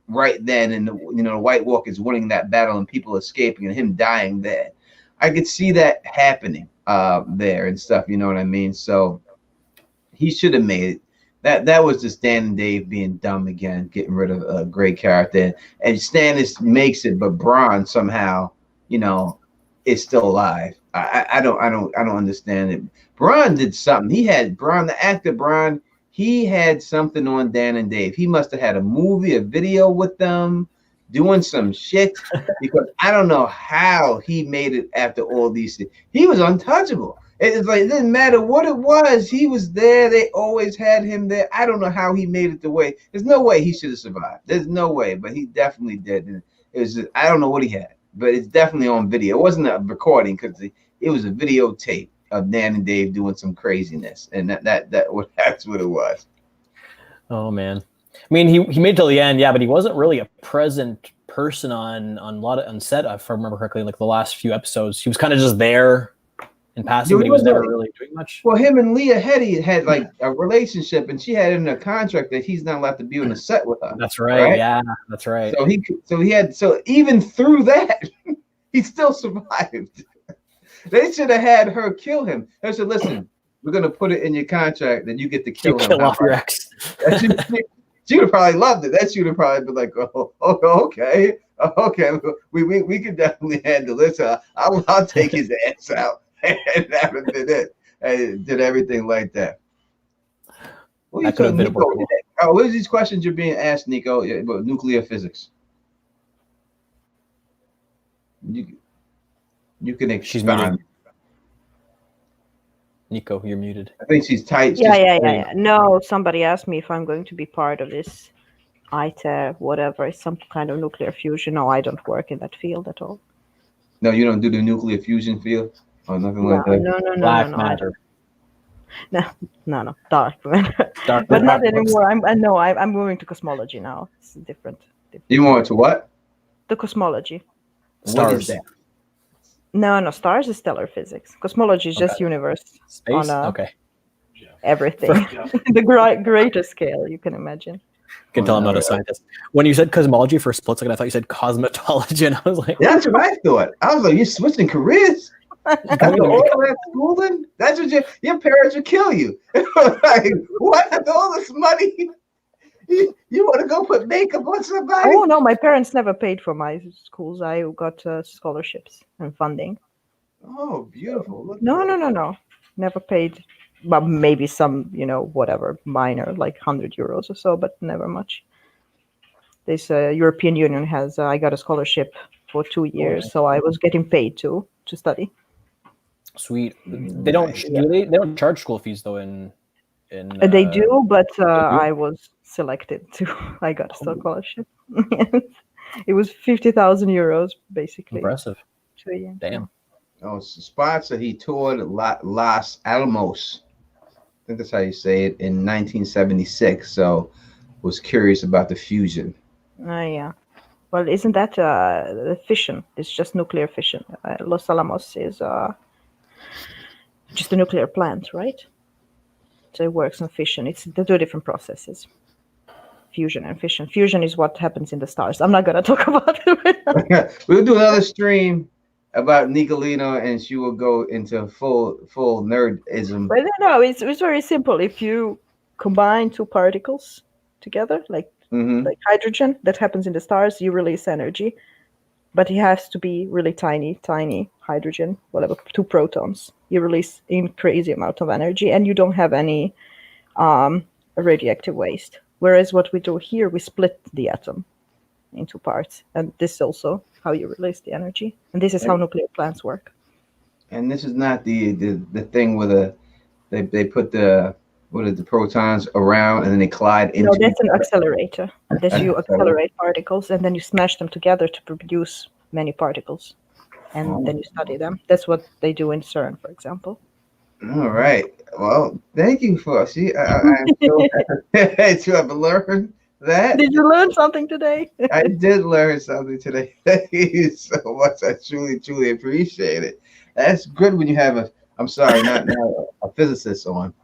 right then, and the White Walkers winning that battle and people escaping and him dying there. I could see that happening there and stuff, you know what I mean? So he should have made it. That was just Dan and Dave being dumb again, getting rid of a great character. And Stannis makes it, but Bran somehow, is still alive. I don't understand it. Bran did something. The actor Bran, he had something on Dan and Dave. He must have had a movie, a video with them, doing some shit, because I don't know how he made it after all these things. He was untouchable. It's like, it didn't matter what it was. He was there. They always had him there. I don't know how he made it the way. There's no way he should have survived. There's no way, but he definitely did. And it was just, I don't know what he had, but it's definitely on video. It wasn't a recording because it was a videotape of Dan and Dave doing some craziness, and that's what it was. Oh man, I mean, he made it till the end, yeah, but he wasn't really a present person on set, if I remember correctly. Like the last few episodes, he was kind of just there in passing, but he was never really doing much. Well, him and Leah Hetty had like a relationship, and she had in a contract that he's not allowed to be on the set with her. That's right. Yeah, that's right. So even through that, he still survived. They should have had her kill him. They said, "Listen, we're gonna put it in your contract that you get to kill him. Kill off your ex." She would have probably loved it. That she would have probably been like, "Oh, okay, we could definitely handle this. I'll take his ass out." And that would have been it. And did everything like that. What are these questions you're being asked, Nico, about nuclear physics? You can expound. Nico, you're muted. I think she's tight. Yeah. No, somebody asked me if I'm going to be part of this ITER, whatever, some kind of nuclear fusion. No, I don't work in that field at all. No, you don't do the nuclear fusion field? Or nothing like that? No. Black matter. No. Dark matter. But not anymore. I'm moving to cosmology now. It's different. You moving to what? The cosmology. Stars. What is that? No. Stars is stellar physics. Cosmology is just universe. Space? On everything. The greatest scale you can imagine. You can tell I'm not a scientist. When you said cosmology for a split second, I thought you said cosmetology, and I was like, that's what I thought. I was like, you're switching careers? After all that schooling, that's what your parents would kill you. Like, what? After all this money, you want to go put makeup on somebody? Oh no, my parents never paid for my schools. I got scholarships and funding. Oh, beautiful. No. Never paid. But maybe some, whatever, minor, like 100 euros or so, but never much. This European Union has, I got a scholarship for 2 years, so I was getting paid to study. Sweet. They don't they don't charge school fees though in they do, but I was selected to. I got a scholarship. It was 50,000 euros basically. Impressive. 2 years. Damn. Oh, it's the spots that he toured Los Alamos. I think that's how you say it, in 1976. So was curious about the fusion. Yeah. Well, isn't that fission? It's just nuclear fission. Los Alamos is just a nuclear plant, right? So it works on fission. It's the two different processes. Fusion and fission. Fusion is what happens in the stars. I'm not going to talk about it. We'll do another stream about Nicolino, and she will go into full nerdism. But no, it's very simple. If you combine two particles together, like hydrogen, that happens in the stars, you release energy. But it has to be really tiny hydrogen, whatever, 2 protons. You release a crazy amount of energy, and you don't have any radioactive waste. Whereas what we do here, we split the atom into parts, and this is also how you release the energy. And this is how nuclear plants work. And this is not the thing where they put the protons around and then they collide into. No, that's an accelerator. That's you accelerate particles and then you smash them together to produce many particles, and then you study them. That's what they do in CERN, for example. All right. Well, thank you for I'm so happy to have learned that. Did you learn something today? I did learn something today. Thank you so much. I truly appreciate it. That's good when you have not a physicist on.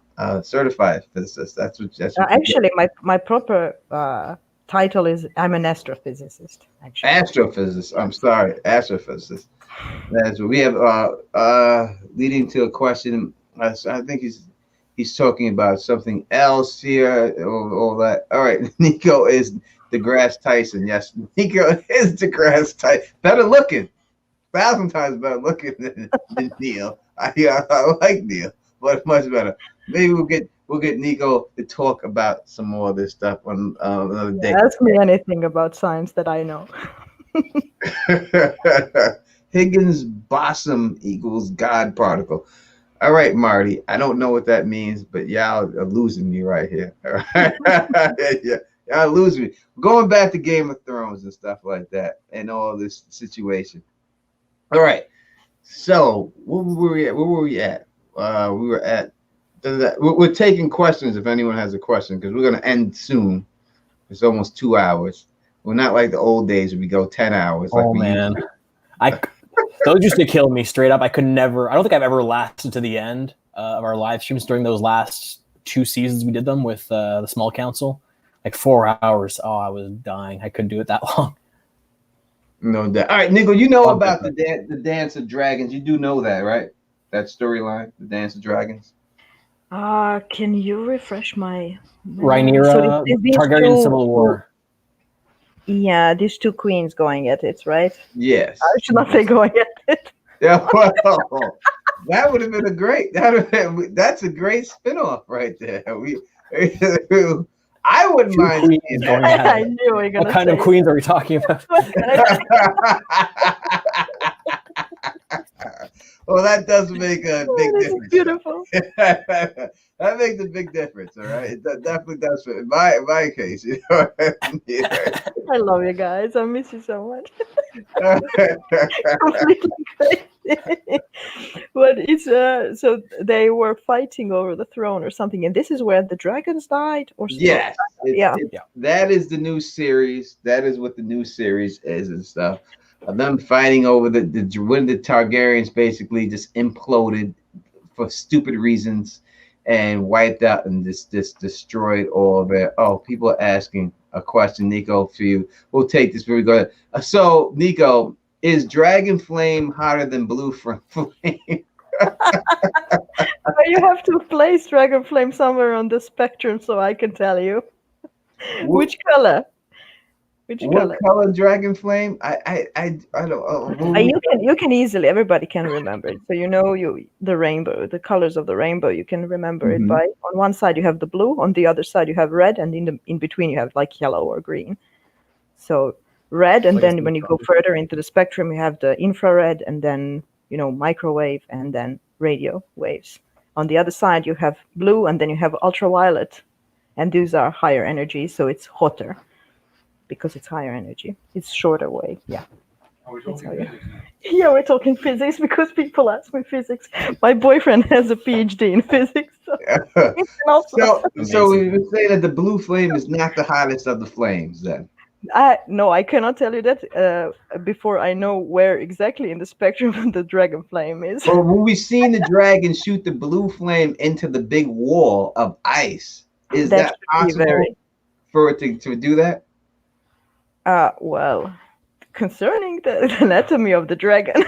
Certified physicist. That's what actually my proper title is I'm an astrophysicist. Actually. Astrophysicist. I'm sorry, astrophysicist. That's what we have. Leading to a question. I think he's talking about something else here. All that. All right. Nico is DeGrasse Tyson. Yes, Nico is DeGrasse Tyson. Better looking. 1,000 times better looking than Neil. I like Neil, but much better. Maybe we'll get Nico to talk about some more of this stuff on another day. Ask me anything about science that I know. Higgins boson equals God particle. All right, Marty. I don't know what that means, but y'all are losing me right here. All right? Yeah, y'all losing me. Going back to Game of Thrones and stuff like that, and all this situation. All right. So where were we at? We were at. We're taking questions if anyone has a question because we're gonna end soon. It's almost 2 hours. We're not like the old days where we go 10 hours. Like man, those used to kill me straight up. I could never. I don't think I've ever lasted to the end of our live streams during those last 2 seasons we did them with the Small Council. Like 4 hours. Oh, I was dying. I couldn't do it that long. No doubt. All right, Nico, you know about the Dance of Dragons. You do know that, right? That storyline, the Dance of Dragons. Can you refresh my Rhaenyra, Targaryen Civil War. Yeah, these 2 queens going at it, right? Yes. I should not say going at it. Yeah, well, that would have been that's a great spinoff right there. I wouldn't mind seeing that. I knew we were gonna. What kind of queens are we talking about? Well, that does make a big difference. Beautiful. That makes a big difference. All right, it definitely does. In my case, you know. Yeah. I love you guys. I miss you so much. Completely crazy. But it's so they were fighting over the throne or something, and this is where the dragons died, or something. Yes, yeah. That is the new series. That is what the new series is and stuff. Of them fighting over when the Targaryens basically just imploded for stupid reasons and wiped out and just destroyed all their. Oh, people are asking a question, Nico, for you. We'll take this very good. So, Nico, is Dragon Flame hotter than Blue Flame? You have to place Dragon Flame somewhere on the spectrum so I can tell you. Which color? What color Dragon Flame? I don't. You can easily. Everybody can remember it. So the rainbow, the colors of the rainbow. You can remember it by on one side you have the blue, on the other side you have red, and in between you have like yellow or green. So red, and then when you go further into the spectrum, you have the infrared, and then microwave, and then radio waves. On the other side you have blue, and then you have ultraviolet, and these are higher energy, so it's hotter. Because it's higher energy. It's shorter wave. Yeah. Are we talking physics? Yeah, we're talking physics because people ask me physics. My boyfriend has a PhD in physics. So we would say that the blue flame is not the hottest of the flames then? No, I cannot tell you that before I know where exactly in the spectrum the dragon flame is. Well, when we've seen the dragon shoot the blue flame into the big wall of ice, is that possible for it to do that? Well, concerning the anatomy of the dragon,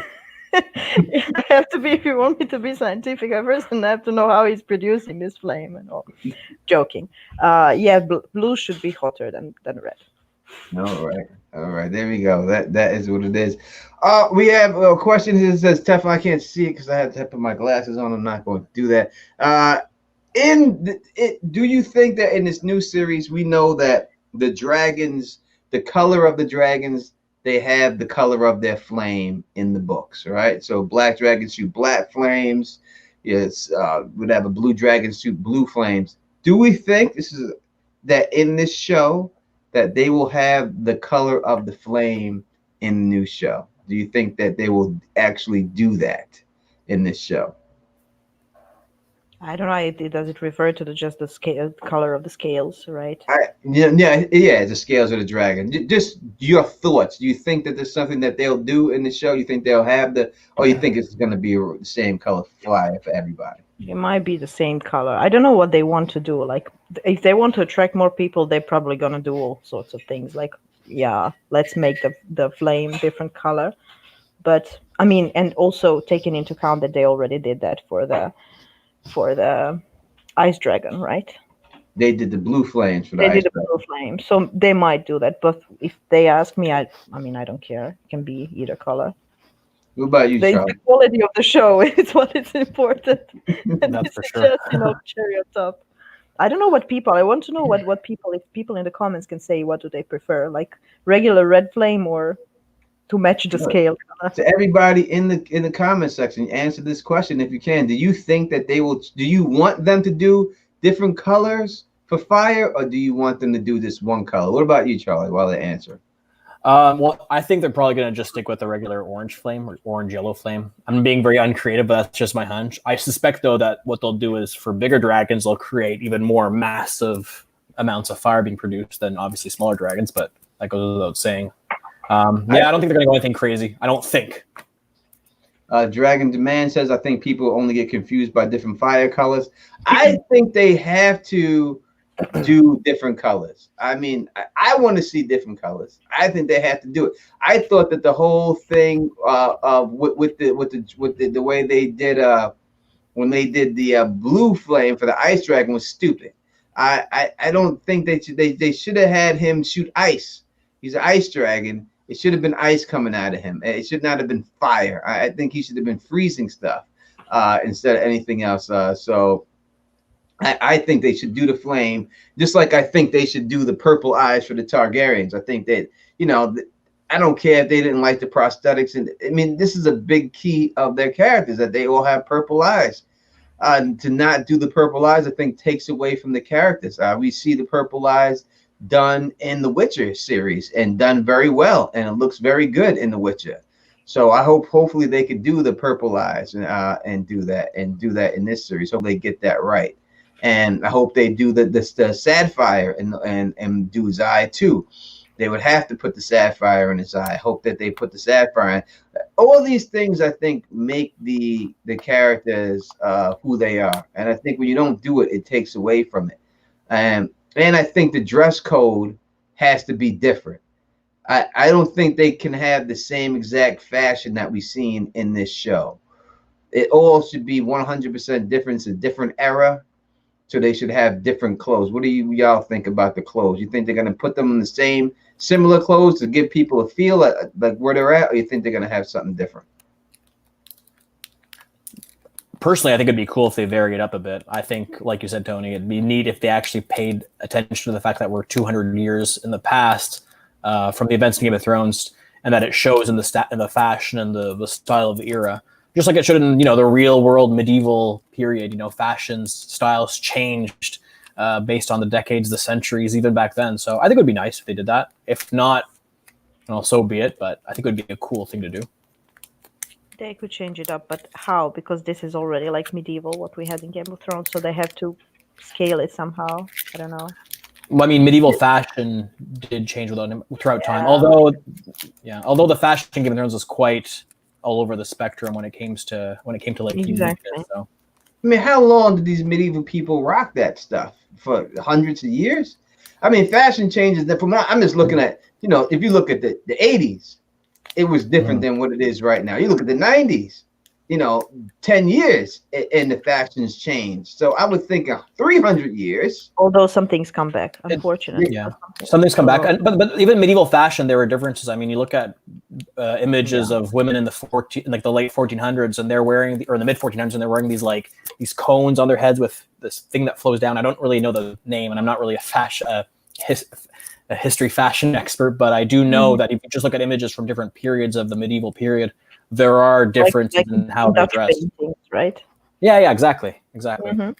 I have to be, if you want me to be scientific, I first have to know how he's producing this flame and all. Joking. Yeah, blue should be hotter than red. All right. There we go. That is what it is. We have a question here that says, Teflon, I can't see it because I had to put my glasses on. I'm not going to do that. Do you think that in this new series, we know that the dragons, the color of the dragons, they have the color of their flame in the books, right? So black dragons shoot black flames. Yes, would have a blue dragon shoot blue flames. Do we think that in this show that they will have the color of the flame in the new show? Do you think that they will actually do that in this show? I don't know. Does it refer to just the scale, color of the scales, right? Yeah, the scales of the dragon. Just your thoughts. Do you think that there's something that they'll do in the show? You think they'll have or you think it's going to be the same color fire for everybody? It might be the same color. I don't know what they want to do. Like, if they want to attract more people, they're probably going to do all sorts of things. Like, yeah, let's make the flame different color. But, I mean, and also taking into account that they already did that for the ice dragon, right? They did the blue flames for the ice dragon. They did the blue flame, so they might do that. But if they ask me, I mean, I don't care. It can be either color. What about you, Charlie? The quality of the show is what is important. That's for sure. Just, cherry on top. I don't know what people. I want to know what people. If people in the comments can say what do they prefer, like regular red flame or to match the scale. To everybody in the comment section, answer this question if you can. Do you think that they will? Do you want them to do different colors for fire, or do you want them to do this one color? What about you, Charlie? While they answer, Well, I think they're probably going to just stick with the regular orange flame or orange-yellow flame. I'm being very uncreative, but that's just my hunch. I suspect, though, that what they'll do is for bigger dragons, they'll create even more massive amounts of fire being produced than obviously smaller dragons, but that goes without saying. I don't think they're going to go anything crazy. I don't think. Dragon Demand says, I think people only get confused by different fire colors. I think they have to do different colors. I mean, I want to see different colors. I think they have to do it. I thought that the whole thing with the way they did when they did the blue flame for the ice dragon was stupid. I don't think they should have had him shoot ice. He's an ice dragon. It should have been ice coming out of him. It should not have been fire. I think he should have been freezing stuff instead of anything else. So I think they should do the flame, just like I think they should do the purple eyes for the Targaryens. I think that, I don't care if they didn't like the prosthetics. And I mean, this is a big key of their characters, that they all have purple eyes. To not do the purple eyes, I think, takes away from the characters. We see the purple eyes done in the Witcher series and done very well, and it looks very good in the Witcher. So I hopefully they could do the purple eyes and do that in this series. So they get that right. And I hope they do the sapphire and do his eye too. They would have to put the sapphire in his eye. I hope that they put the sapphire in. All these things, I think, make the characters who they are. And I think when you don't do it, it takes away from it. And I think the dress code has to be different. I don't think they can have the same exact fashion that we've seen in this show. It all should be 100% different. It's a different era. So they should have different clothes. What do y'all think about the clothes? You think they're going to put them in the same similar clothes to give people a feel like where they're at, or you think they're going to have something different? Personally, I think it'd be cool if they vary it up a bit. I think, like you said, Tony, it'd be neat if they actually paid attention to the fact that we're 200 years in the past from the events in Game of Thrones, and that it shows in the fashion and the style of the era. Just like it should in, the real world medieval period, fashions, styles changed based on the decades, the centuries, even back then. So I think it would be nice if they did that. If not, so be it. But I think it would be a cool thing to do. They could change it up, but how? Because this is already like medieval, what we had in Game of Thrones. So they have to scale it somehow. I don't know. Well, I mean, medieval fashion did change throughout time. Although the fashion in Game of Thrones was quite all over the spectrum when it came to like exactly. So. I mean, how long did these medieval people rock that stuff? For hundreds of years? I mean, fashion changes. I'm just looking at, if you look at the 80s, it was different than what it is right now. You look at the 90s, 10 years and the fashions changed. So I would think 300 years. Although some things come back, unfortunately. Yeah, some things come back. But even medieval fashion, there were differences. I mean, you look at images of women in the late 1400s, and they're wearing, or in the mid 1400s, and they're wearing these cones on their heads with this thing that flows down. I don't really know the name, and I'm not really a history fashion expert, but I do know that if you just look at images from different periods of the medieval period, there are differences in how they dress. Right? Yeah, exactly. Mm-hmm.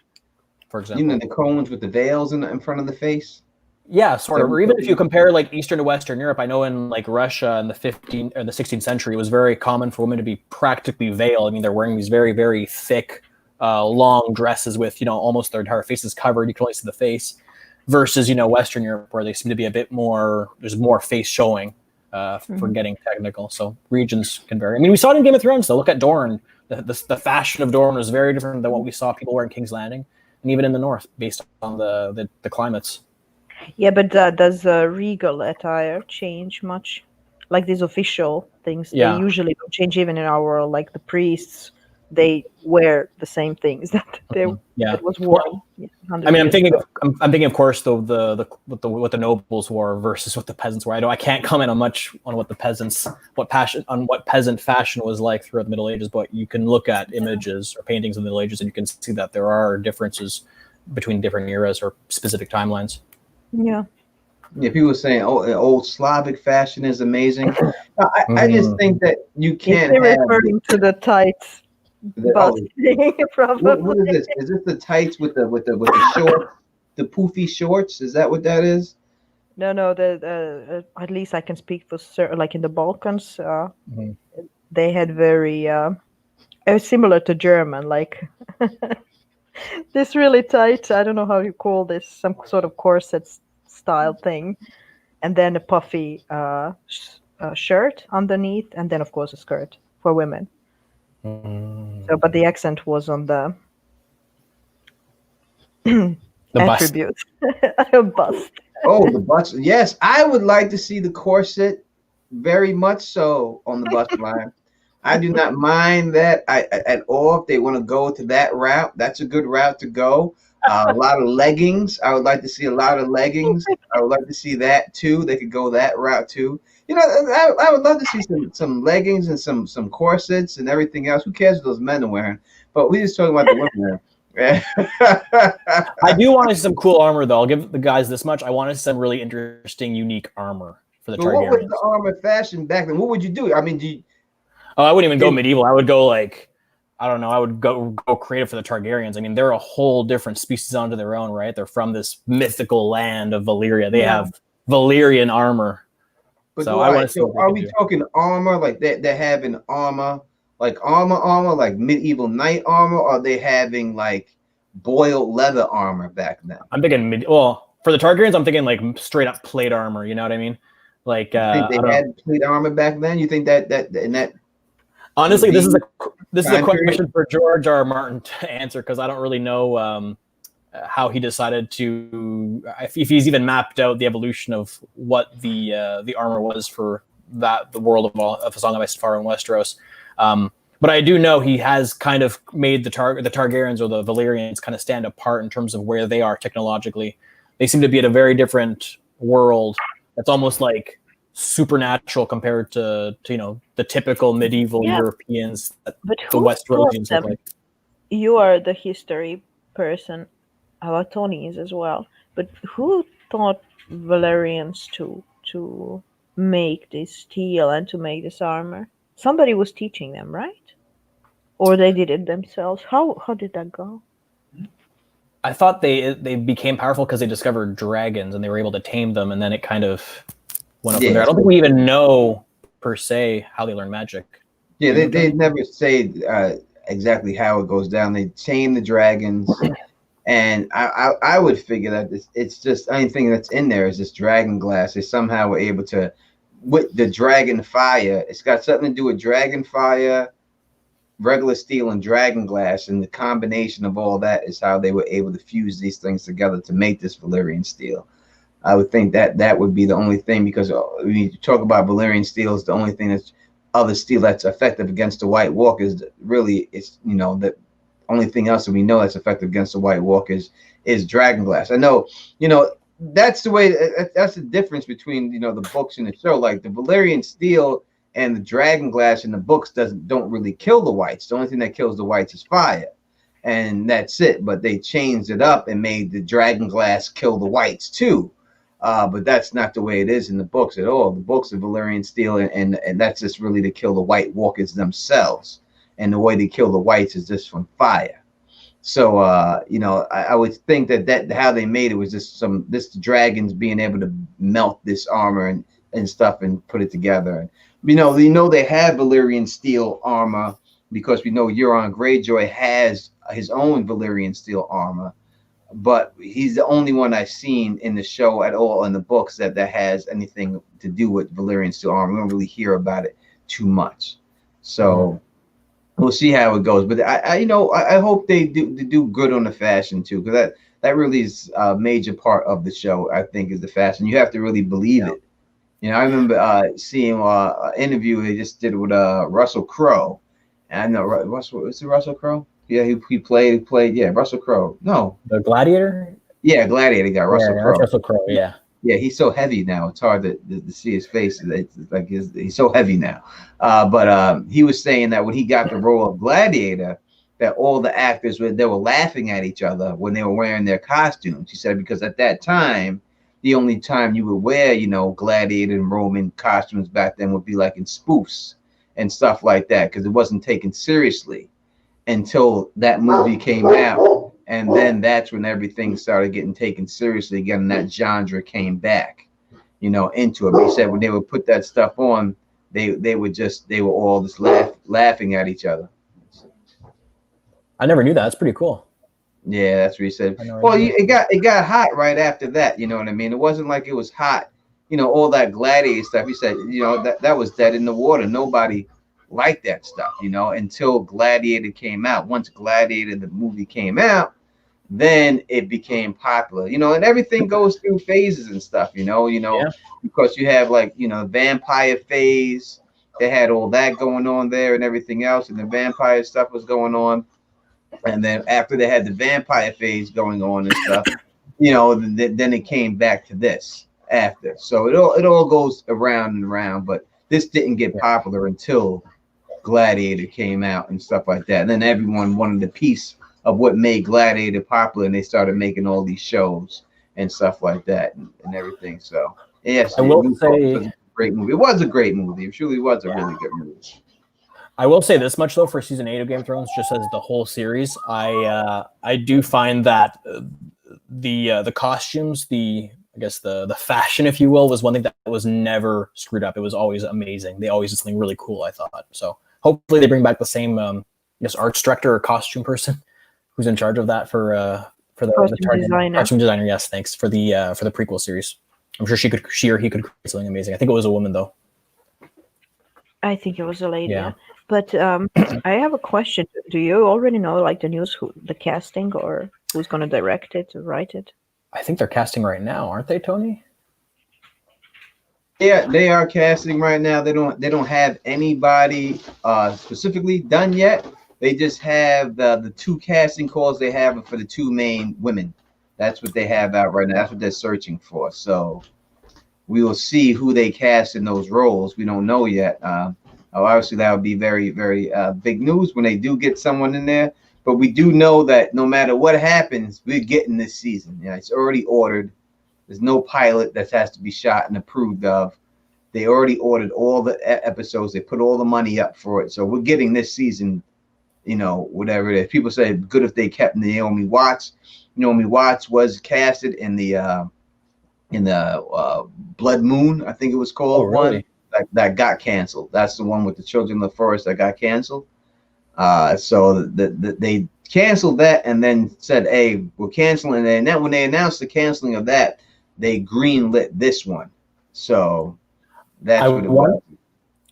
For example, the cones with the veils in front of the face. Yeah, sort of. Or even if you compare like Eastern to Western Europe, I know in like Russia in the 15th or the 16th century, it was very common for women to be practically veiled. I mean, they're wearing these very, very thick, long dresses with almost their entire faces covered. You can only see the face. Versus Western Europe, where they seem to be a bit more. There's more face showing. For getting technical, so regions can vary. I mean, we saw it in Game of Thrones. So look at Dorne. The fashion of Dorne was very different than what we saw people wear in King's Landing, and even in the north, based on the climates. Yeah, but does regal attire change much? Like these official things, they usually don't change even in our world. Like the priests, they wear the same things that that was worn. I mean, I'm thinking, of course, what the nobles wore versus what the peasants wore. I can't comment on much on what peasant fashion was like throughout the Middle Ages, but you can look at images or paintings in the Middle Ages, and you can see that there are differences between different eras or specific timelines. Yeah. Yeah, people are saying, old Slavic fashion is amazing. I just think that you can't. They're referring to the tights. Probably. What is this? Is this the tights with the shorts, the poofy shorts? Is that what that is? No. The at least I can speak for like in the Balkans. They had very similar to German, like this really tight. I don't know how you call this, some sort of corset style thing, and then a puffy shirt underneath, and then of course a skirt for women. So, but the accent was on the attributes. Bust. Oh, the bust. Yes, I would like to see the corset very much so on the bust line. I do not mind that at all. If they want to go to that route, that's a good route to go. A lot of leggings. I would like to see a lot of leggings. I would like to see that too. They could go that route too. You know, I would love to see some leggings and some corsets and everything else. Who cares what those men are wearing? But we just talking about the women. I do want to see some cool armor, though. I'll give the guys this much. I want to see some really interesting, unique armor for the Targaryens. What was the armor fashion back then? What would you do? I mean, I wouldn't even go medieval. I would go like, I don't know. I would go creative for the Targaryens. I mean, they're a whole different species onto their own, right? They're from this mythical land of Valyria. They have Valyrian armor. But so are we talking armor like they're having armor, like armor, like medieval knight armor, or are they having like boiled leather armor back then? I'm thinking for the Targaryens, I'm thinking like straight up plate armor. You know what I mean? Like you think they had plate armor back then? You think that honestly, this is a question for George R. Martin to answer, because I don't really know how he decided to, if he's even mapped out the evolution of what the armor was for the world of A Song of Ice and Fire in Westeros. But I do know he has kind of made the Targaryens or the Valyrians kind of stand apart in terms of where they are technologically. They seem to be at a very different world that's almost like supernatural compared to the typical medieval Europeans that the Westerosians look like. You are the history person, our Tony's as well. But who taught Valyrians to make this steel and to make this armor? Somebody was teaching them, right? Or they did it themselves? How did that go? I thought they became powerful because they discovered dragons and they were able to tame them, and then it kind of went up from there. I don't think we even know per se how they learn magic. Yeah, they never say exactly how it goes down. They tame the dragons, and I would figure that it's just anything that's in there is just dragon glass. They somehow were able to, with the dragon fire, it's got something to do with dragon fire, regular steel, and dragon glass, and the combination of all that is how they were able to fuse these things together to make this Valyrian steel. I would think that would be the only thing, because when you talk about Valyrian steel, is the only thing that's other steel that's effective against the White Walkers. Really, it's the only thing else that we know that's effective against the White Walkers is dragon glass. I know, that's the way. That's the difference between the books and the show. Like the Valyrian steel and the dragon glass in the books don't really kill the whites. The only thing that kills the whites is fire, and that's it. But they changed it up and made the dragon glass kill the whites too. But that's not the way it is in the books at all. The books are Valyrian steel, and that's just really to kill the White Walkers themselves. And the way they kill the whites is just from fire. So, I would think that how they made it was just this dragons being able to melt this armor and stuff and put it together. They have Valyrian steel armor because we know Euron Greyjoy has his own Valyrian steel armor. But he's the only one I've seen in the show at all in the books that has anything to do with Valyrian steel armor. We don't really hear about it too much. So we'll see how it goes. But I hope they do good on the fashion too, because that really is a major part of the show. I think is the fashion. You have to really believe it. I remember seeing an interview they just did with Russell Crowe. And I know is it Russell Crowe? Yeah, he played. Yeah, Russell Crowe. No, the Gladiator. Yeah, Gladiator guy, Russell Crowe. Russell Crowe. Yeah. Yeah, he's so heavy now. It's hard to see his face. It's like he's so heavy now. But he was saying that when he got the role of Gladiator, that all the actors were laughing at each other when they were wearing their costumes. He said because at that time, the only time you would wear, Gladiator and Roman costumes back then would be like in spoofs and stuff like that, because it wasn't taken seriously until that movie came out, and then that's when everything started getting taken seriously again, and that genre came back. into it. But he said when they would put that stuff on, they were all just laughing at each other. I never knew that. That's pretty cool. Yeah, that's what he said. Well, it got hot right after that. You know what I mean? It wasn't like it was hot. All that gladiator stuff. He said, that was dead in the water. Nobody liked that stuff, until Gladiator came out. Once Gladiator, the movie, came out, then it became popular, and everything goes through phases and stuff, because you have vampire phase. They had all that going on there and everything else, and the vampire stuff was going on. And then after they had the vampire phase going on and stuff, then it came back to this after. So it all goes around and around, but this didn't get popular until Gladiator came out and stuff like that. And then everyone wanted a piece of what made Gladiator popular, and they started making all these shows and stuff like that and everything. So yes, I will say it was a great movie. It was a great movie. It truly was a really good movie. I will say this much though, for season 8 of Game of Thrones, just as the whole series, I do find that the costumes, the fashion, if you will, was one thing that was never screwed up. It was always amazing. They always did something really cool, I thought. So hopefully they bring back the same arts director or costume person who's in charge of that for the costume designer. Yes, thanks for the prequel series. I'm sure she or he could create something amazing. I think it was a woman though. I think it was a lady. Yeah. But I have a question. Do you already know the news, the casting, or who's going to direct it or write it? I think they're casting right now, aren't they, Tony? Yeah, they are casting right now. They don't have anybody specifically done yet. They just have the 2 casting calls they have for the 2 main women. That's what they have out right now. That's what they're searching for. So we will see who they cast in those roles. We don't know yet. Obviously, that would be very, very big news when they do get someone in there. But we do know that no matter what happens, we're getting this season. It's already ordered. There's no pilot that has to be shot and approved of. They already ordered all the episodes. They put all the money up for it. So we're getting this season, whatever it is. People say good if they kept Naomi Watts. Naomi Watts was casted in the Blood Moon, I think it was called. Oh, really? One that got canceled. That's the one with the Children of the Forest that got canceled. So they canceled that and then said, hey, we're canceling it. And then when they announced the canceling of that, they greenlit this one. So that's what it was.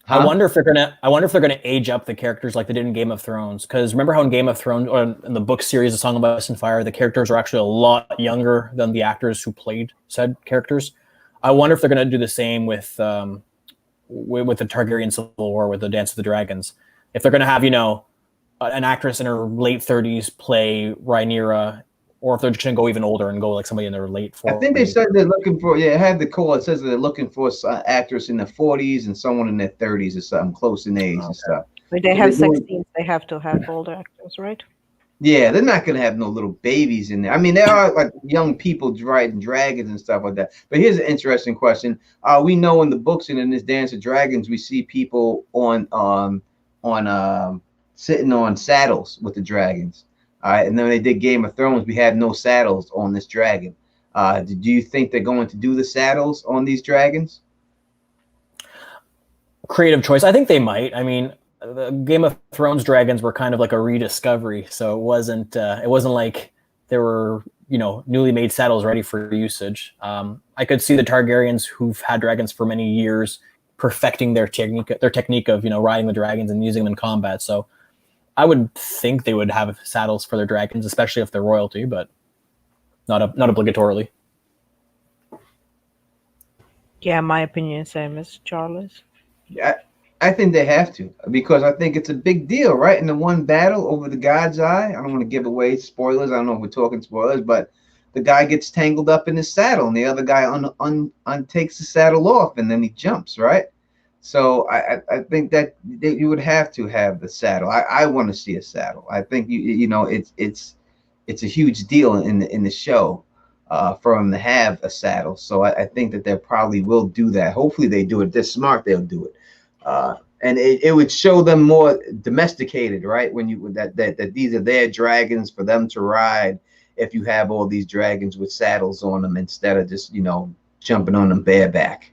Huh? I wonder if they're gonna age up the characters like they did in Game of Thrones. Because remember how in Game of Thrones, or in the book series, The Song of Ice and Fire, the characters are actually a lot younger than the actors who played said characters. I wonder if they're gonna do the same with the Targaryen Civil War, with the Dance of the Dragons. If they're gonna have an actress in her late 30s play Rhaenyra, or if they're just gonna go even older and go like somebody in their late 40s. I think they said they're looking for. Yeah, it had the call. It says they're looking for an actress in the 40s and someone in their 30s or something, close in age and stuff. But they have sex scenes. They have to have older actors, right? Yeah, they're not gonna have no little babies in there. I mean, there are like young people riding dragons and stuff like that. But here's an interesting question. We know in the books and in this Dance of Dragons, we see people on sitting on saddles with the dragons. All right, and then when they did Game of Thrones, we had no saddles on this dragon. Do you think they're going to do the saddles on these dragons? Creative choice. I think they might. I mean, the Game of Thrones dragons were kind of like a rediscovery, so it wasn't like there were newly made saddles ready for usage. I could see the Targaryens who've had dragons for many years perfecting their technique of riding the dragons and using them in combat. So I would think they would have saddles for their dragons, especially if they're royalty, but not obligatorily. Yeah, my opinion is same as Charlie's. Yeah, I think they have to, because I think it's a big deal, right? In the one battle over the God's Eye, I don't want to give away spoilers. I don't know if we're talking spoilers, but the guy gets tangled up in his saddle, and the other guy takes the saddle off, and then he jumps, right? So I think that you would have to have the saddle. I want to see a saddle. I think it's a huge deal in the show for them to have a saddle. So I think that they probably will do that. Hopefully they do it. They're smart. They'll do it. And it would show them more domesticated, right? When that these are their dragons for them to ride. If you have all these dragons with saddles on them instead of just jumping on them bareback,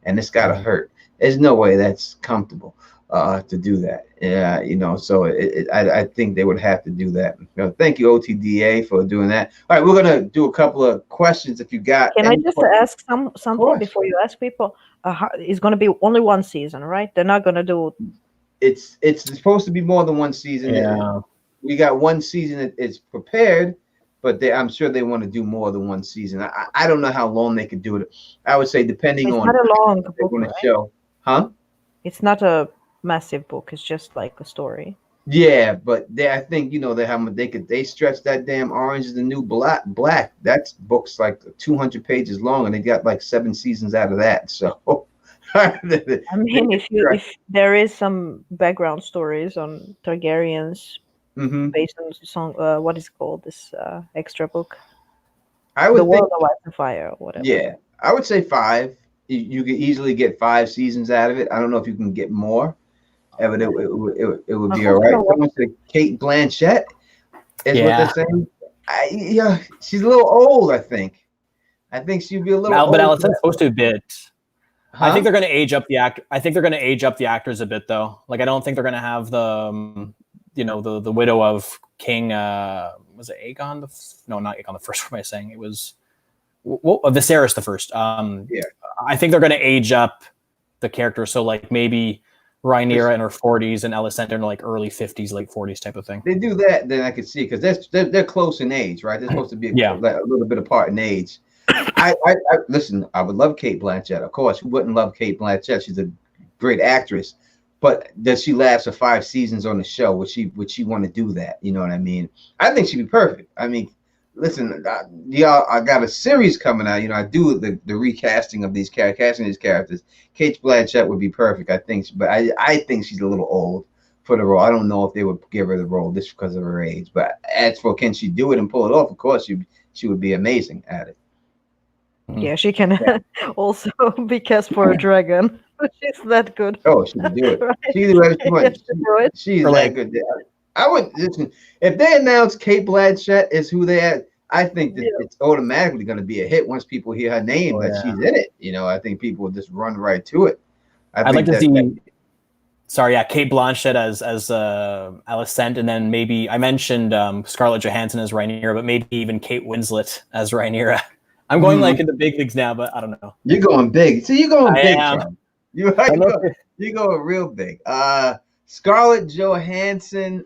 and it's gotta hurt. There's no way that's comfortable to do that. Yeah, so I think they would have to do that. Thank you, OTDA, for doing that. All right, we're gonna do a couple of questions if you got. Can I just ask something before you ask people? It's going to be only one season, right? They're not going to do. It's supposed to be more than one season. Yeah. We got one season that is prepared, but I'm sure they want to do more than one season. I don't know how long they could do it. I would say depending on. It's not a long book, right? Show, huh? It's not a massive book. It's just like a story. Yeah, but I think they stretch that damn Orange is the New Black. That's books like 200 pages long, and they got like 7 seasons out of that. So, I mean, if there is some background stories on Targaryens based on the song, what is it called, this extra book? I would The World of Ice and Fire or whatever. Yeah, I would say 5. You could easily get 5 seasons out of it. I don't know if you can get more. But it would be all right. Someone said Kate Blanchett is what they're saying. She's a little old, I think. I think she'd be a little old. But Allison's supposed to be a bit. Huh? I think they're going to age up the act. I think they're going to age up the actors a bit, though. Like, I don't think they're going to have the, the widow of King. Was it Aegon? No, not Aegon the First. What am I saying? It was Viserys the First. I think they're going to age up the characters. So, like, maybe Rhaenyra in her 40s and Alicent in like early 50s, late 40s type of thing. They do that, then I could see, because they're close in age, right? They're supposed to be a little bit apart in age. I listen. I would love Kate Blanchett, of course. Who wouldn't love Kate Blanchett? She's a great actress. But does she last for 5 seasons on the show? Would she want to do that? You know what I mean? I think she'd be perfect. I mean, listen, y'all, I got a series coming out. I do the recasting of these characters. Kate Blanchett would be perfect, I think. But I think she's a little old for the role. I don't know if they would give her the role just because of her age. But as for can she do it and pull it off, of course, she would be amazing at it. Yeah, she can also be cast for a dragon. She's that good. Oh, she can do it. Right? She can do whatever she wants. She's that good. I would listen if they announce Kate Blanchett is who they are. I think that it's automatically going to be a hit once people hear her name that she's in it. I think people will just run right to it. I'd like to see. Kate Blanchett as Alicent, and then maybe I mentioned Scarlett Johansson as Rhaenyra, but maybe even Kate Winslet as Rhaenyra. I'm going like in the big leagues now, but I don't know. You're going big. See, you're going big. You're going real big. Scarlett Johansson.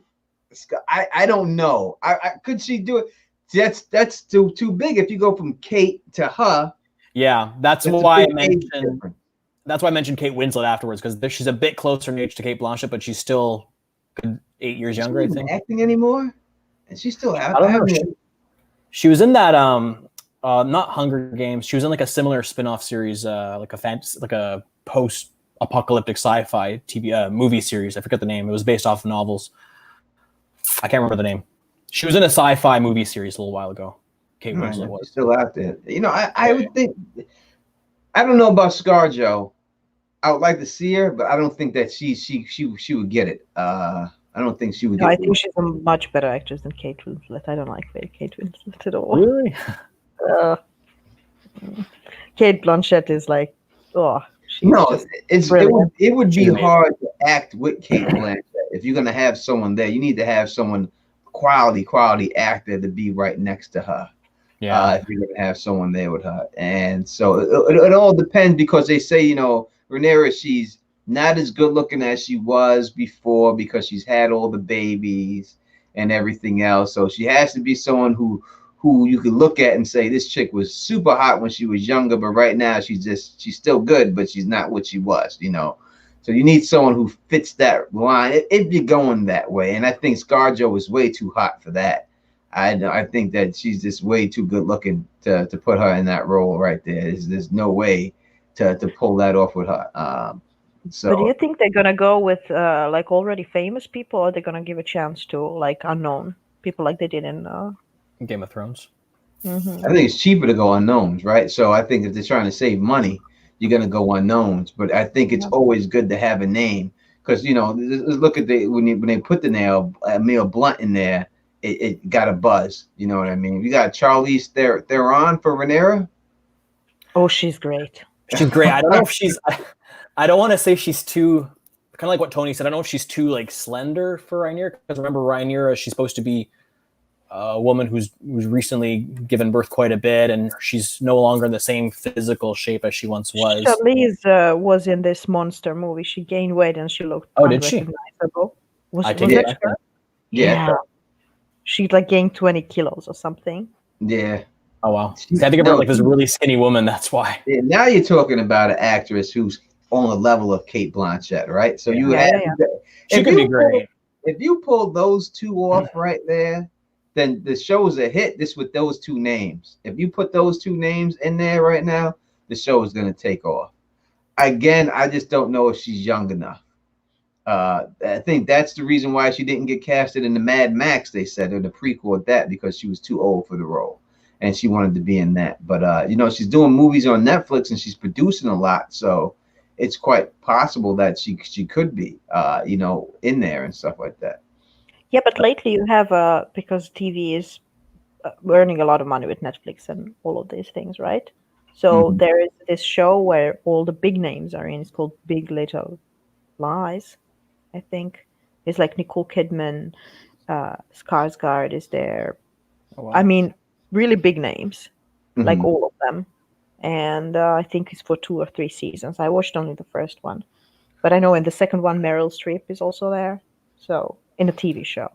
I don't know. I could she do it? That's too big. If you go from Kate to her. Yeah, that's why I mentioned. That's why I mentioned Kate Winslet afterwards, because she's a bit closer in age to Kate Blanchett, but she's still 8 years younger. I think. Acting anymore? And she's still out. I don't know. She was in that not Hunger Games. She was in like a similar spin-off series, like a post-apocalyptic sci-fi TV movie series. I forget the name. It was based off of novels. I can't remember the name. She was in a sci-fi movie series a little while ago. Kate Winslet was still out there. I would think. I don't know about ScarJo. I would like to see her, but I don't think that she would get it. I don't think she would. I think she's a much better actress than Kate Winslet. I don't like Kate Winslet at all. Really? Kate Blanchett is like, it would be hard to act with Kate Blanchett. If you're gonna have someone there, you need to have someone quality actor to be right next to her. Yeah. If you're gonna have someone there with her, and so it all depends, because they say Rhaenyra, she's not as good looking as she was before because she's had all the babies and everything else. So she has to be someone who you could look at and say, this chick was super hot when she was younger, but right now she's still good, but she's not what she was, So you need someone who fits that line. It'd be going that way. And I think ScarJo is way too hot for that. I think that she's just way too good looking to put her in that role right there. There's no way to pull that off with her. But do you think they're gonna go with like already famous people, or they're gonna give a chance to like unknown people like they did in Game of Thrones? Mm-hmm. I think it's cheaper to go unknowns, right? So I think if they're trying to save money, you're gonna go unknowns. But I think it's always good to have a name, because look at when they put the name Emil Blunt in there, it got a buzz. You know what I mean? You got Charlize Theron for Rhaenyra. Oh, she's great. She's great. I don't know if I don't want to say she's too, kind of like what Tony said. I don't know if she's too like slender for Rhaenyra, because remember Rhaenyra, she's supposed to be a woman who's recently given birth quite a bit, and she's no longer in the same physical shape as she once was. Charlize was in this monster movie. She gained weight and she looked unrecognizable. Was that her? Yeah. She like gained 20 kilos or something. Yeah. Oh wow. I think about like this really skinny woman. That's why. Yeah, now you're talking about an actress who's on the level of Cate Blanchett, right? So she could be great. If you pull those two off right there, then the show is a hit. This with those two names. If you put those two names in there right now, the show is going to take off. Again, I just don't know if she's young enough. I think that's the reason why she didn't get casted in the Mad Max, they said, or the prequel of that, because she was too old for the role and she wanted to be in that. But, she's doing movies on Netflix and she's producing a lot. So it's quite possible that she could be, in there and stuff like that. Yeah, but lately you have, because TV is earning a lot of money with Netflix and all of these things, right? So there is this show where all the big names are in. It's called Big Little Lies, I think. It's like Nicole Kidman, Skarsgård is there. Oh, wow. I mean, really big names, like all of them. And I think it's for 2 or 3 seasons. I watched only the first one. But I know in the second one, Meryl Streep is also there. So, in a TV show.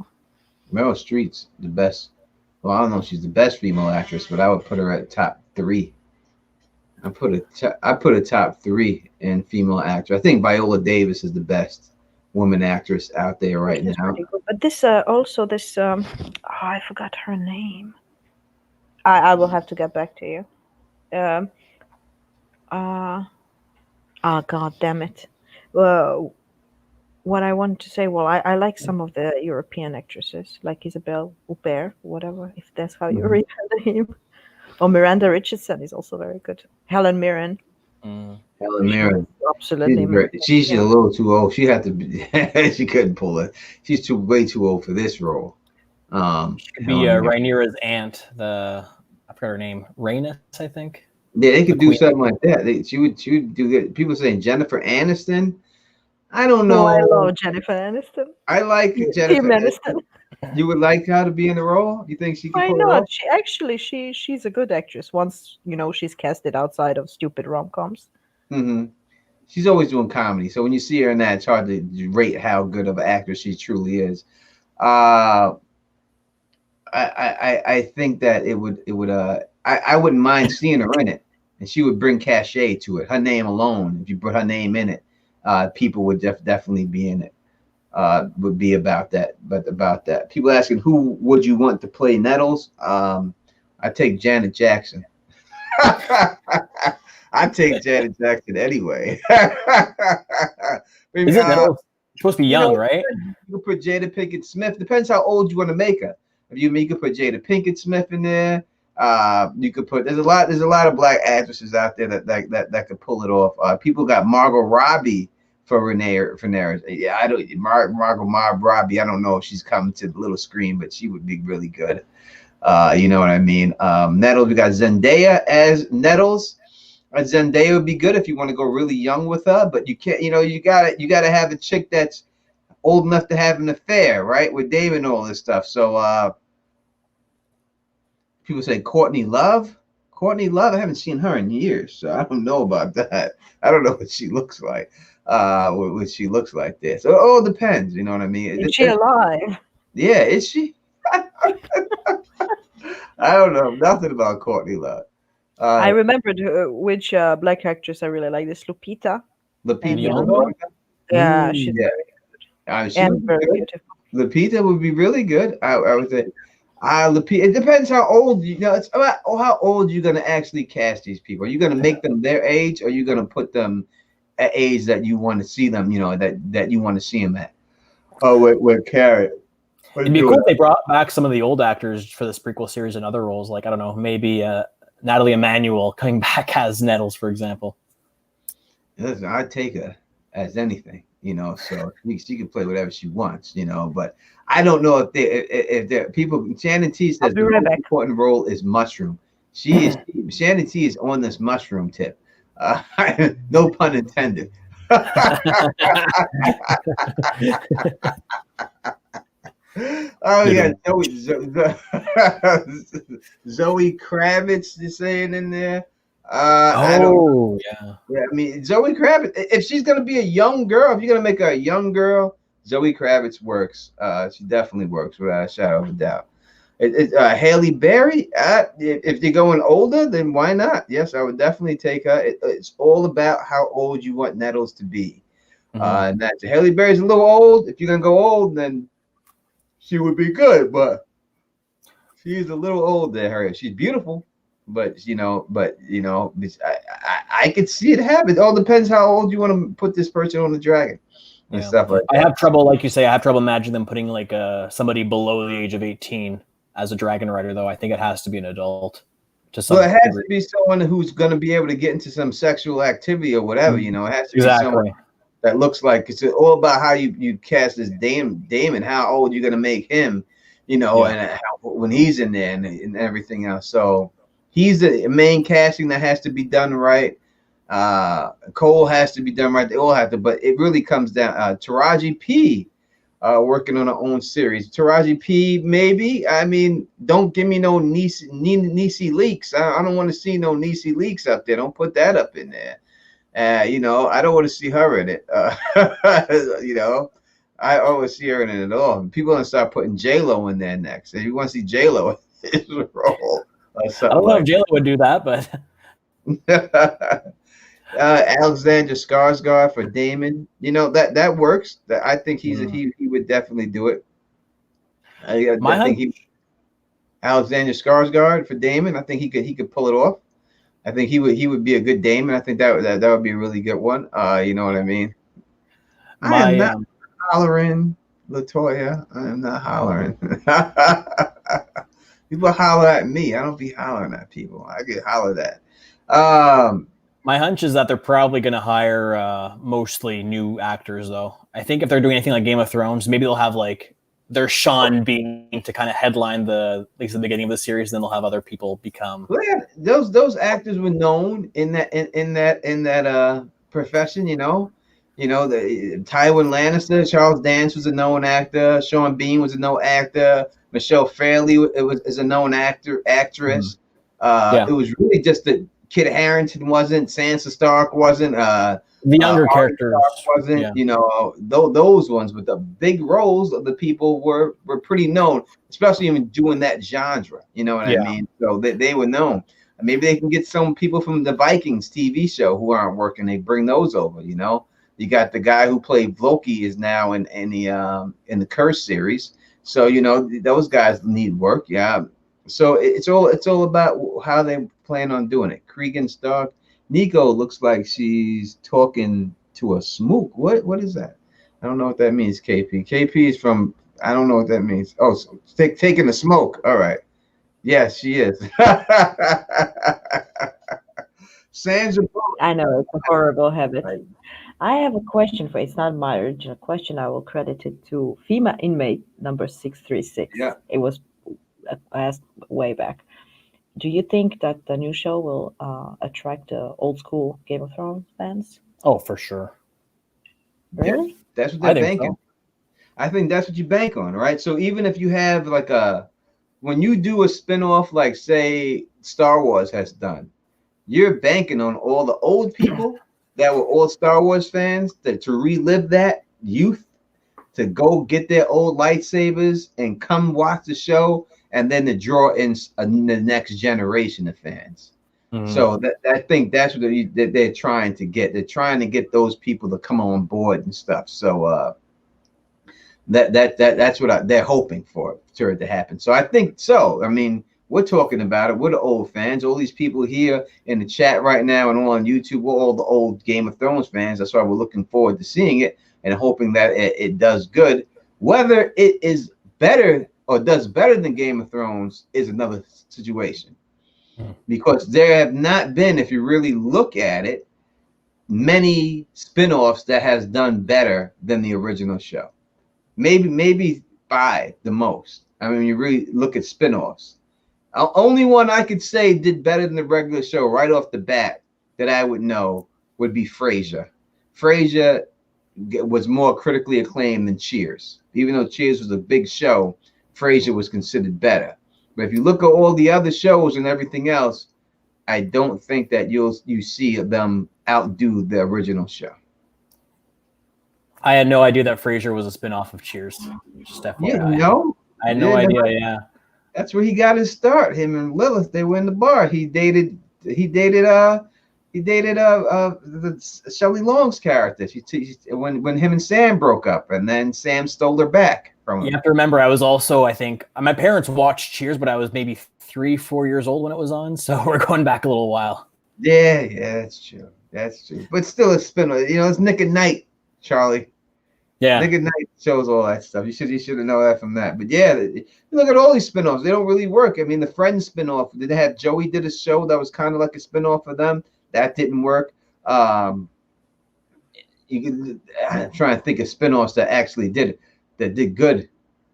Meryl Streep's the best. Well, I don't know if she's the best female actress, but I would put her at top 3. I put a top 3 in female actor. I think Viola Davis is the best woman actress out there right now. But this I forgot her name. I will have to get back to you. God damn it. What I wanted to say, well, I like some of the European actresses, like Isabelle Huppert, whatever, if that's how you read her name. Or Miranda Richardson is also very good. Helen Mirren. Helen Mirren. Absolutely. She's a little too old. She had to be, she couldn't pull it. She's way too old for this role. She could be Rhaenyra's aunt, I forgot her name, Rhaenys, I think. Yeah, they could do something like that. She would do that. People saying Jennifer Aniston. I don't know. Oh, I love Jennifer Aniston. I like Jennifer Aniston. You would like her to be in the role? Do you think she could pull it off? She's a good actress. Once she's casted outside of stupid rom-coms. She's always doing comedy, so when you see her in that, it's hard to rate how good of an actress she truly is. I think that it would I wouldn't mind seeing her in it, and she would bring cachet to it. Her name alone, if you put her name in it, people would definitely be in it. Would be about that. But about that, people asking who would you want to play Nettles? I take Janet Jackson. I take Janet Jackson anyway. Is it Nettles? Supposed to be young, right? You could put Jada Pinkett Smith. Depends how old you want to make her. If you could put Jada Pinkett Smith in there. You could put there's a lot of black actresses out there that could pull it off. People got Margot Robbie for Rhaenyra. Yeah, I don't Margot Robbie. I don't know if she's coming to the little screen, but she would be really good. You know what I mean? Nettles. We got Zendaya as Nettles. Zendaya would be good if you want to go really young with her, but you can't. You gotta have a chick that's old enough to have an affair, right? With David and all this stuff. So people say Courtney Love. Courtney Love, I haven't seen her in years, so I don't know about that. I don't know what she looks like. What she looks like there. So it all depends, you know what I mean? Is she alive? Yeah, is she? I don't know nothing about Courtney Love. I remembered which black actress I really like. This Lupita. Nyong'o? Yeah, she's very good. And very beautiful. Lupita would be really good. I would say. Lupita. It depends how old it's about how old you're gonna actually cast these people. Are you gonna make them their age, or are you gonna put them at age that you want to see them? That you want to see them at. Oh, with Carrot. It'd be cool if they brought back some of the old actors for this prequel series and other roles. Like, I don't know, maybe Natalie Emmanuel coming back as Nettles, for example. Listen, I'd take her as anything, so she can play whatever she wants, but I don't know if they're people. Shannon T says the most important role is Mushroom. Shannon T is on this mushroom tip. No pun intended. Oh yeah, Zoe Kravitz is saying in there. I don't know. Yeah. I mean Zoe Kravitz. If she's gonna be a young girl, if you're gonna make her a young girl, Zoe Kravitz works. She definitely works without a shadow of a doubt. Haley Berry. If you're going older, then why not? Yes, I would definitely take her. It's all about how old you want Nettles to be. And that's Haley Berry's a little old. If you're gonna go old, then she would be good, but she's a little old there. She's beautiful, but I could see it happen. It all depends how old you want to put this person on the dragon and stuff like that. I have trouble, like you say, I have trouble imagining them putting like somebody below the age of 18 as a dragon rider, though. I think it has to be an adult. Well, it has to be someone who's going to be able to get into some sexual activity or whatever. It has to be someone that looks like it's all about how you cast this Damon, how old you're gonna make him, and how, when he's in there and everything else. So he's the main casting that has to be done right. Cole has to be done right. They all have to, but it really comes down. Taraji P. Working on her own series. Taraji P. Maybe. I mean, don't give me no Niecy leaks. I don't want to see no Niecy leaks up there. Don't put that up in there. I don't want to see her in it. I always see her in it at all. People are gonna start putting J-Lo in there next. If you want to see J-Lo in his role, I don't know if J-Lo would do that, but Alexander Skarsgård for Damon. That works. I think he would definitely do it. Alexander Skarsgård for Damon. I think he could pull it off. I think he would be a good Damon. I think that would be a really good one. You know what I mean? I am not hollering, Latoya. I am not hollering. People holler at me. I don't be hollering at people. I get hollered at. My hunch is that they're probably going to hire mostly new actors, though. I think if they're doing anything like Game of Thrones, maybe they'll have like their Sean being to kind of headline at least the beginning of the series. Then they'll have other people become. Well, yeah, those actors were known in that profession. The Tywin Lannister, Charles Dance was a known actor. Sean Bean was a known actor. Michelle Fairley is a known actress. It was really just that Kit Harington wasn't. Sansa Stark wasn't. The younger characters wasn't, those ones, but the big roles of the people were pretty known, especially even doing that genre. You know what I mean? So they were known. Maybe they can get some people from the Vikings TV show who aren't working. They bring those over. You got the guy who played Loki is now in the Curse series. So those guys need work. Yeah. So it's all about how they plan on doing it. Cregan Stark. Nico looks like she's talking to a smook. What is that? I don't know what that means, KP. KP is from, I don't know what that means. Oh, so taking the smoke. All right. Yes, she is. Sandra. I know, it's a horrible habit. Right. I have a question for, it's not my original question. I will credit it to FEMA inmate number 636. Yeah. It was asked way back. Do you think that the new show will attract old school Game of Thrones fans? Oh, for sure. Really? Yeah, that's what they're banking. So. I think that's what you bank on, right? So even if you have when you do a spinoff, like say Star Wars has done, you're banking on all the old people that were all Star Wars fans to relive that youth, to go get their old lightsabers and come watch the show. And then to draw in the next generation of fans. So I think that's what they're trying to get. They're trying to get those people to come on board and stuff. So that's what they're hoping for it to happen. So I think so. I mean, we're talking about it. We're the old fans. All these people here in the chat right now and all on YouTube, we're all the old Game of Thrones fans. That's why we're looking forward to seeing it and hoping that it does good. Whether it is better or does better than Game of Thrones is another situation, because there have not been, if you really look at it, many spinoffs that has done better than the original show. Maybe 5 the most. I mean, you really look at spinoffs. Only one I could say did better than the regular show right off the bat that I would know would be Frasier. Frasier was more critically acclaimed than Cheers. Even though Cheers was a big show, Frasier was considered better. But if you look at all the other shows and everything else, I don't think that you see them outdo the original show. I had no idea that Frasier was a spinoff of Cheers. Just FYI. You know? I had no idea. Yeah, that's where he got his start. Him and Lilith, they were in the bar. He dated the Shelley Long's character. When him and Sam broke up, and then Sam stole her back from him. You have to remember, I was also, I think, my parents watched Cheers, but I was maybe 3-4 years old when it was on, so we're going back a little while. Yeah, that's true. That's true. But still a spin-off. You know, it's Nick at Night, Charlie. Yeah. Nick at Night shows all that stuff. You should have known that from that. But yeah, you look at all these spin-offs. They don't really work. I mean, the Friends spin-off, did they have Joey did a show that was kind of like a spin-off of them? That didn't work. I'm trying to think of spin-offs that actually did good.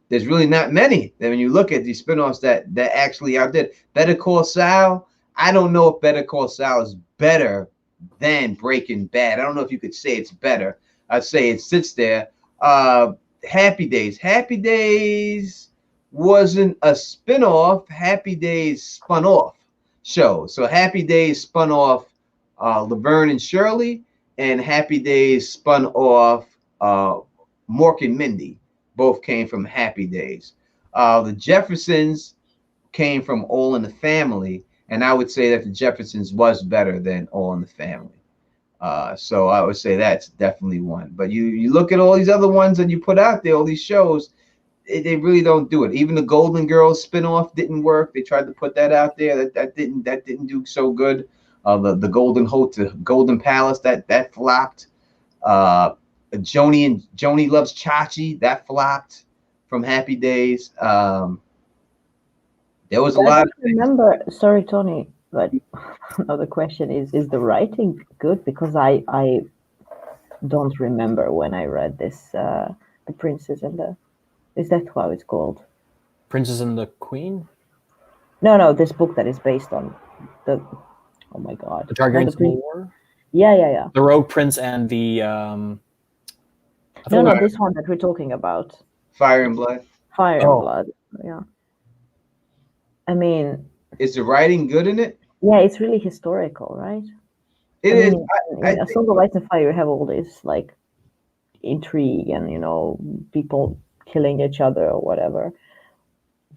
There's really not many. Then when you look at these spin-offs that actually outdid. Better Call Saul, I don't know if Better Call Saul is better than Breaking Bad. I don't know if you could say it's better. I'd say it sits there. Happy Days. Happy Days wasn't a spin-off. Happy Days spun off shows. So Happy Days spun off Laverne and Shirley, and Happy Days spun off Mork and Mindy. Both came from Happy Days. The Jeffersons came from All in the Family, and I would say that the Jeffersons was better than All in the Family. So I would say that's definitely one. But you look at all these other ones that you put out there, all these shows, they really don't do it. Even the Golden Girls spinoff didn't work. They tried to put that out there. That didn't do so good. The Golden Hotel, Golden Palace, that flopped. Joni Loves Chachi, that flopped from Happy Days. There was a lot. Remember, sorry, Tony, but another question is the writing good? Because I don't remember when I read this, The Princess and the, is that how it's called? Princess and the Queen? No, this book that is based on the, oh my God. The Targaryen Civil War? Yeah. The Rogue Prince and the... No, this one that we're talking about. Fire and Blood. Fire and Blood, yeah. I mean... Is the writing good in it? Yeah, it's really historical, right? It is. A Song of Ice and Fire, you have all this, like, intrigue and, people killing each other or whatever.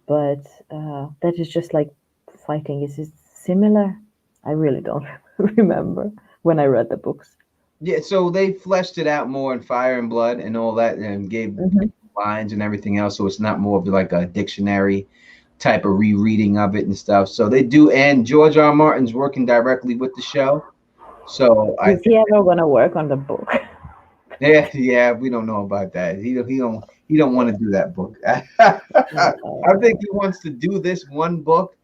But that is just like fighting. Is it similar? I really don't remember when I read the books. Yeah, so they fleshed it out more in Fire and Blood and all that, and gave lines and everything else. So it's not more of like a dictionary type of rereading of it and stuff. So they do, and George R. R. Martin's working directly with the show. So is he ever gonna work on the book? Yeah, we don't know about that. He don't want to do that book. I think he wants to do this one book,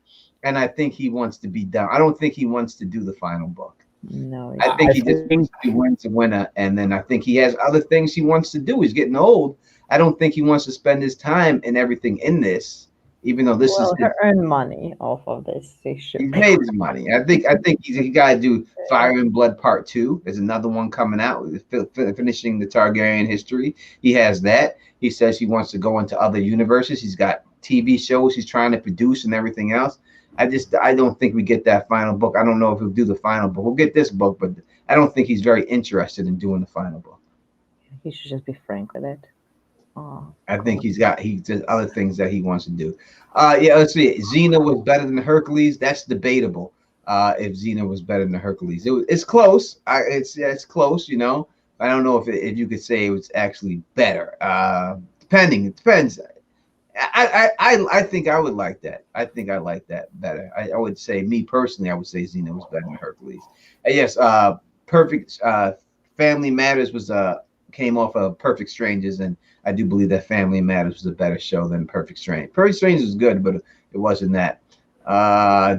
and I think he wants to be done. I don't think he wants to do the final book. No, I think he just wants to win and then I think he has other things he wants to do. He's getting old. I don't think he wants to spend his time and everything in this, even though this is earn money off of this. He's made his money. I think he got to do Fire and Blood Part 2. There's another one coming out, finishing the Targaryen history. He has that. He says he wants to go into other universes. He's got TV shows he's trying to produce and everything else. I don't think we get that final book. I don't know if he'll do the final book. We'll get this book, but I don't think he's very interested in doing the final book. He should just be frank with it. Oh, I think he's other things that he wants to do. Yeah, let's see. Xena was better than Hercules. That's debatable. If Xena was better than Hercules, it's close. It's close. I don't know if you could say it was actually better. It depends. I think I would like that. I think I like that better. I would say, me personally, I would say Xena was better than Hercules. Yes, Perfect Family Matters came off of Perfect Strangers, and I do believe that Family Matters was a better show than Perfect Strangers. Perfect Strangers was good, but it wasn't that.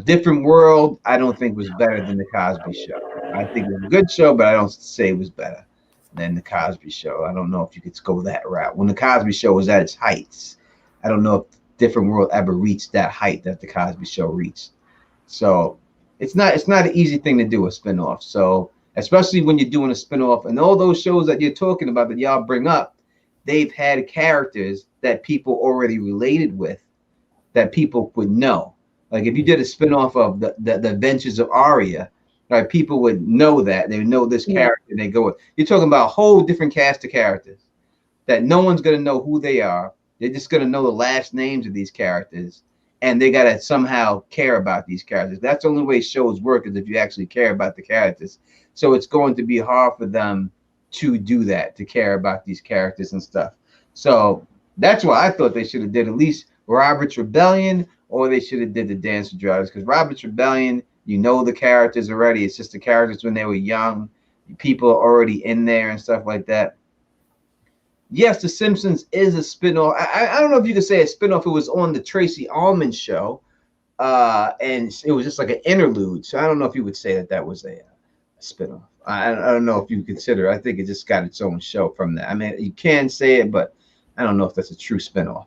Different World, I don't think was better than The Cosby Show. I think it was a good show, but I don't say it was better than The Cosby Show. I don't know if you could go that route. When The Cosby Show was at its heights, I don't know if different world ever reached that height that the Cosby Show reached. So it's not an easy thing to do, a spinoff. So especially when you're doing a spinoff, and all those shows that you're talking about that y'all bring up, they've had characters that people already related with, that people would know. Like if you did a spinoff of the Adventures of Arya, right? People would know that. They would know this character, and they go with. You're talking about a whole different cast of characters that no one's gonna know who they are. They're just gonna know the last names of these characters, and they gotta somehow care about these characters. That's the only way shows work, is if you actually care about the characters. So it's going to be hard for them to do that, to care about these characters and stuff. So that's why I thought they should have did at least Robert's Rebellion, or they should have did the Dance of Dragons, because Robert's Rebellion, you know the characters already. It's just the characters when they were young. People are already in there and stuff like that. Yes, The Simpsons is a spinoff. I don't know if you could say a spinoff. It was on the Tracy Ullman show, and it was just like an interlude. So I don't know if you would say that was a spinoff. I don't know if you consider it. I think it just got its own show from that. I mean, you can say it, but I don't know if that's a true spinoff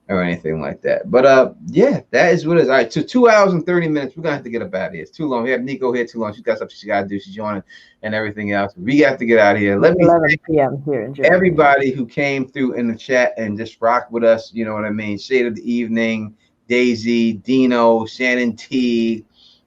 or anything like that. But yeah, that is what it is. All right, so 2 hours and 30 minutes. We're gonna have to get up out of here. It's too long. We have Nico here too long. She's got stuff she gotta do. She's joining and everything else. We have to get out of here. Let me 11 p.m. here in Germany. Everybody who came through in the chat and just rocked with us, you know what I mean? Shade of the Evening, Daisy, Dino, Shannon T,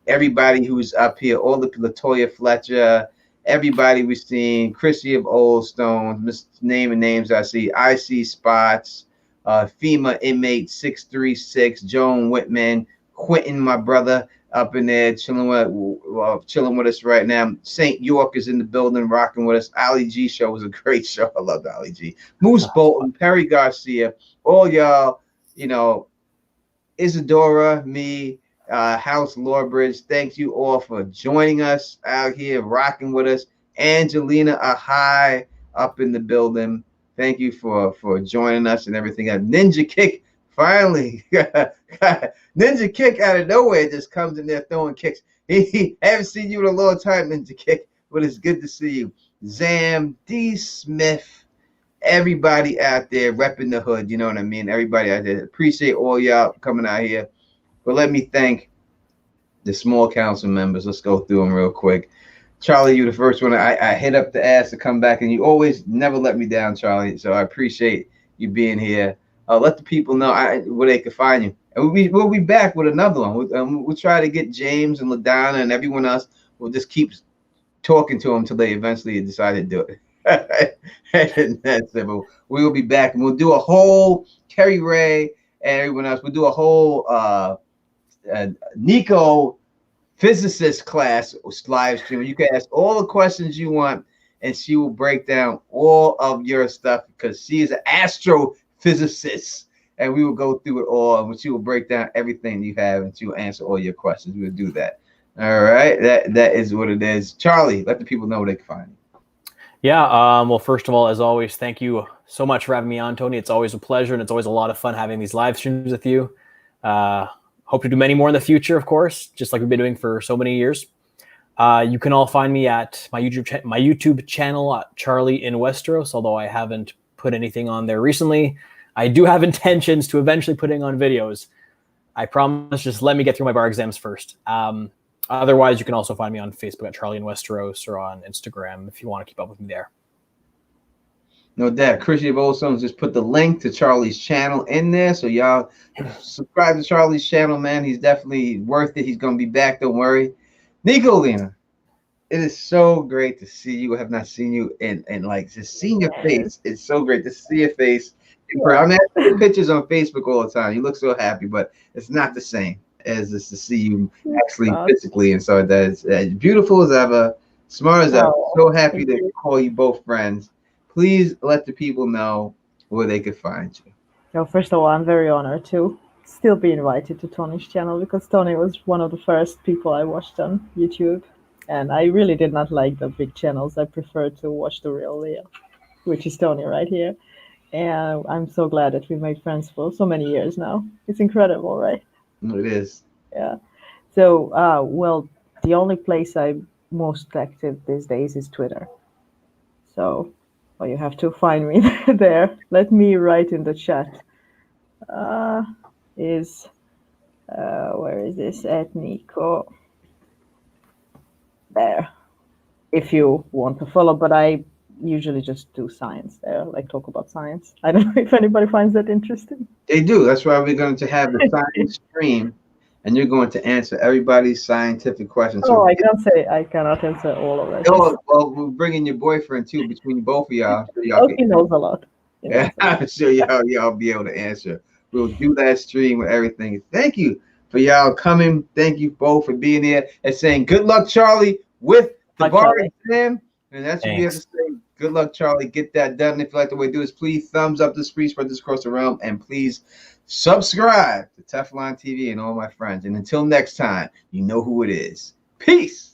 everybody who's up here, all the Latoya Fletcher, everybody we've seen, Chrissy of Old Stones, naming names I see Spots, FEMA inmate 636, Joan Whitman, Quentin, my brother, up in there chilling with us right now. St. York is in the building, rocking with us. Ali G show was a great show. I loved Ali G. Moose Bolton, Perry Garcia, all y'all, you know, Isadora, me, House Lawbridge. Thank you all for joining us out here, rocking with us. Angelina Ahai up in the building. Thank you for joining us and everything. Ninja Kick, finally. Ninja Kick out of nowhere just comes in there throwing kicks. I haven't seen you in a long time, Ninja Kick, but it's good to see you. Zam, D. Smith, everybody out there repping the hood, you know what I mean? Everybody out there. Appreciate all y'all coming out here. But let me thank the small council members. Let's go through them real quick. Charlie, you the first one. I hit up the ass to come back, and you always never let me down, Charlie. So I appreciate you being here. Let the people know where they can find you. And we'll be back with another one. We'll try to get James and LaDonna and everyone else. We'll just keep talking to them until they eventually decide to do it. And that's it. But we will be back, and we'll do a whole Kerry Ray and everyone else. We'll do a whole Nico physicist class live stream. You can ask all the questions you want, and she will break down all of your stuff, because she is an astrophysicist, and we will go through it all, and she will break down everything you have, and she will answer all your questions. We will do that. All right, that is what it is. Charlie, let the people know where they can find you. Yeah, well, first of all, as always, thank you so much for having me on, Tony. It's always a pleasure, and it's always a lot of fun having these live streams with you. Hope to do many more in the future, of course, just like we've been doing for so many years. You can all find me at my YouTube channel, Charlie in Westeros, although I haven't put anything on there recently. I do have intentions to eventually putting on videos. I promise, just let me get through my bar exams first. Otherwise, you can also find me on Facebook at Charlie in Westeros, or on Instagram if you want to keep up with me there. No doubt. Chrissy of Old Stones just put the link to Charlie's channel in there. So y'all subscribe to Charlie's channel, man. He's definitely worth it. He's going to be back. Don't worry. Nico Lena, it is so great to see you. I have not seen you in like just seeing your face. It's so great to see your face. I'm asking pictures on Facebook all the time. You look so happy, but it's not the same as just to see you actually physically. And so that's as beautiful as ever, smart as ever. So happy to call you both friends. Please let the people know where they could find you. So first of all, I'm very honored to still be invited to Tony's channel, because Tony was one of the first people I watched on YouTube. And I really did not like the big channels. I prefer to watch the real Leo, which is Tony right here. And I'm so glad that we made friends for so many years now. It's incredible, right? It is. Yeah. So, well, the only place I'm most active these days is Twitter. So, well, you have to find me there. Let me write in the chat. is where is this at Nico? There. If you want to follow, but I usually just do science there, like talk about science. I don't know if anybody finds that interesting. They do. That's why we're going to have the science stream, and you're going to answer everybody's scientific questions. Oh, I cannot answer all of that. Oh, well, we're bringing your boyfriend too between both of y'all. He knows a lot. Yeah, I'm sure y'all be able to answer. We'll do that stream with everything. Thank you for y'all coming. Thank you both for being here and saying good luck, Charlie, with the bar exam. And that's what we have to say. Good luck, Charlie. Get that done. If you like the way to do this, please thumbs up this, please spread this across the realm, and please subscribe to Teflon TV and all my friends. And until next time, you know who it is. Peace.